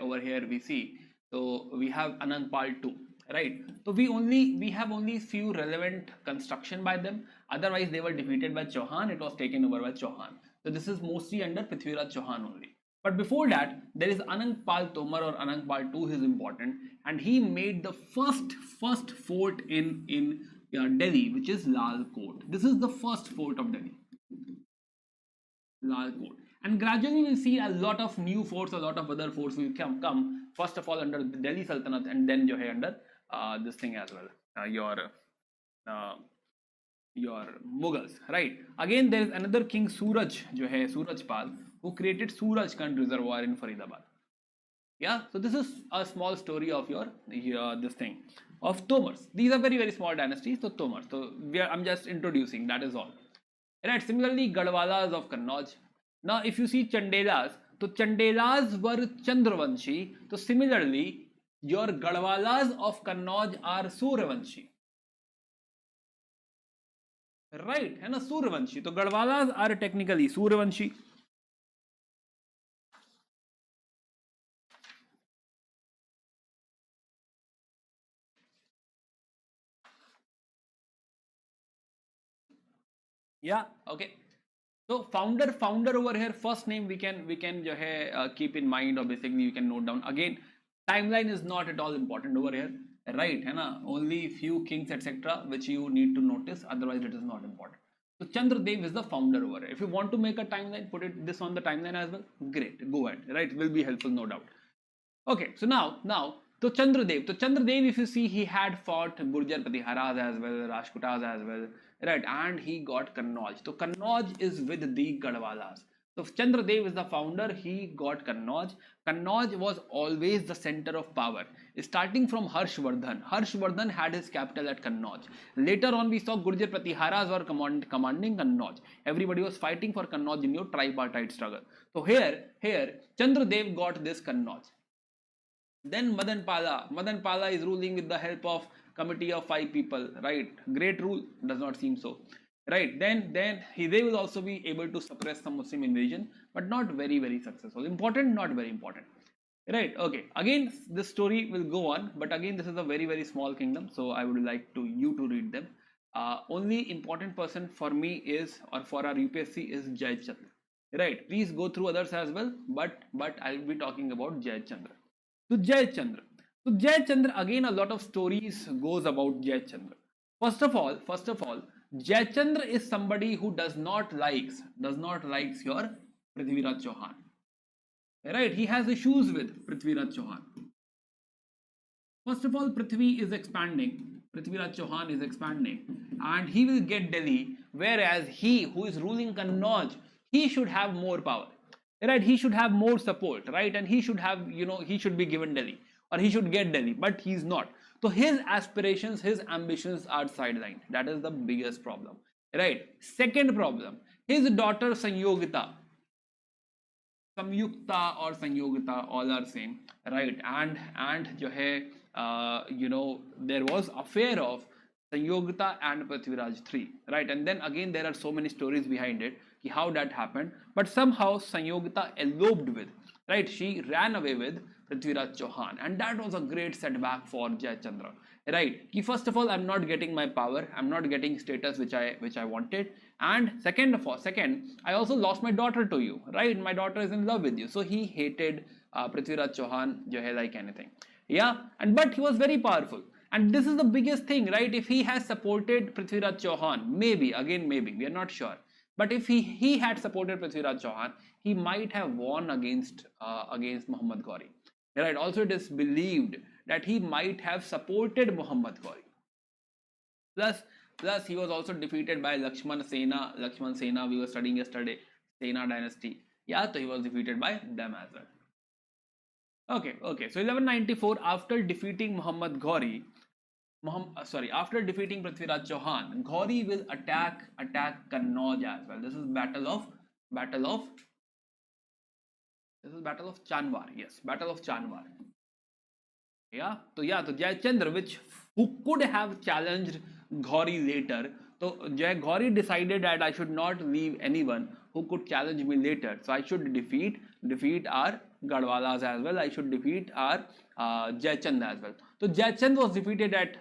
over here we see, so we have Anang Pal II, right? So we have only few relevant construction by them. Otherwise, they were defeated by Chauhan. It was taken over by Chauhan. So this is mostly under Prithviraj Chauhan only. But before that, there is Anang Pal Tomar, or Anang Pal II is important, and he made the first fort in Delhi, which is Lal Kot. This is the first fort of Delhi, Lal Kot. And gradually we'll see a lot of new forts, a lot of other forts will come first of all under the Delhi Sultanate, and then under this thing as well, your Mughals, right? Again, there is another king, Suraj, Suraj Pal, who created Surajkund Reservoir in Faridabad. Yeah, so this is a small story of this thing of Tomars. These are very, very small dynasties, so Tomars. So I'm just introducing, that is all. Right. Similarly, Gadwalas of Kannauj. Now, if you see Chandelas, so Chandelas were Chandravanshi. So similarly, your Gadwalas of Kannauj are Suryavanshi. Right, है ना, Suryavanshi. So Gadwalas are technically Suryavanshi. Yeah, okay. So founder over here, first name we can keep in mind, or basically you can note down. Again, timeline is not at all important over here, right? है ना? Only few kings etc. which you need to notice. Otherwise, it is not important. So Chandradev is the founder over here. If you want to make a timeline, put this on the timeline as well. Great, go ahead. Right, will be helpful, no doubt. Okay, so now so Chandradev. So Chandradev, if you see, he had fought Gurjar Pratiharas as well, Rajputas as well, right? And he got Kannauj. So Kannauj is with the Gadwalas. So Chandradev is the founder, he got Kannauj. Kannauj was always the center of power. Starting from Harshvardhan. Harshvardhan had his capital at Kannauj. Later on, we saw Gurjar Pratiharas were commanding Kannauj. Everybody was fighting for Kannauj in your tripartite struggle. So here Chandradev got this Kannauj. Then Madan Pala is ruling with the help of committee of 5 people, right? Great rule? Does not seem so, right? Then they will also be able to suppress some Muslim invasion, but not very, very successful. Important? Not very important, right? Okay, again this story will go on, but again this is a very, very small kingdom, so I would like you to read them. Only important person for me is, or for our UPSC, is Jai Chand. right? Please go through others as well, but I'll be talking about Jai Chandra. So Jai Chandra. So Jai Chandra, again a lot of stories goes about Jai Chandra. First of all, Jai Chandra is somebody who does not likes your Prithviraj Chauhan. Right? He has issues with Prithviraj Chauhan. First of all, Prithvi is expanding. Prithviraj Chauhan is expanding, and he will get Delhi. Whereas he, who is ruling Kannauj, he should have more power, right? He should have more support, right? And he should have, he should be given Delhi, or he should get Delhi, but he's not. So his aspirations, his ambitions are sidelined. That is the biggest problem, right? Second problem, his daughter Sanyogita, Samyukta or Sanyogita, all are same, right? And जो है, there was affair of Sanyogita and Prithviraj III, right? And then again there are so many stories behind it, how that happened. But somehow Sanyogita eloped with, right? She ran away with Prithviraj Chauhan, and that was a great setback for Jai Chandra, right? Ki first of all, I'm not getting my power, I'm not getting status which I wanted, and second, I also lost my daughter to you, right? My daughter is in love with you. So he hated Prithviraj Chauhan jo hai, like anything. Yeah, and but he was very powerful, and this is the biggest thing, right? If he has supported Prithviraj Chauhan, maybe we are not sure, but if he had supported Prithviraj Chauhan, he might have won against Muhammad Ghori, right? Also, it is believed that he might have supported Muhammad Ghori. Plus, he was also defeated by Lakshman Sena. Lakshman Sena, we were studying yesterday, Sena dynasty. Yeah, so he was defeated by them as well. Okay. So 1194, after defeating Muhammad Ghori, after defeating Prithviraj Chauhan, Ghori will attack Kannauj as well. This is battle of Chanwar. Yes, battle of Chanwar. Yeah, so Jai Chandra, who could have challenged Ghori later. So Jai Ghori decided that I should not leave anyone who could challenge me later. So I should defeat our Gadwalas as well. I should defeat our Jai Chandra as well. So Jai Chandra was defeated at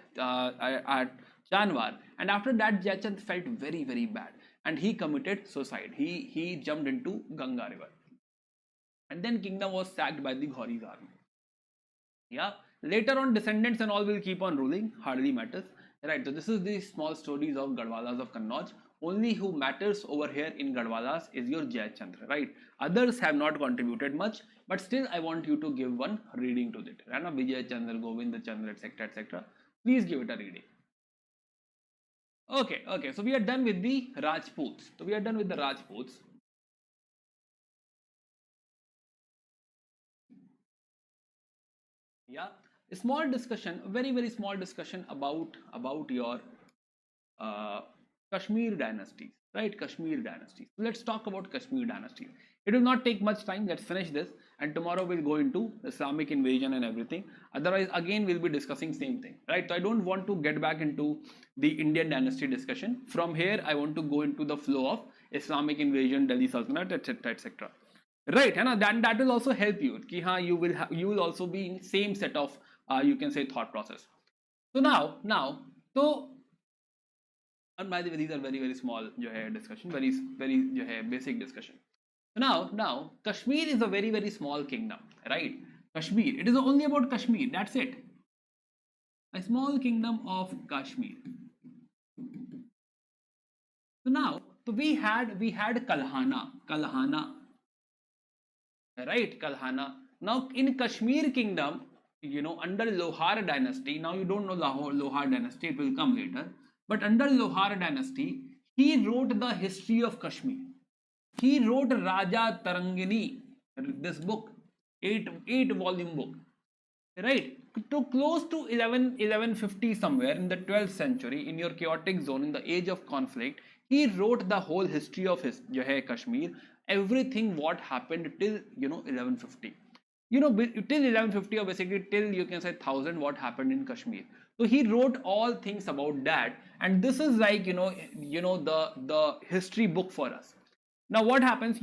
Chanwar, and after that Jai Chandra felt very, very bad, and he committed suicide. He jumped into Ganga river, and then kingdom was sacked by the Ghori's army. Yeah, later on descendants and all will keep on ruling, hardly matters, right? So this is the small stories of Gadwalas of Kannauj. Only who matters over here in Gadwalas is your Jai Chandra, right? Others have not contributed much, but still I want you to give one reading to it. Rana Vijay Chandra, Govind Chandra, etc. Please give it a reading. Okay, so we are done with the Rajputs. Yeah, a small discussion, a very, very small discussion about your Kashmir dynasties, right? Kashmir dynasties. Let's talk about Kashmir dynasties. It will not take much time. Let's finish this, and tomorrow we'll go into Islamic invasion and everything. Otherwise, again, we'll be discussing same thing, right? So I don't want to get back into the Indian dynasty discussion. From here, I want to go into the flow of Islamic invasion, Delhi Sultanate, etc. Right, and that will also help you. Ki, you will also be in same set of you can say thought process. So now, and by the way, these are very, very small discussion, very, very basic discussion. So now Kashmir is a very, very small kingdom, right? Kashmir, it is only about Kashmir. That's it. A small kingdom of Kashmir. So now, we had Kalhana, right? Kalhana. Now in Kashmir kingdom, under Lohar dynasty. Now you don't know Lohar dynasty. It will come later. But under Lohar dynasty, he wrote the history of Kashmir. He wrote Raja Tarangini, this book, 8-volume book, right? To close to 1150 somewhere in the 12th century, in your chaotic zone, in the age of conflict, he wrote the whole history of his Kashmir, everything what happened till 1150. Till 1150, or basically till you can say 1000, what happened in Kashmir. So he wrote all things about that, and this is like the history book for us. Now what happens?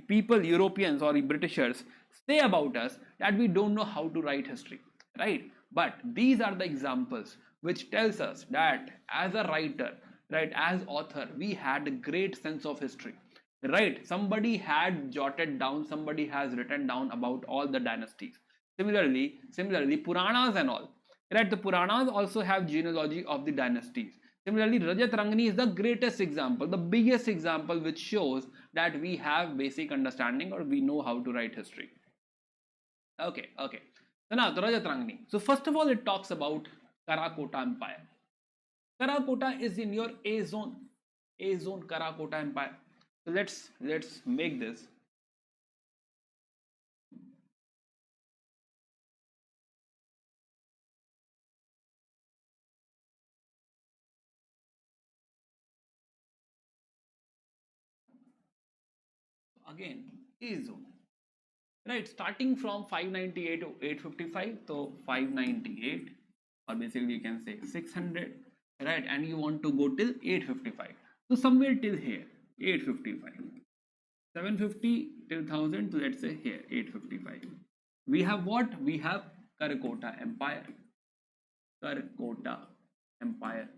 People, Europeans or Britishers, say about us that we don't know how to write history, right? But these are the examples which tells us that as a writer, right, as author, we had a great sense of history. right? Somebody had jotted down, somebody has written down about all the dynasties. Similarly, Puranas and all, right? The Puranas also have genealogy of the dynasties. Similarly, Rajat Rangni is the greatest example, the biggest example, which shows that we have basic understanding or we know how to write history. Okay. So now the Rajat Rangni. So first of all, it talks about Karakota Empire. Karakota is in your A zone. A zone Karakota Empire. So let's make this. Again, A zone. Right, starting from 598 to 855, so 598, or basically you can say 600, right, and you want to go till 855, so somewhere till here 855, 750 till 1000, so let's say here 855. We have what? We have Karakota Empire. Karakota Empire.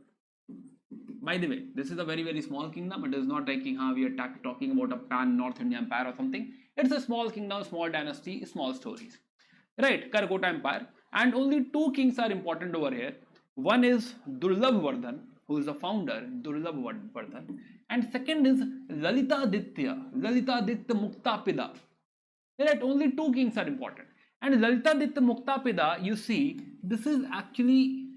By the way, this is a very small kingdom. It is not like we are talking about a pan North India empire or something. It's a small kingdom, small dynasty, small stories. Right, Karakota Empire. And only two kings are important over here. One is Durlabh Vardhan, who is the founder, Durlabh Vardhan. And second is Lalitaditya Muktapida. Right, only two kings are important. And Lalitaditya Muktapida, you see, this is actually,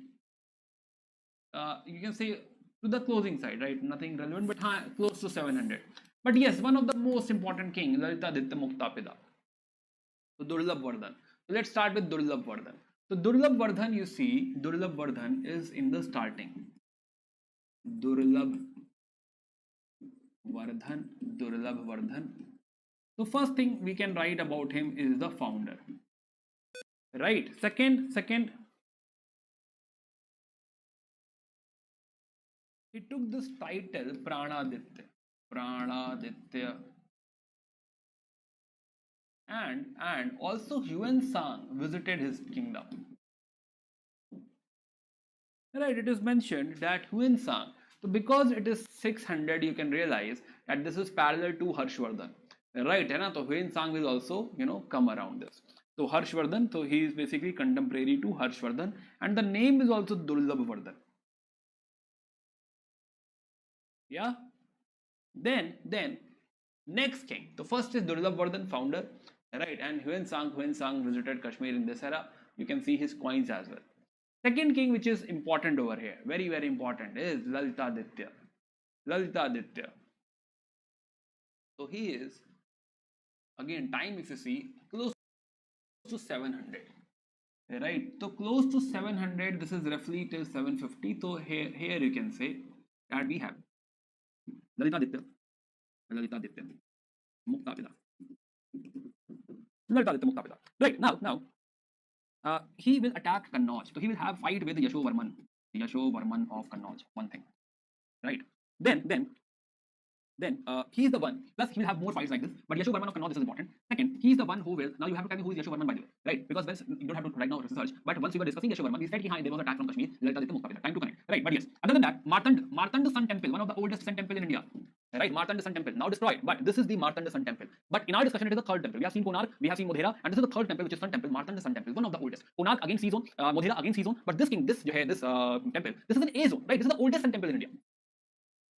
you can say, to the closing side, right? Nothing relevant, but close to 700. But yes, one of the most important king, Lalitaditya Muktapida. So Durlabh Vardhan. So let's start with Durlabh Vardhan. So Durlabh Vardhan, you see, Durlabh Vardhan is in the starting. Durlabh Vardhan. So first thing we can write about him is the founder. Right. Second, he took this title Pranaditya. And also Yuan Sang visited his kingdom. Right, it is mentioned that Yuan Sang. So because it is 600, you can realize that this is parallel to Harshvardhan. Right, hai na? So Yuan Sang will also, come around this. So Harshvardhan, so he is basically contemporary to Harshvardhan, and the name is also Durlabh Vardhan. Yeah. Then next king. So first is Durlabh Vardhan, founder, right, and Yuan Sang visited Kashmir in this era. You can see his coins as well. Second king, which is important over here, very important, is Lalitaditya. So he is, again, time if you see, close to 700. Right, so close to 700. This is roughly till 750. So here you can say that we have Lalitaditya Muktapida. Right, now he will attack Kannauj. So he will have fight with Yashovarman of Kannauj. One thing, right? Then he is the one. Plus, he will have more fights like this. But Yashovarman of Kannauj, this is important. Second, he is the one who will. Now you have to tell me who is Yashovarman, by the way, right? Because you don't have to right now research. But once we were discussing Yashovarman, we said there was an attack from Kashmir. Lalitaditya Muktapida. Time to connect, right? But yes, other than that, Martand Sun Temple, one of the oldest Sun Temple in India. Right, Martanda Sun Temple, now destroyed, but this is the Martanda Sun Temple. But in our discussion, it is the third temple. We have seen Konark, we have seen Modhera, and this is the third temple, which is Sun Temple, Martanda Sun Temple, one of the oldest. Konark again C zone, Modhera again C zone, but this temple, this is an A zone, right? This is the oldest Sun Temple in India.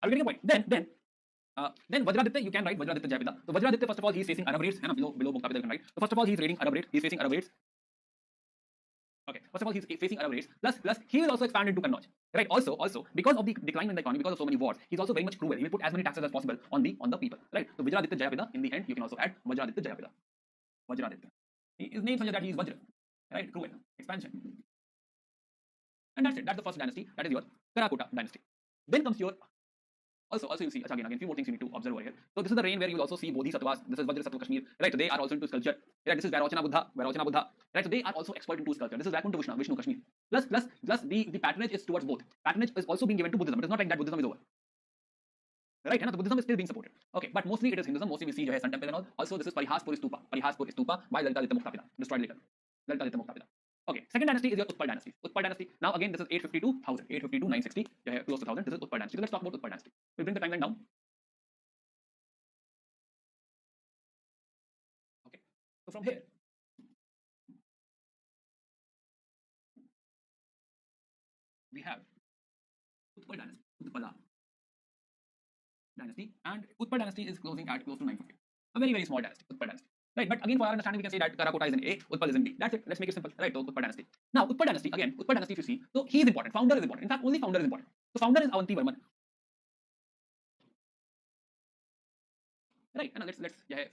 Are you getting a point? Then Vajraditya, you can write Vajraditya Jayapida. So Vajraditya, first of all, he is facing Arab raids, below Muktapida, you can write. So first of all, he is raiding Arab raids, he is facing Arab raids. Okay, first of all, he's facing Arab raids. Plus, he will also expand into Kannauj. Right. Also, because of the decline in the economy, because of so many wars, he's also very much cruel. He will put as many taxes as possible on the people. Right. So Vajraditya Jayapida. In the end, you can also add Vajraditya Jayapida. Vajraditya. His name suggests that he is Vajra. Right. Cruel. Expansion. And that's it. That's the first dynasty. That is your Karakota dynasty. Then comes your. Also you see again few more things you need to observe over here. So this is the reign where you will also see Bodhisattvas. This is Vajrasattva Kashmir. Right, so they are also into sculpture. Right, this is Vairocana Buddha. Right, so they are also expert into sculpture. This is Vaikuntha Vishnu Kashmir. Plus the patronage is towards both. Patronage is also being given to Buddhism. It is not like that Buddhism is over. Right, and the Buddhism is still being supported. Okay, but mostly it is Hinduism. Mostly we see Sun Temple and all. Also, this is Parihaspur Stupa by Lalitaditya Muktapida, destroyed later. Lalitaditya Muktapida. Okay, second dynasty is your Utpal dynasty. Utpal dynasty. Now again, this is 852, 1000, 852, 960, close to 1000. This is Utpal dynasty. So let's talk about Utpal dynasty. We'll bring the timeline down. So from here, we have Utpal dynasty, Utpala dynasty, and Utpal dynasty is closing at close to 950. A very, very small dynasty, Utpal dynasty. Right, but again, for our understanding, we can say that Karakota is in A, Utpal is in B. That's it. Let's make it simple. Right, so Utpal dynasty. Now, Utpal dynasty, again, Utpal dynasty, if you see, so he is important. Founder is important. In fact, only founder is important. So founder is Avanti Varman. Right, and let's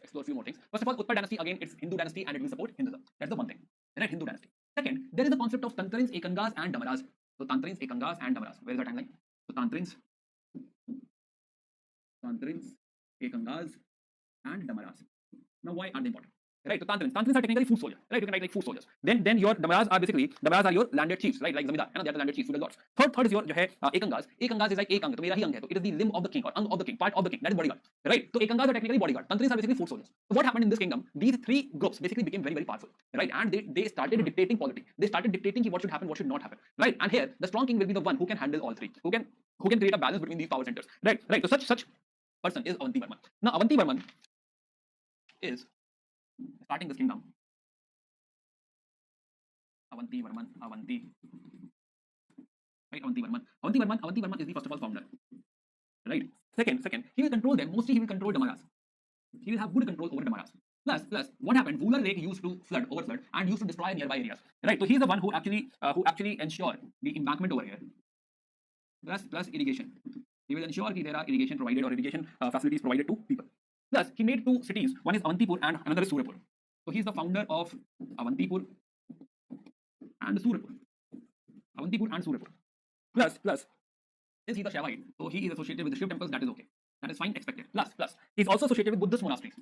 explore a few more things. First of all, Utpal dynasty, again, it's Hindu dynasty and it will support Hinduism. That's the one thing. Right, Hindu dynasty. Second, there is the concept of Tantrins, Ekangas, and Damaras. So Tantrins, Ekangas, and Damaras. Where is the timeline? So Tantrins, Ekangas, and Damaras. Now, why are they important? Right, so Tantrins are technically foot soldiers. Right, you can write like foot soldiers. Then your Damaras are your landed chiefs, right, like Zamindar. They are the landed chiefs, feudal lords. Third is your Ekangas. Ekangas is like Ekang, so mera hi ang hai. So it is the limb of the king or ang of the king, part of the king. That is bodyguard. Right, so Ekangas are technically bodyguard. Tantrins are basically foot soldiers. So what happened in this kingdom? These three groups basically became very, very powerful. Right, and they started dictating polity. They started dictating what should happen, what should not happen. Right, and here the strong king will be the one who can handle all three, who can create a balance between these power centers. Right. So such person is Avanti Varman. Now Avanti Varman is starting this kingdom. Avanti Varman. Right, Avanti Varman is the first of all founder. Right. Second, he will control them. Mostly he will control Damaras. He will have good control over Damaras. Plus, what happened? Vular Lake used to overflood, and used to destroy nearby areas. Right. So he is the one who actually ensure the embankment over here. Plus irrigation. He will ensure that there are irrigation provided or irrigation facilities provided to people. Plus, he made two cities. One is Avantipur and another is Surapur. So he is the founder of Avantipur and Surapur. Plus, since he is a Shaivite, so he is associated with the Shiv temples. That is okay. That is fine, expected. Plus, he is also associated with Buddhist monasteries.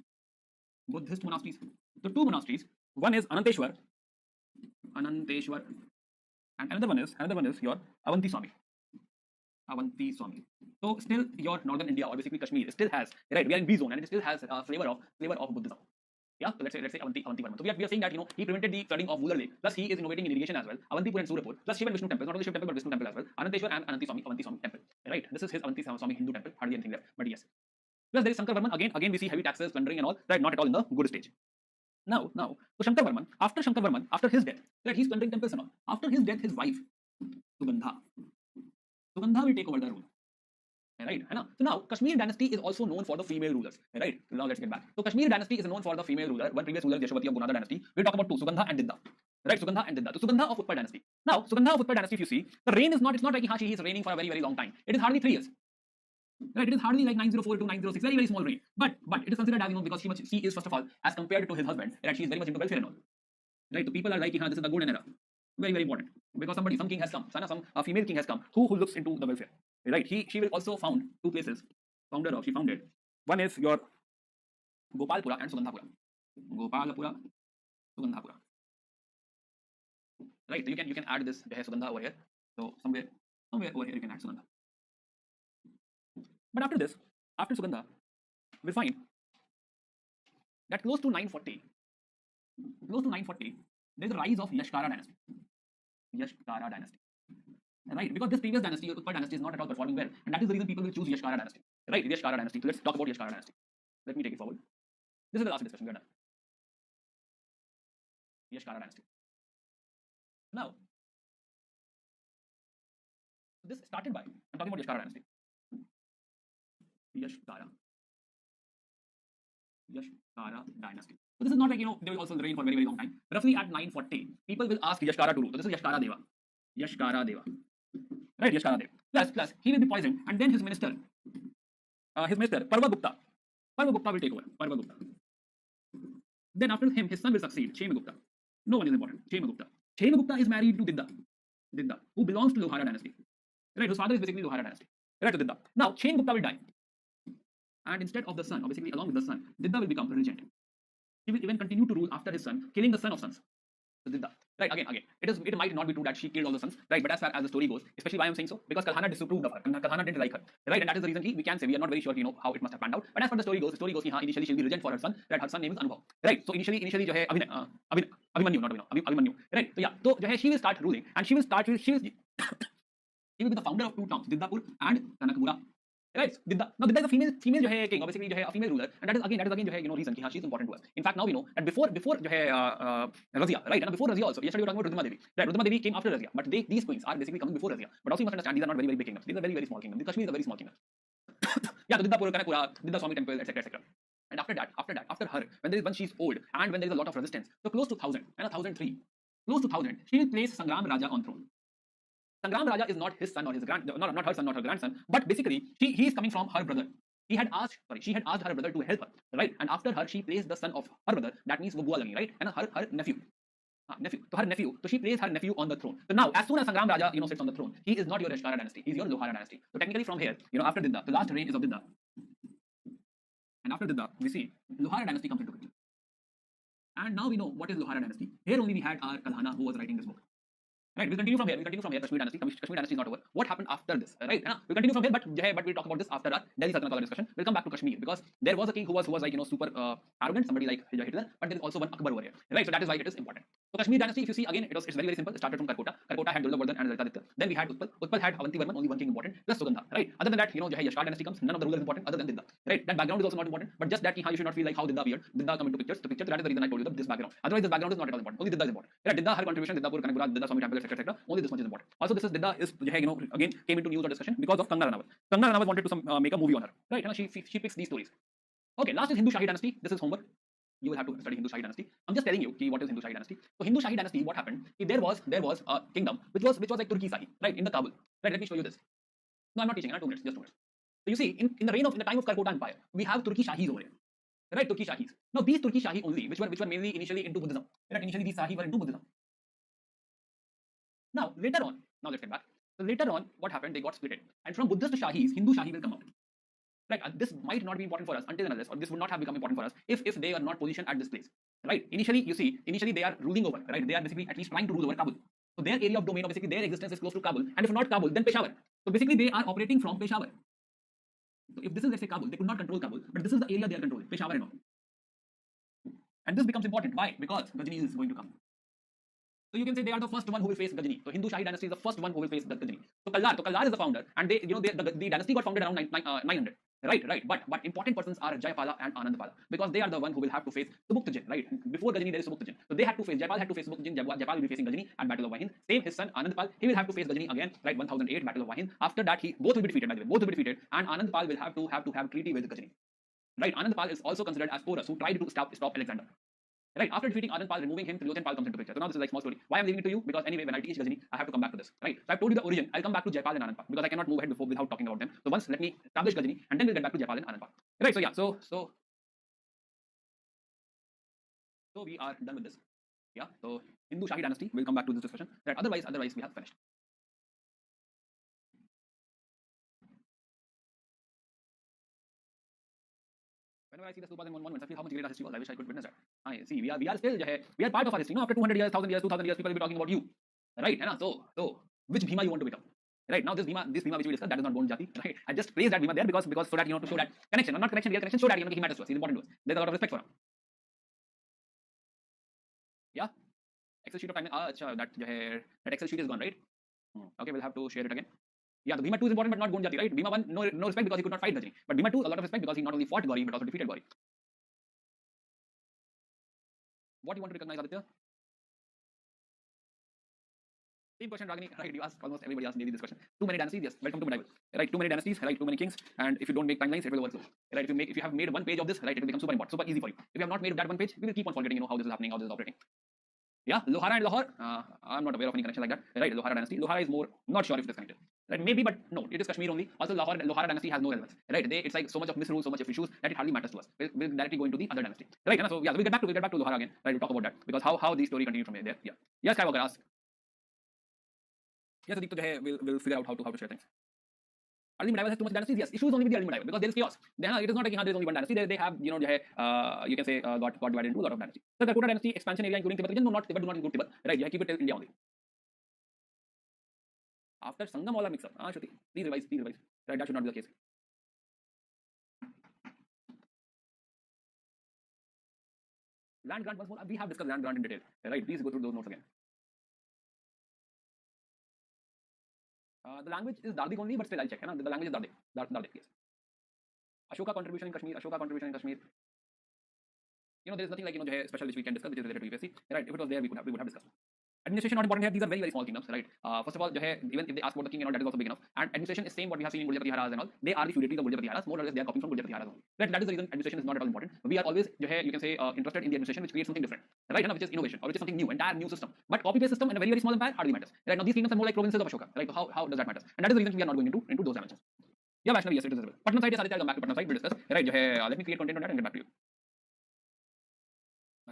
So two monasteries. One is Ananteshwar, and another one is your Avanti Swami. So still your northern India or basically Kashmir still has, right, we are in B zone and it still has a flavor of Buddhism. Yeah, so let's say Avanti Varman. So we are saying that he prevented the flooding of Vular Lake. Plus he is innovating in irrigation as well. Avantipur and Surapur. Plus Shiva and Vishnu temples, not only Shiva temple but Vishnu temple as well. Ananteshwar and Avanti Swami temple. Right, this is his Avanti Swami Hindu temple. Hardly anything left, but yes. Plus there is Shankar Varman. Again we see heavy taxes, plundering and all. Right, not at all in the good stage. Now, so Shankar Varman, after his death, right, he's plundering temples and all. After his death, his wife Sugandha will take over the rule. Right. So now Kashmir dynasty is also known for the female rulers. Right. Now let's get back. So Kashmir dynasty is known for the female ruler. One previous ruler, Yashwati of Gunada dynasty. We'll talk about two, Sugandha and Didda. Right. Sugandha and Didda. So Sugandha of Utpal dynasty. Now Sugandha of Utpal dynasty, if you see, the reign is not. It's not like she is reigning for a very, very long time. It is hardly 3 years. Right. It is hardly like 904 to 906. Very, very small reign. But it is considered as because she is first of all as compared to his husband. Right. She is very much into welfare and all. Right. So people are like, this is the golden era. Very, very important because some king has come. A female king has come who looks into the welfare. Right. She will also found two places. She founded. One is your Gopalpura and Sugandhapura. Right. So you can add this Sugandha over here. So somewhere over here you can add Sugandha. But after this, after Sugandha, we find that close to 940, there is a rise of Yashkara dynasty. Right, because this previous dynasty, Utpal dynasty, is not at all performing well, and that is the reason people will choose Yashkara dynasty. Right, Yashkara dynasty. So let's talk about Yashkara dynasty. Let me take it forward. This is the last discussion we are done. Yashkara dynasty. Now, this started by, I'm talking about Yashkara dynasty. Yashkara dynasty. So this is not like, they will also reign for a very, very long time. Roughly at 940, people will ask Yashkara to rule. So this is Yashkara Deva. Right, Yashkara Deva. Plus, he will be poisoned, and then his minister, Parva Gupta will take over. Then after him, his son will succeed, Chemagupta. No one is important. Chemagupta is married to Didda, who belongs to Lohara dynasty. Right, whose father is basically Lohara dynasty. Right, to Didda. Now, Chemagupta will die. And instead of the son, or basically along with the son, Didda will become regent. He will even continue to rule after his son, killing the son of sons. So Didda. Right, again, it might not be true that she killed all the sons, right? But as far as the story goes, especially why I'm saying so, because Kalhana disapproved of her. Kalhana didn't like her, right? And that is the reason we can say we are not very sure, how it must have panned out. But as far as the story goes, initially she'll be regent for her son, right? Her son name is Anubhav, right? So initially, Abhimanyu, right? So yeah, so she will start ruling, and she will be the founder of two towns, Diddapur and Kanakapura. Right? Didda. Now Didda is a female जो है king, obviously जो है a female ruler, and that is again जो है reason कि हाँ she is important to us. In fact, now we know that before जो है Razia, right? And before Razia also, yesterday we were talking about Rudhima Devi. Right? Rudhima Devi came after Razia, but these queens are basically coming before Razia. But also you must understand these are not very big kingdoms. These are very small kingdoms. Kashmir is a very small kingdom. Yeah, so Didda Swami temple, etc. And after her, when she's old and when there is a lot of resistance, so close to 1000 and 1003, close to 1000, she will place Sangram Raja on throne. Sangram Raja is not his son or his not her son, not her grandson, but basically he is coming from her brother. She had asked her brother to help her, right? And after her, she placed the son of her brother. That means वो बुआ लगी, right? And her nephew. So she placed her nephew on the throne. So now, as soon as Sangram Raja, sits on the throne, he is not your Yashkara dynasty. He's your Lohara dynasty. So technically, from here, after Didda, the last reign is of Didda, and after Didda, we see Lohara dynasty comes into picture. And now we know what is Lohara dynasty. Here only we had our Kalhana who was writing this book. Right, we'll continue from here. Kashmir dynasty. Kashmir dynasty is not over. What happened after this? Right, we'll continue from here, but we'll talk about this after our Delhi Sultanate discussion. We'll come back to Kashmir because there was a king who was like super arrogant, somebody like Hitler, but there is also one Akbar over here. Right, so that is why it is important. So Kashmir dynasty, if you see again, it's very simple. It started from Karkota. Karkota had Dullabvardhan and Lalitaditya. Then we had Utpal. Utpal had Avantivarman, only one king important, plus Sugandha. Right. Other than that, Yashkar dynasty comes. None of the rulers important other than Didda. Right. That background is also not important, but just that you should not feel like how Didda appeared. Didda come into pictures. The picture, that is the reason I told you this background. Otherwise, this background is not at all important. Only Didda is important. Right. Didda, her contribution, Diddapur, Kanakpura, Didda Swami temple, etc. Only this much is important. Also, this is Didda is again came into news or discussion because of Kangana Ranavat. Kangana Ranavat wanted to make a movie on her. Right. She picks these stories. Okay. Last is Hindu Shahi dynasty. This is homework. You will have to study Hindu Shahi dynasty. I'm just telling you what is Hindu Shahi dynasty. So Hindu Shahi dynasty, what happened? There was a kingdom which was like Turki Shahi, right, in the Kabul. Right, let me show you this. No, I'm not teaching. 2 minutes, just 2 minutes. So you see, in the time of Karkota Empire, we have Turki Shahis over here. Right, Turki Shahis. Now these Turki Shahi only, which were mainly initially into Buddhism. Right, initially these Shahi were into Buddhism. Now later on, let's get back. So later on, what happened? They got split. And from Buddhist Shahis, Hindu Shahi will come out. Right, this might not be important for us until and unless, or this would not have become important for us if they are not positioned at this place. Right, initially they are ruling over, right, they are basically at least trying to rule over Kabul. So their area of domain, basically their existence is close to Kabul, and if not Kabul, then Peshawar. So basically they are operating from Peshawar. So if this is, let's say, Kabul, they could not control Kabul, but this is the area they are controlling, Peshawar and all. And this becomes important. Why? Because Ghajini is going to come. So you can say they are the first one who will face Ghajini. So Hindu Shahi dynasty is the first one who will face the Ghajini. So Kallar is the founder, and the dynasty got founded around 900. Right. But important persons are Jayapala and Anandpala because they are the one who will have to face Subuktajin. Right. Before Ghajini there is Subuktajin. So they had to face Jayapal had to face Subuktajin. Jayapal will be facing Ghajini at Battle of Wahin. Same his son Anandpal, he will have to face Ghajini again. Right. 1008 Battle of Wahin. After that both will be defeated. By the way, both will be defeated, and Anandpal will have to have treaty with Ghajini. Right. Anandpal is also considered as Porus, who tried to stop Alexander. Right, after defeating Anandpal, removing him, Trilotanpal comes into picture. So now this is like small story. Why I'm leaving it to you? Because anyway, when I teach Ghajini, I have to come back to this. Right, so I've told you the origin. I'll come back to Jayapal and Anandpal because I cannot move ahead without talking about them. So once let me establish Ghajini, and then we'll get back to Jayapal and Anandpal. Right, so yeah, so we are done with this. Yeah, so Hindu Shahi dynasty, we'll come back to this discussion. Right, otherwise we have finished. Whenever I see the stupas and monuments, I feel how much greater history was. I wish I could witness that. I see we are still we are part of our history. After 200 years, 1000 years, 2000 years, people will be talking about you. Right? So which Bhima you want to become? Right, now this Bhima which we discussed, that is not born Jati. Right, I just praise that Bhima there because so that to show that connection, or not connection, real connection, show that he matters to us, he's important to us. There's a lot of respect for him. Yeah, Excel sheet of time. That Excel sheet is gone, right? Okay, we'll have to share it again. Yeah, the Bhima 2 is important but not Gondjati, right? Bhima 1, no respect because he could not fight Ghajini. But Bhima 2, a lot of respect because he not only fought Gauri but also defeated Gauri. What do you want to recognize, Aditya? Same question, Ragini. Right, you asked, almost everybody asked maybe this question. Too many dynasties, yes. Welcome to medieval. Right, too many dynasties, right, too many kings, and if you don't make timelines, it will overflow. Right, if you have made one page of this, right, it will become super important, super easy for you. If you have not made that one page, we will keep on forgetting, how this is happening, how this is operating. Yeah, Lohara and Lahore, I'm not aware of any connection like that. Right, Lohara dynasty. Lohara is more, not sure if it is connected. Right, maybe, but no, it is Kashmir only. Also, Lohara dynasty has no relevance. Right, it's like so much of misrule, so much of issues that it hardly matters to us. We'll directly go into the other dynasty. Right, and so yeah, we'll get back to Lohara again. Right, we'll talk about that because how the story continued from here. There, yeah. Yes, Skywalker, ask. Yes, we'll figure out how to share things. Early medieval has too much dynasties. Yes, issues only with the early medieval because there is chaos. Then it is not like there is only one dynasty. They have you can say got divided into a lot of dynasties. So the Kakota dynasty expansion area including Tibet region, no, not Tibet, do not include Tibet. Right, keep it till India only. After Sangam, all are mixed up. Shruti, please revise. Right, that should not be the case. Land grant once more. We have discussed land grant in detail. Right, please go through those notes again. The language is Dardik only, but still I'll check. The language is Dardik. Yes. Ashoka contribution in Kashmir, Ashoka contribution in Kashmir. There is nothing like special which we can discuss, which is related to UPSC, right? If it was there, we would have discussed. Administration not important here. These are very, very small kingdoms, right? First of all, even if they ask about the king and all, that is also big enough. And administration is same what we have seen in Guljapati Haras and all. They are the feudatories of Guljapati Haras. More or less, they are copying from Guljapati Haras only. Right? That is the reason administration is not at all important. We are always, you can say, interested in the administration which creates something different, right? Which is innovation or which is something new, entire new system. But copy paste system in a very, very small empire hardly matters. Right? Now these kingdoms are more like provinces of Ashoka. Right? So how does that matter? And that is the reason we are not going into those dimensions. Yeah, Vaishnavi, yes, it is visible. Patna side, yes, Aditya, I'll come back to Patna side. We'll discuss. Right? Let me create content on that and get back to you.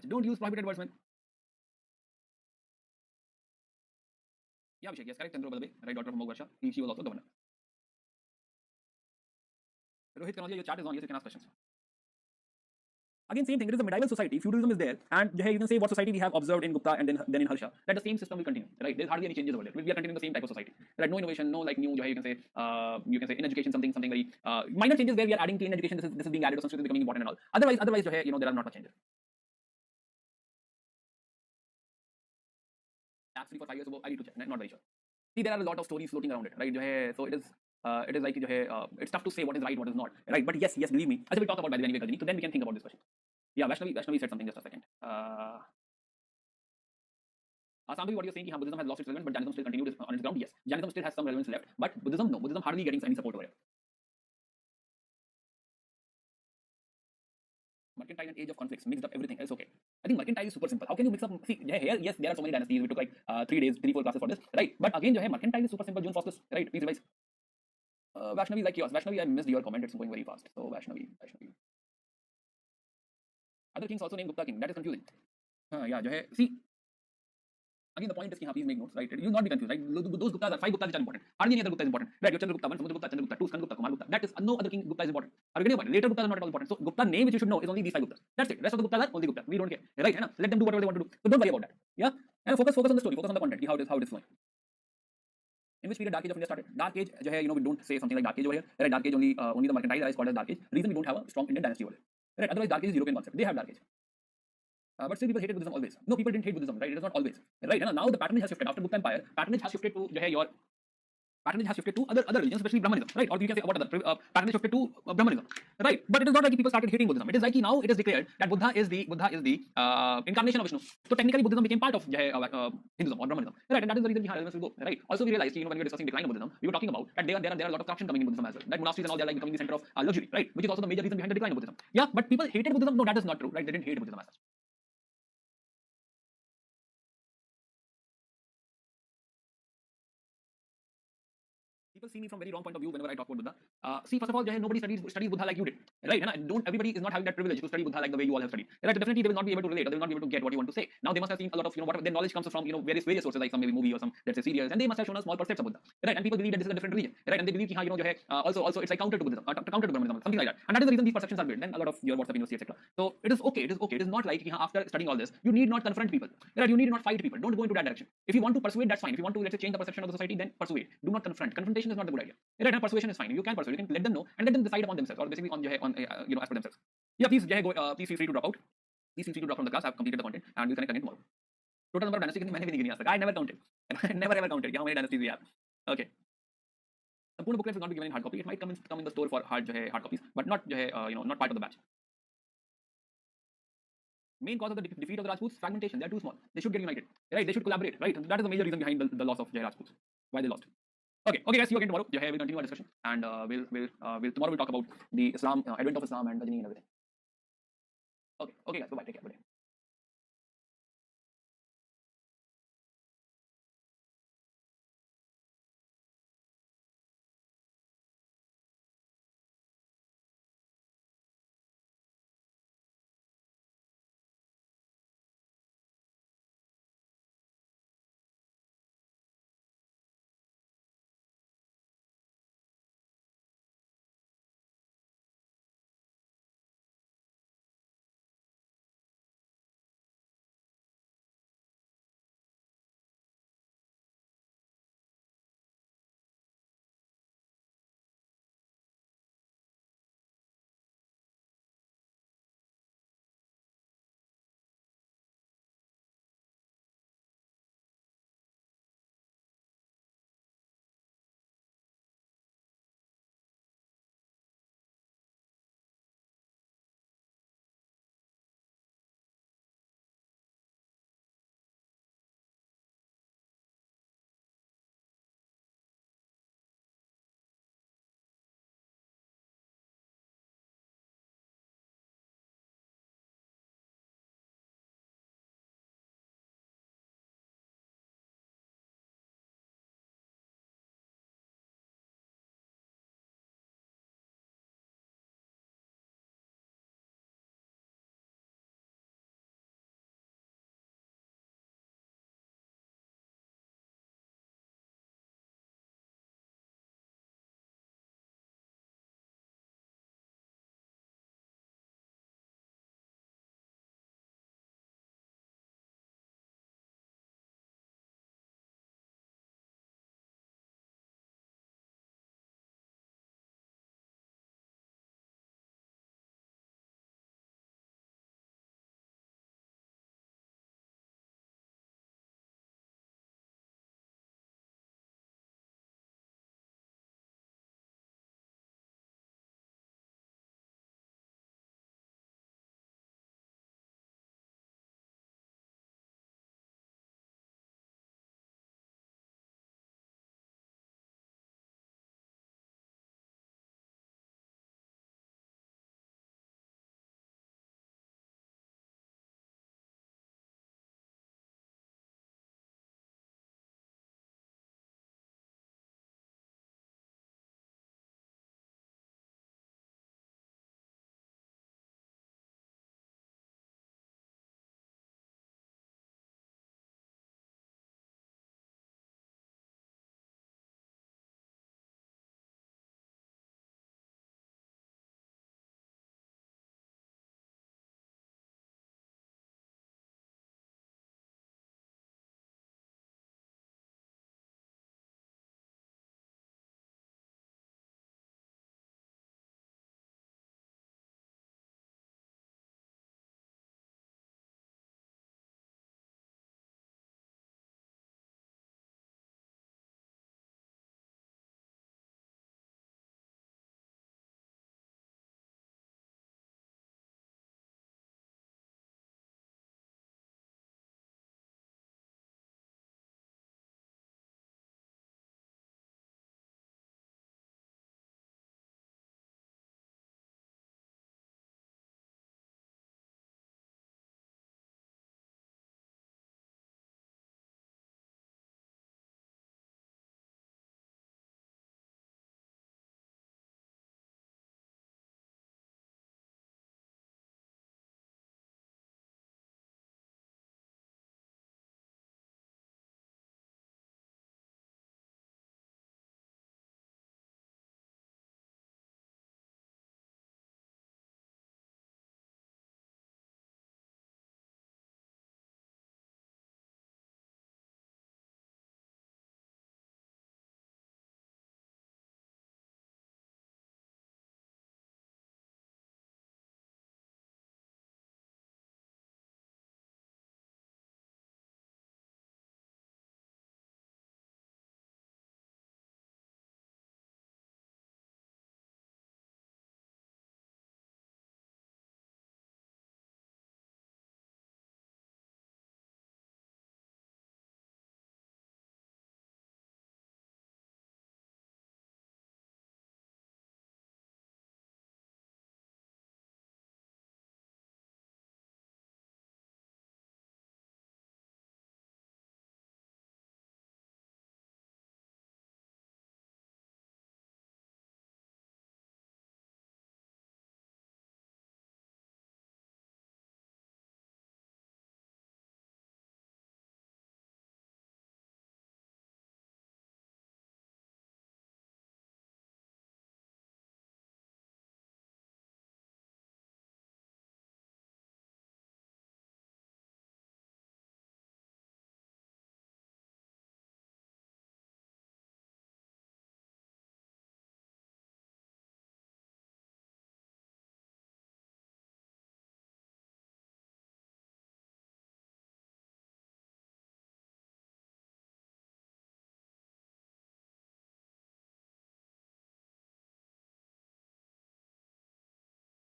Don't use prohibited words, man. Yeah, Abhishek, yes, correct. Chandra Balbe, right, daughter of Mogwarsha. She was also governor. Rohit Kanodia, your chat is on. Yes, you can ask questions. Again, same thing. It is a medieval society. Feudalism is there, and you can say what society we have observed in Gupta and then in Harsha. That the same system will continue, right? There's hardly any changes over there. We are continuing the same type of society, right? No innovation, no like new. You can say in education something very minor changes where we are adding to in education. This is being added, or something is becoming important and all. Otherwise, there are not much changes. Actually, for 5 years ago, I need to check. Not very sure. See, there are a lot of stories floating around it, right? So it is like it's tough to say what is right, what is not, right? But yes, believe me. As we'll talk about by the way, Gajini, so then we can think about this question. Yeah, Vaishnavi said something just a second. Sambhavi, what you're saying, Buddhism has lost its relevance, but Jainism still continued on its ground. Yes, Jainism still has some relevance left, but Buddhism, no. Buddhism hardly getting any support over here. Mercantile and age of conflicts mixed up everything else. Okay, I think mercantile is super simple. How can you mix up? See, here, yes, there are so many dynasties. We took like 3 4 classes for this, right? But again, mercantile is super simple. June Faustus, right? Please revise. Vaishnavi, like yours. Vaishnavi, I missed your comment. It's going very fast. So Vaishnavi. Other kings also named Gupta king. That is confusing. Yeah, see. Again, the point is, please make notes, right? You will not be confused, right? Those Guptas are 5 Guptas which are important. Hardly any other Gupta is important, right? Your Chandragupta 1, Samudra Gupta, Chandragupta 2, Skanda Gupta, Kumar Gupta. That is no other king Gupta is important. Are you getting it? Later Guptas are not at all important. So Gupta name which you should know is only these 5 Guptas. That's it. Rest of the Guptas are only Gupta. We don't care, right? Let them do whatever they want to do. So don't worry about that. Yeah, and focus on the story, focus on the content. How it is flowing. In which period Dark Age of India started? Dark Age, we don't say something like Dark Age over here. Right? Dark Age only the mercantile is called as Dark Age. Reason we don't have a strong Indian dynasty over here. Right? Otherwise, Dark Age is European concept. They have Dark Age. But still people hated Buddhism always. No, people didn't hate Buddhism, right? It is not always. Right? Now the patronage has shifted. After Gupta Empire, patronage has shifted to other religions, especially Brahmanism, right? Or you can say what other patronage shifted to Brahmanism, right? But it is not like people started hating Buddhism. It is like now it is declared that Buddha is the incarnation of Vishnu. So technically Buddhism became part of Hinduism or Brahmanism, right? And that is the reason behind relevance will go, right? Also we realized, when we were discussing decline of Buddhism, we were talking about that there are a lot of corruption coming in Buddhism as well. That monasteries and all, they are like becoming the center of luxury, right? Which is also the major reason behind the decline of Buddhism. Yeah, but people hated Buddhism. No, that is not true, right? They didn't hate Buddhism as such. People see me from very wrong point of view whenever I talk about Buddha. See, first of all, nobody studies Buddha like you did, right? Don't everybody is not having that privilege to study Buddha like the way you all have studied, right? Definitely, they will not be able to relate, or they will not be able to get what you want to say. Now, they must have seen a lot of whatever their knowledge comes from various sources, like some maybe movie or some series, and they must have shown a small perception of Buddha, right? And people believe that this is a different religion, right? And they believe also it's like counter to Buddhism, counter to Brahmanism, something like that. And that is the reason these perceptions are built. Then a lot of your WhatsApp university, etc. So it is okay. It is not like after studying all this, you need not confront people, right? You need not fight people. Don't go into that direction. If you want to persuade, that's fine. If you want to, let's say, change the perception of the society, then persuade. Do not confront. Confrontation is not a good idea. Right? And persuasion is fine. You can persuade. You can let them know and let them decide upon themselves, or basically on as per themselves. Yeah, please please feel free to drop out. Please feel free to drop from the class. I've completed the content and we'll connect again tomorrow. Total number of dynasties I never counted. Never ever counted. How many dynasties we have? Okay. The Purna booklet will not be given in hard copy. It might come in the store for hard copies, but not not part of the batch. Main cause of the defeat of the Rajputs: fragmentation. They are too small. They should get united, right? They should collaborate, right? That is the major reason behind the loss of Rajputs. Why they lost. Okay, guys, see you again tomorrow. We'll continue our discussion, and tomorrow we'll talk about the advent of Islam and Gajini and everything. Okay, guys, bye. Take care. Bye.